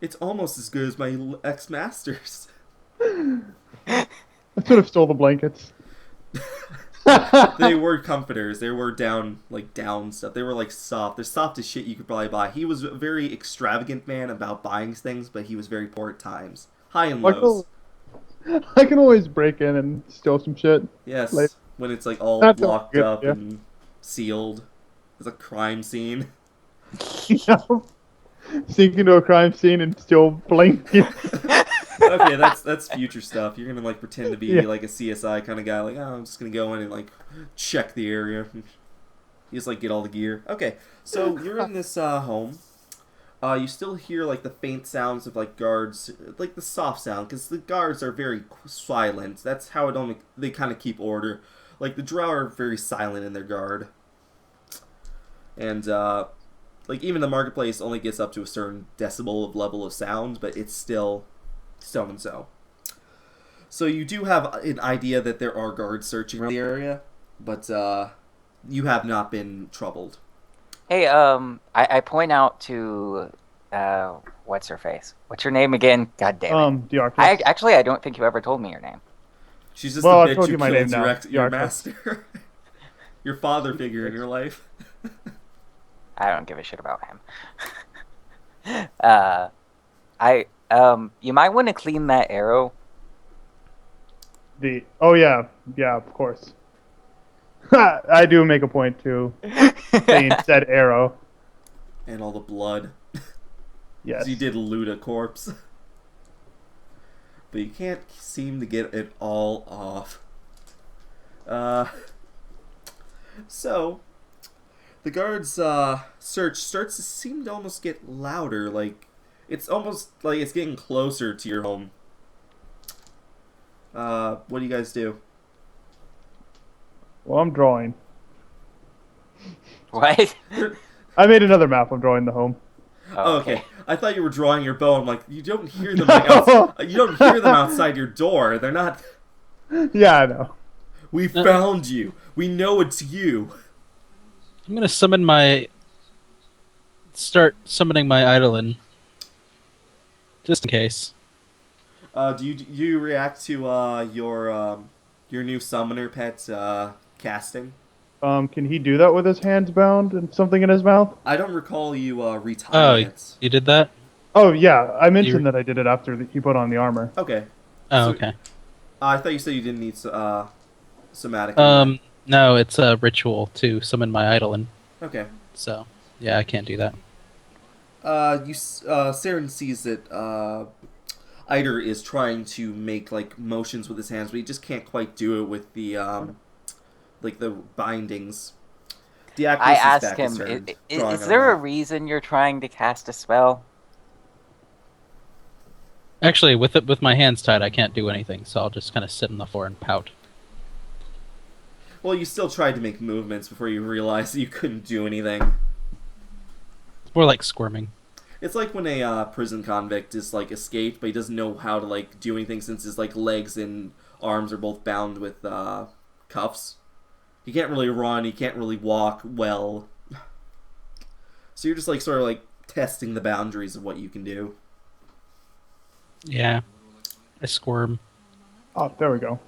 S1: It's almost as good as my ex-masters.
S2: I should have stole the blankets.
S1: They were comforters. They were down stuff. They were like soft. They're soft as shit you could probably buy. He was a very extravagant man about buying things, but he was very poor at times. High and lows.
S2: I can always break in and steal some shit.
S1: Yes,
S2: like-
S1: when it's like all
S2: That's
S1: locked
S2: good,
S1: up
S2: yeah.
S1: and sealed. It's a crime scene.
S2: You know? Sneak into a crime scene and steal blankets.
S1: Okay, that's future stuff. You're gonna like pretend to be
S2: Yeah.
S1: like a CSI kind of guy. Like, oh, I'm just gonna go in and like check the area. You just like get all the gear. Okay, so you're in this home. You still hear like the faint sounds of like guards, like the soft sound, because the guards are very silent. That's how they kind of keep order. Like, the Drow are very silent in their guard. And, like, even the marketplace only gets up to a certain decibel of level of sound, but it's still so and so. So you do have an idea that there are guards searching around the area, but you have not been troubled.
S4: Hey, I point out to, what's her face? What's your name again? God damn it.
S2: The Araclast.
S4: I don't think you ever told me your name.
S1: She's just
S2: Well,
S1: a
S2: I
S1: bitch
S2: told
S1: who
S2: you my name
S1: killed
S2: now.
S1: your
S2: Araclast.
S1: master. Your father figure in your life.
S4: I don't give a shit about him. You might want to clean that arrow.
S2: Oh yeah, of course. I do make a point to clean said arrow.
S1: And all the blood.
S2: Yes.
S1: 'Cause you did loot a corpse. But you can't seem to get it all off. So, the guards' search starts to seem to almost get louder. Like, it's almost like it's getting closer to your home. What do you guys do?
S2: Well, I'm drawing.
S4: What?
S2: I made another map. I'm drawing the home.
S1: Oh, okay. I thought you were drawing your bow. I'm like, you don't hear them. Like, you don't hear them outside your door. They're not.
S2: Yeah, I know.
S1: We found you. We know it's you.
S3: I'm gonna start summoning my Eidolon. Just in case.
S1: Do you react to your new summoner pet casting?
S2: Can he do that with his hands bound and something in his mouth?
S1: I don't recall you retiring it.
S3: You did that?
S2: Oh yeah, I mentioned that I did it after he put on the armor.
S1: Okay.
S3: Oh,
S1: So-
S3: okay.
S1: I thought you said you didn't need somatic.
S3: No, it's a ritual to summon my Eidolon.
S1: Okay.
S3: So, yeah, I can't do that.
S1: Cerin sees that Aeter is trying to make like motions with his hands, but he just can't quite do it with the like the bindings.
S4: I ask him, is there a reason you're trying to cast a spell?
S3: Actually, with my hands tied, I can't do anything, so I'll just kind of sit on the floor and pout.
S1: Well, you still tried to make movements before you realized you couldn't do anything.
S3: It's more like squirming.
S1: It's like when a prison convict is like escaped, but he doesn't know how to like do anything since his like legs and arms are both bound with cuffs. He can't really run. He can't really walk well. So you're just like sort of like testing the boundaries of what you can do.
S3: Yeah, I squirm.
S2: Oh, there we go.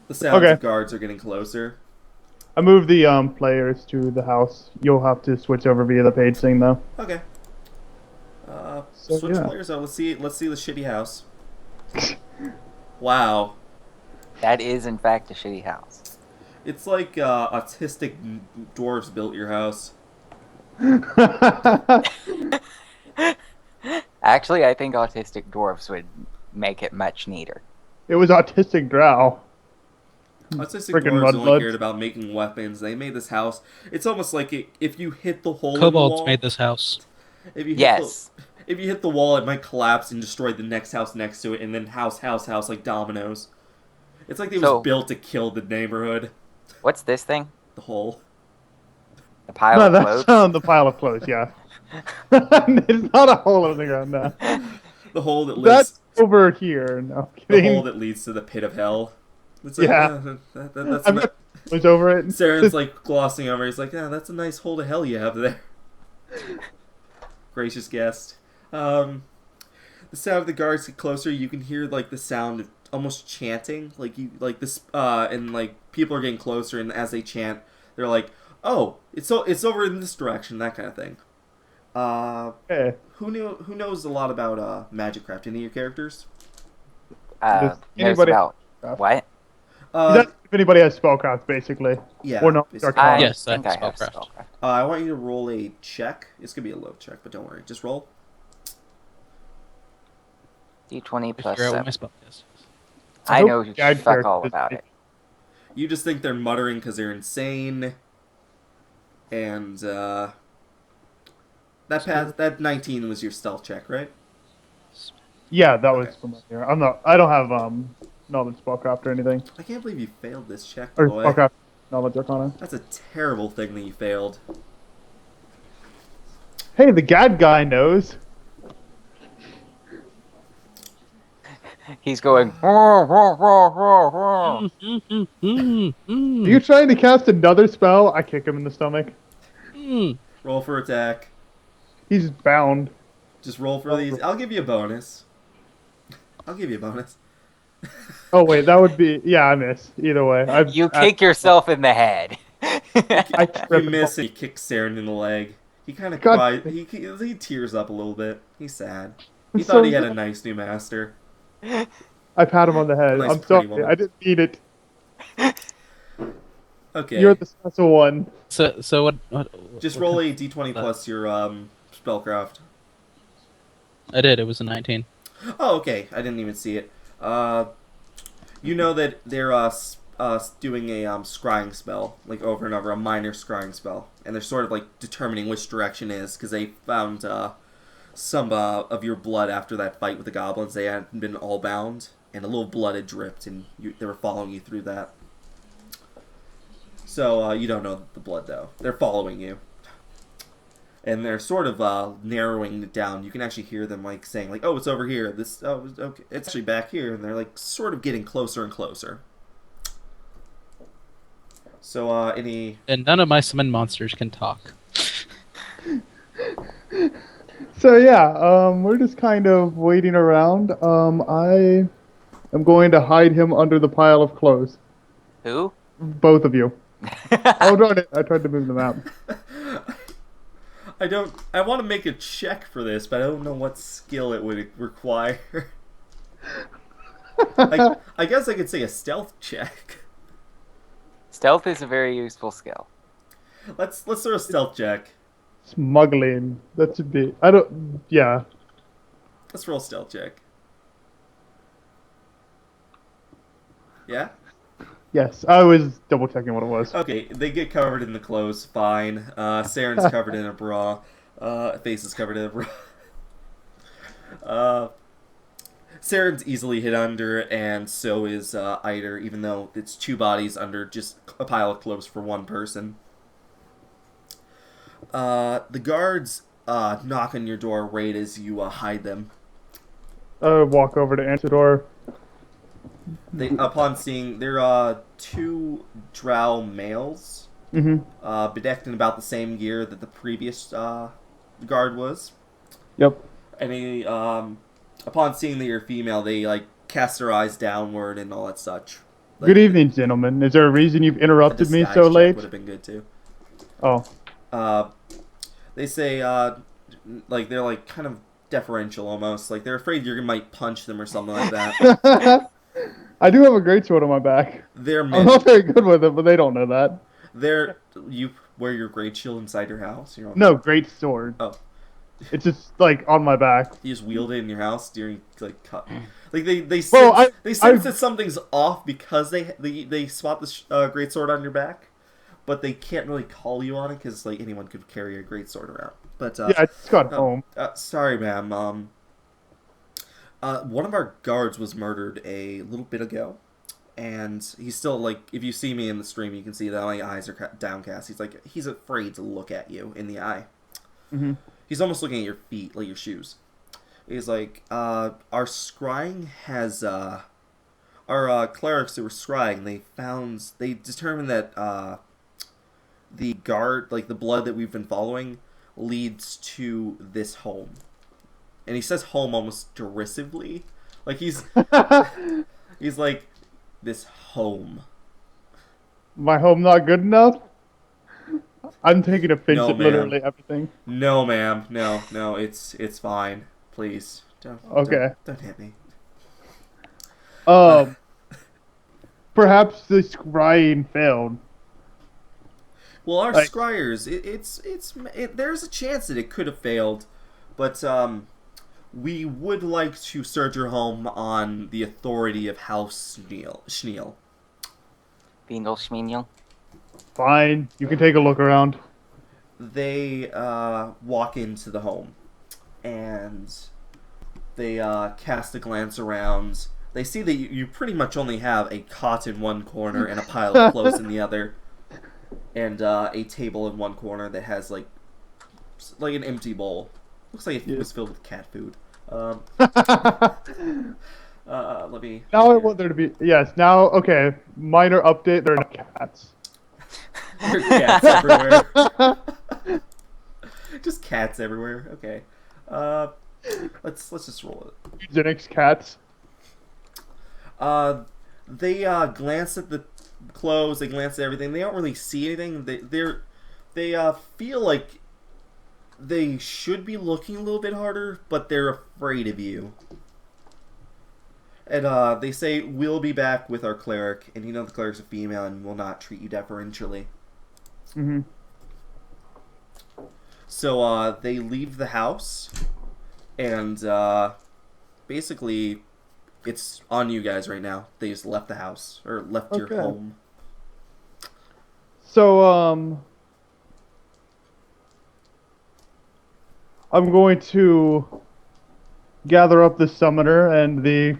S1: The sounds
S2: Okay.
S1: of guards are getting closer.
S2: I moved the players to the house. You'll have to switch over via the page thing though.
S1: Okay.
S2: So,
S1: Switch
S2: yeah.
S1: players out. Let's see the shitty house. Wow.
S4: That is, in fact, a shitty house.
S1: It's like autistic dwarves built your house.
S4: Actually, I think autistic dwarves would make it much neater.
S2: It was autistic drow.
S1: Autistic
S2: Frickin'
S1: dwarves only
S2: mudbloods.
S1: cared about making weapons. They made this house. It's almost like if you hit the hole in the
S3: Kobolds
S1: wall,
S3: made this house.
S1: if you hit
S4: Yes.
S1: if you hit the wall, it might collapse and destroy the next house next to it, and then house like dominoes. It's like they was built to kill the neighborhood.
S4: What's this thing?
S1: The hole.
S4: The pile
S2: No,
S4: of
S2: that's
S4: clothes?
S2: the pile of clothes. Yeah. It's not a hole in the ground now.
S1: The hole that leads.
S2: That's over here. No, I'm
S1: The
S2: kidding.
S1: hole that leads to the pit of hell. It's like,
S2: Yeah.
S1: that's
S2: I've got clothes over it.
S1: Saren's like glossing over. He's like, yeah, that's a nice hole to hell you have there. Gracious guest. The sound of the guards get closer. You can hear like the sound of almost chanting, like you like this, and like people are getting closer, and as they chant, they're like, "Oh, it's over in this direction," that kind of thing.
S2: Hey,
S1: Who knows a lot about Magicraft? Any of your characters?
S2: Does
S4: Knows
S2: anybody-
S4: about what?
S2: if anybody has spellcraft, basically.
S1: Yeah.
S2: Or no,
S1: basically.
S2: Arcana.
S3: Yes, I
S4: think
S3: have
S4: I have
S3: spellcraft.
S4: spellcraft.
S1: I want you to roll a check. It's gonna be a low check, but don't worry. Just roll.
S4: D20 plus
S3: Figure out what
S4: 7.
S3: my spell is.
S4: I
S2: hope
S4: know
S2: guide
S4: fuck all
S2: characters-
S4: about it.
S1: You just think they're muttering because they're insane, and that 19 was your stealth check, right?
S2: Yeah, that was
S1: Okay.
S2: from here. I don't have knowledge spellcraft or anything.
S1: I can't believe you failed this check,
S2: Or
S1: boy.
S2: spellcraft Knowledge Arcana.
S1: That's a terrible thing that you failed.
S2: Hey, the Gad guy knows.
S4: He's going. "Roar, roar, roar, roar, roar."
S2: Are you trying to cast another spell? I kick him in the stomach.
S1: Roll for attack.
S2: He's bound.
S1: Just roll for these. I'll give you a bonus. I'll give you a bonus.
S2: Oh wait, that would be I miss either way.
S4: You kick yourself in the head.
S2: I
S1: You miss and you kick Cerin in the leg. He kind of
S2: God.
S1: cries. He tears up a little bit. He's sad. He
S2: I'm
S1: thought
S2: so
S1: he had a
S2: sad.
S1: nice new master.
S2: I pat him on the head.
S1: Nice,
S2: I'm
S1: pretty
S2: sorry.
S1: woman.
S2: I didn't mean it.
S1: Okay.
S2: You're the special one.
S3: So what
S1: Just roll a d20 plus your spellcraft.
S3: I did. It was a 19.
S1: Oh, okay. I didn't even see it. You know that they're doing a scrying spell, like over and over, a minor scrying spell, and they're sort of like determining which direction is because they found some of your blood after that fight with the goblins. They hadn't been all bound, and a little blood had dripped, and they were following you through that. So you don't know the blood though. They're following you. And they're sort of narrowing it down. You can actually hear them like saying like, "Oh, it's over here. This, oh, okay, it's actually back here." And they're like sort of getting closer and closer. So, any?
S3: And none of my summon monsters can talk.
S2: So yeah, we're just kind of waiting around. I am going to hide him under the pile of clothes.
S4: Who?
S2: Both of you. Oh darn it! I tried to move the map.
S1: I want to make a check for this, but I don't know what skill it would require. I guess I could say a stealth check.
S4: Stealth is a very useful skill.
S1: Let's throw a stealth check.
S2: Smuggling. That should be. Yeah.
S1: Let's roll a stealth check. Yeah?
S2: Yes. I was double checking what it was.
S1: Okay, they get covered in the clothes, fine. Cerin's covered in a bra. Face is covered in a bra. Cerin's easily hid under, and so is Aeter, even though it's two bodies under just a pile of clothes for one person. The guards knock on your door right as you hide them.
S2: Walk over to answer door.
S1: Upon seeing, they're two drow males, bedecked in about the same gear that the previous guard was.
S2: Yep.
S1: And upon seeing that you're female, they like cast their eyes downward and all that such. Like,
S2: Good evening, gentlemen. Is there a reason you've interrupted me
S1: disguise
S2: so
S1: check
S2: late?
S1: would have been good too.
S2: Oh.
S1: They say like they're like kind of deferential almost, like they're afraid you might punch them or something like that.
S2: I do have a greatsword on my back.
S1: They're
S2: I'm
S1: men.
S2: not very good with it, but they don't know that.
S1: You wear your great shield inside your house.
S2: No, great sword.
S1: Oh.
S2: It's just like on my back.
S1: You just wield it in your house during like cut. Like they sense,
S2: Well,
S1: they sense that something's off because they spot the great sword on your back, but they can't really call you on it because like anyone could carry a great sword around. But
S2: Yeah, I just got home.
S1: Sorry, ma'am. One of our guards was murdered a little bit ago, and he's still like. If you see me in the stream, you can see that my eyes are downcast. He's afraid to look at you in the eye.
S2: Mm-hmm.
S1: He's almost looking at your feet, like your shoes. He's like, our scrying has, our clerics who were scrying, they determined that, the guard, like the blood that we've been following, leads to this home. And he says home almost derisively. Like he's like, this home.
S2: My home not good enough? I'm taking offense
S1: No,
S2: at
S1: ma'am.
S2: literally everything.
S1: No, ma'am. No, it's fine. Please. Don't hit me.
S2: Perhaps the scrying failed.
S1: Well, our
S2: Like-
S1: scryers, there's a chance that it could have failed, but we would like to search your home on the authority of House Schneal.
S4: Beangle Schmeenial.
S2: Fine, you can take a look around.
S1: They walk into the home, and they cast a glance around. They see that you pretty much only have a cot in one corner and a pile of clothes in the other. and a table in one corner that has like an empty bowl. Looks like it was filled with cat food. Let me.
S2: Now I want there to be Now, okay. Minor update. There are no cats.
S1: There are cats everywhere. Just cats everywhere. Okay. Let's just roll it.
S2: Eugenics cats.
S1: They glance at the clothes. They glance at everything. They don't really see anything. They feel like they should be looking a little bit harder, but they're afraid of you. And they say, we'll be back with our cleric, and you know the cleric's a female and will not treat you deferentially.
S2: Mm-hmm.
S1: So they leave the house, and basically it's on you guys right now. They just left the house, or left your home.
S2: So, I'm going to gather up the summoner and the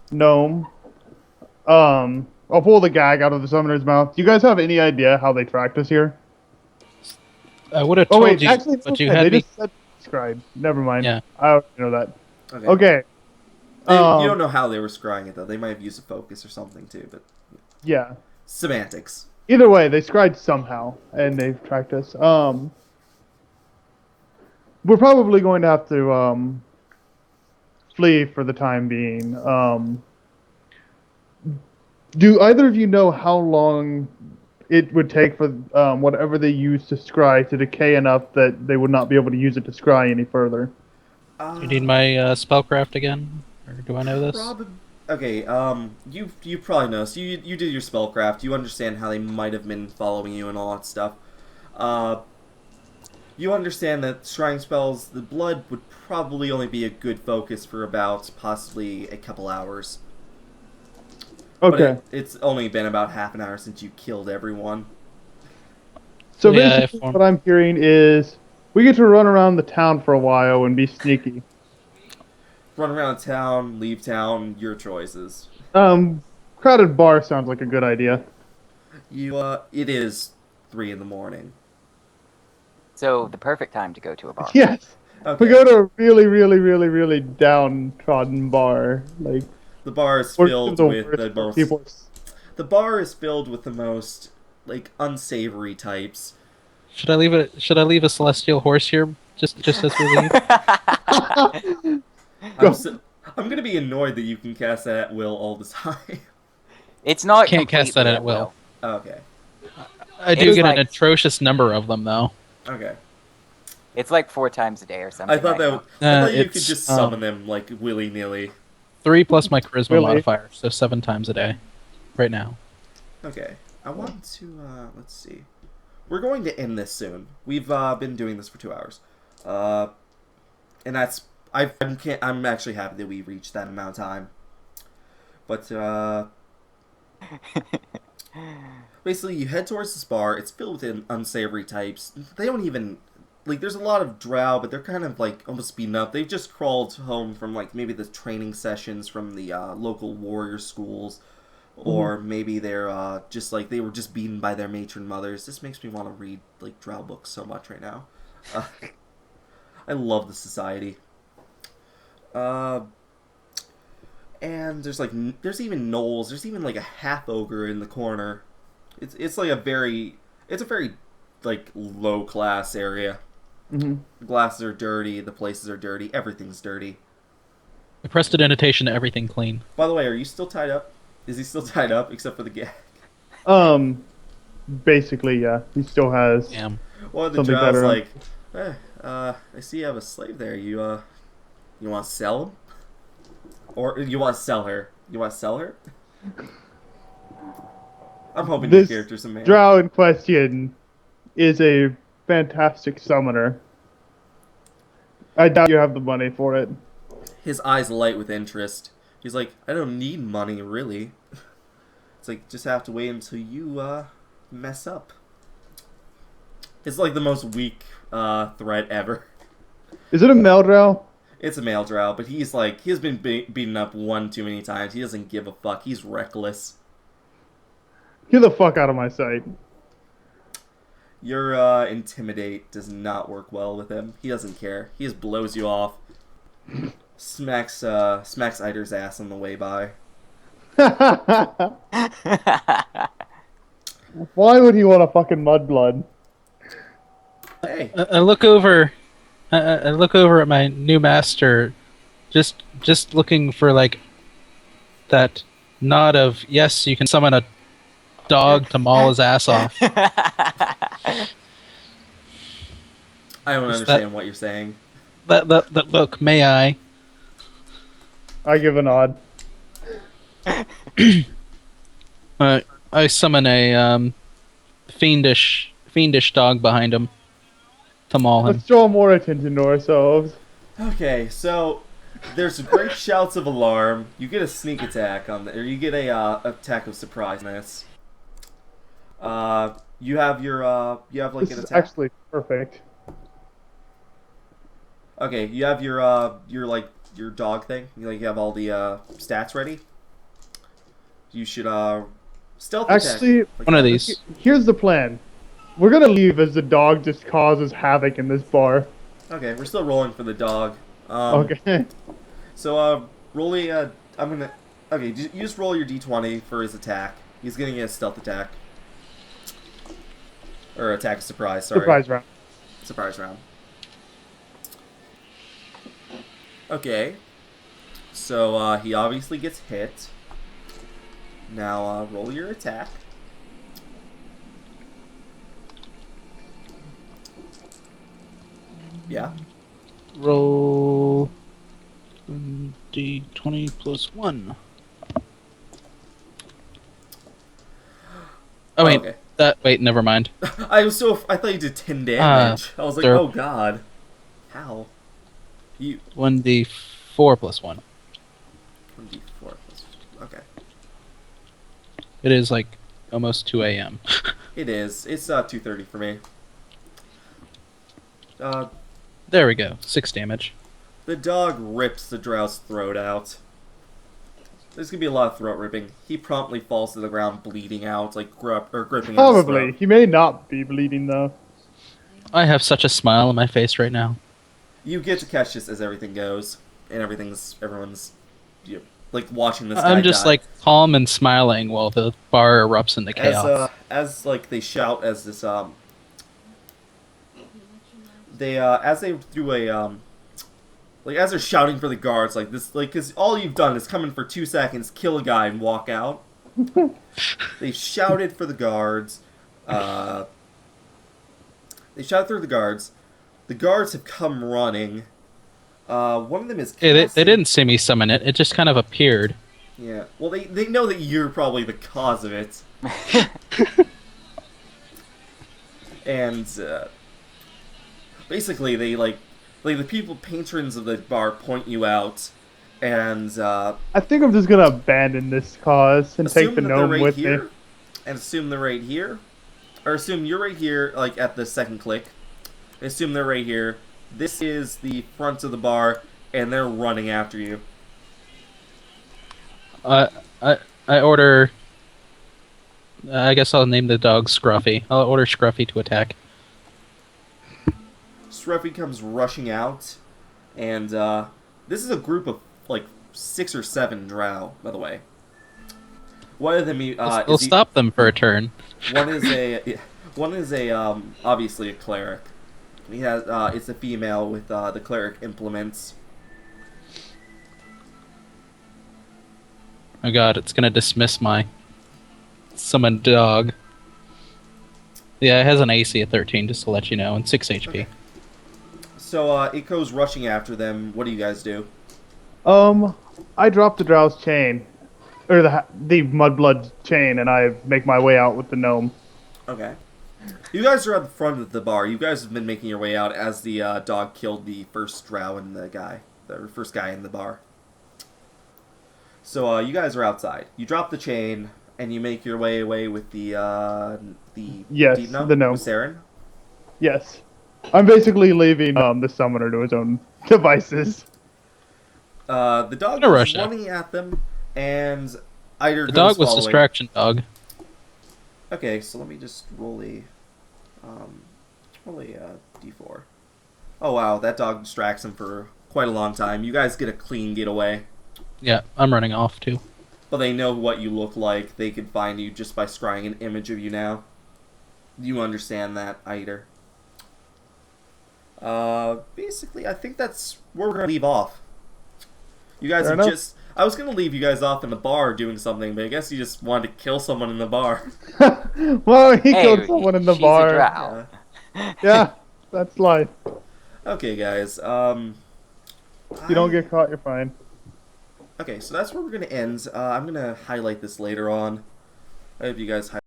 S2: gnome. I'll pull the gag out of the summoner's mouth. Do you guys have any idea how they tracked us here?
S3: I would have told you,
S2: actually,
S3: but you
S2: okay,
S3: had
S2: they
S3: me.
S2: just said scribe. Never mind.
S3: Yeah.
S2: I already know that.
S1: Okay. You
S2: Um,
S1: don't know how they were scrying it, though. They might have used a focus or something, too, but
S2: Yeah.
S1: semantics.
S2: Either way, they scribed somehow, and they've tracked us. We're probably going to have to flee for the time being. Do either of you know how long it would take for whatever they use to scry to decay enough that they would not be able to use it to scry any further?
S3: You need my spellcraft again, or do I know this?
S1: Okay, you probably know. So you did your spellcraft. You understand how they might have been following you and all that stuff. You understand that scrying spells, the blood would probably only be a good focus for about possibly a couple hours.
S2: Okay.
S1: But it's only been about half an hour since you killed everyone.
S2: So
S3: Yeah,
S2: basically what I'm hearing is we get to run around the town for a while and be sneaky.
S1: Run around town, leave town, your choices.
S2: Crowded bar sounds like a good idea.
S1: It is 3 in the morning.
S4: So the perfect time to go to a bar.
S2: Yes.
S1: Okay.
S2: We go to a really, really, really, really downtrodden bar. Like
S1: The bar is
S2: or
S1: filled
S2: the
S1: with
S2: worst
S1: the most.
S2: people.
S1: The bar is filled with the most unsavory types.
S3: Should I leave a celestial horse here just as we leave?
S1: I'm gonna be annoyed that you can cast that at will all the time.
S4: It's not.
S3: Can't cast that
S4: completely
S3: at will.
S1: Okay.
S3: I do
S4: It's
S3: get
S4: like-
S3: an atrocious number of them though.
S1: Okay.
S4: It's like 4 times a day or something.
S1: I thought
S4: like
S1: I thought you could
S3: it's,
S1: just summon them willy nilly.
S3: 3 plus my charisma
S2: Really?
S3: modifier, so 7 times a day, right now.
S1: Okay. I want to let's see. We're going to end this soon. We've been doing this for 2 hours. And that's I'm actually happy that we reached that amount of time. But basically you head towards this bar. It's filled with unsavory types. They don't even there's a lot of drow, but they're kind of almost beaten up. They've just crawled home from maybe the training sessions from the local warrior schools. Or maybe they're just they were just beaten by their matron mothers. This makes me want to read drow books so much right now. I love the society. And there's there's even gnolls. There's even a half ogre in the corner. It's a very low class area.
S2: Mm-hmm.
S1: The glasses are dirty. The places are dirty. Everything's dirty.
S3: I pressed an annotation to everything clean.
S1: By the way, are you still tied up? Is he still tied up except for the gag?
S2: Basically, yeah. He still has.
S3: Damn.
S1: One of the
S2: Something
S1: drow's
S2: better.
S1: I see you have a slave there. You want to sell him? Or you want to sell her? You want to sell her? I'm hoping your
S2: This
S1: character's a man.
S2: Drow in question is a fantastic summoner. I doubt you have the money for it.
S1: His eyes light with interest. He's like, I don't need money, really. It's just have to wait until you, mess up. It's the most weak, threat ever.
S2: Is it a male Drow?
S1: It's a male drow, but he's he's been beaten up one too many times. He doesn't give a fuck. He's reckless.
S2: Get the fuck out of my sight.
S1: Your intimidate does not work well with him. He doesn't care. He just blows you off. Smacks Aeter's ass on the way by.
S2: Why would he want a fucking mudblood?
S1: Hey.
S3: I look over. I look over at my new master, just looking for like that nod of yes, you can summon a dog to maul his ass off.
S1: I don't
S3: Is
S1: understand what you're saying.
S3: That look, may I?
S2: I give a nod.
S3: I summon a fiendish dog behind him to maul him.
S2: Let's draw more attention to ourselves.
S1: Okay, so there's great shouts of alarm. You get a sneak attack on or you get a attack of surpriseness. You have like
S2: This
S1: an
S2: is
S1: attack.
S2: actually perfect.
S1: Okay, you have your dog thing. You have all the stats ready. You should stealth attack.
S2: Actually,
S3: One of these.
S2: here's the plan. We're gonna leave as the dog just causes havoc in this bar.
S1: Okay, we're still rolling for the dog.
S2: Okay.
S1: So roll a. Okay, you just roll your d20 for his attack. He's getting a stealth attack. Or attack of surprise. Sorry.
S2: Surprise round.
S1: Surprise round. Okay. So he obviously gets hit. Now roll your attack. Yeah.
S3: Roll d20 plus 1. Oh wait,
S1: okay.
S3: Wait, never mind.
S1: I thought you did 10 damage. I was like,
S3: derp.
S1: oh god. How? You
S3: 1d4 plus 1.
S1: 1d4 plus. Okay.
S3: It is like almost 2 a.m.
S1: It is. It's 2:30 for me.
S3: There we go. 6 damage.
S1: The dog rips the Drow's throat out. There's gonna be a lot of throat ripping. He promptly falls to the ground, bleeding out, like gripping. At his
S2: Probably.
S1: throat.
S2: He may not be bleeding though.
S3: I have such a smile on my face right now.
S1: You get to catch this as everything goes, and everyone's, like watching this guy
S3: I'm just
S1: die.
S3: like calm and smiling while the bar erupts into chaos.
S1: As like they shout as this as they do a like as they're shouting for the guards like this like because all you've done is come in for 2 seconds, kill a guy, and walk out. They shouted for the guards. They shouted through the guards. The guards have come running. One of them is
S3: Hey, they
S1: casting-
S3: didn't see me summon it. It just kind of appeared.
S1: Yeah. Well, they know that you're probably the cause of it. And basically, they like the people patrons of the bar point you out, and
S2: I think I'm just gonna abandon this cause and take
S1: assume
S2: the
S1: that they're
S2: gnome
S1: right
S2: with
S1: here,
S2: me.
S1: and assume they're right here, or assume you're right here, like at the second click. Assume they're right here. This is the front of the bar, and they're running after you.
S3: I order. I guess I'll name the dog Scruffy. I'll order Scruffy to attack.
S1: Scruffy comes rushing out, and this is a group of like 6 or 7 drow, by the way. One of them
S3: We'll stop them for a turn.
S1: one is a obviously a cleric. He has it's a female with the cleric implements.
S3: Oh god, it's gonna dismiss my summoned dog. Yeah, it has an AC of 13, just to let you know, and 6 HP.
S1: Okay. So it goes rushing after them. What do you guys do?
S2: I drop the drow's chain, or the mudblood chain, and I make my way out with the gnome.
S1: Okay. You guys are at the front of the bar. You guys have been making your way out as the dog killed the first drow and the first guy in the bar. So you guys are outside. You drop the chain and you make your way away with the
S2: Yes,
S1: deep gnome,
S2: the gnome.
S1: with Cerin.
S2: Yes. I'm basically leaving the summoner to his own devices.
S1: The dog
S3: Gonna
S1: was
S3: rush
S1: running at them, and Aeter
S3: The
S1: goes
S3: dog was
S1: following.
S3: distraction dog.
S1: Okay, so let me just roll a. Roll a d4. Oh wow, that dog distracts him for quite a long time. You guys get a clean getaway.
S3: Yeah, I'm running off too.
S1: But they know what you look like. They can find you just by scrying an image of you now. You understand that, Aeter. Basically, I think that's where we're going to leave off. You guys
S2: Fair
S1: have
S2: enough.
S1: just... I was going to leave you guys off in the bar doing something, but I guess you just wanted to kill someone in the bar.
S2: Well, he
S4: Hey,
S2: killed someone in the
S4: she's
S2: bar.
S4: a drow.
S2: Yeah, that's life.
S1: Okay, guys.
S2: If you don't get caught, you're fine.
S1: Okay, so that's where we're going to end. I'm going to highlight this later on. I hope you guys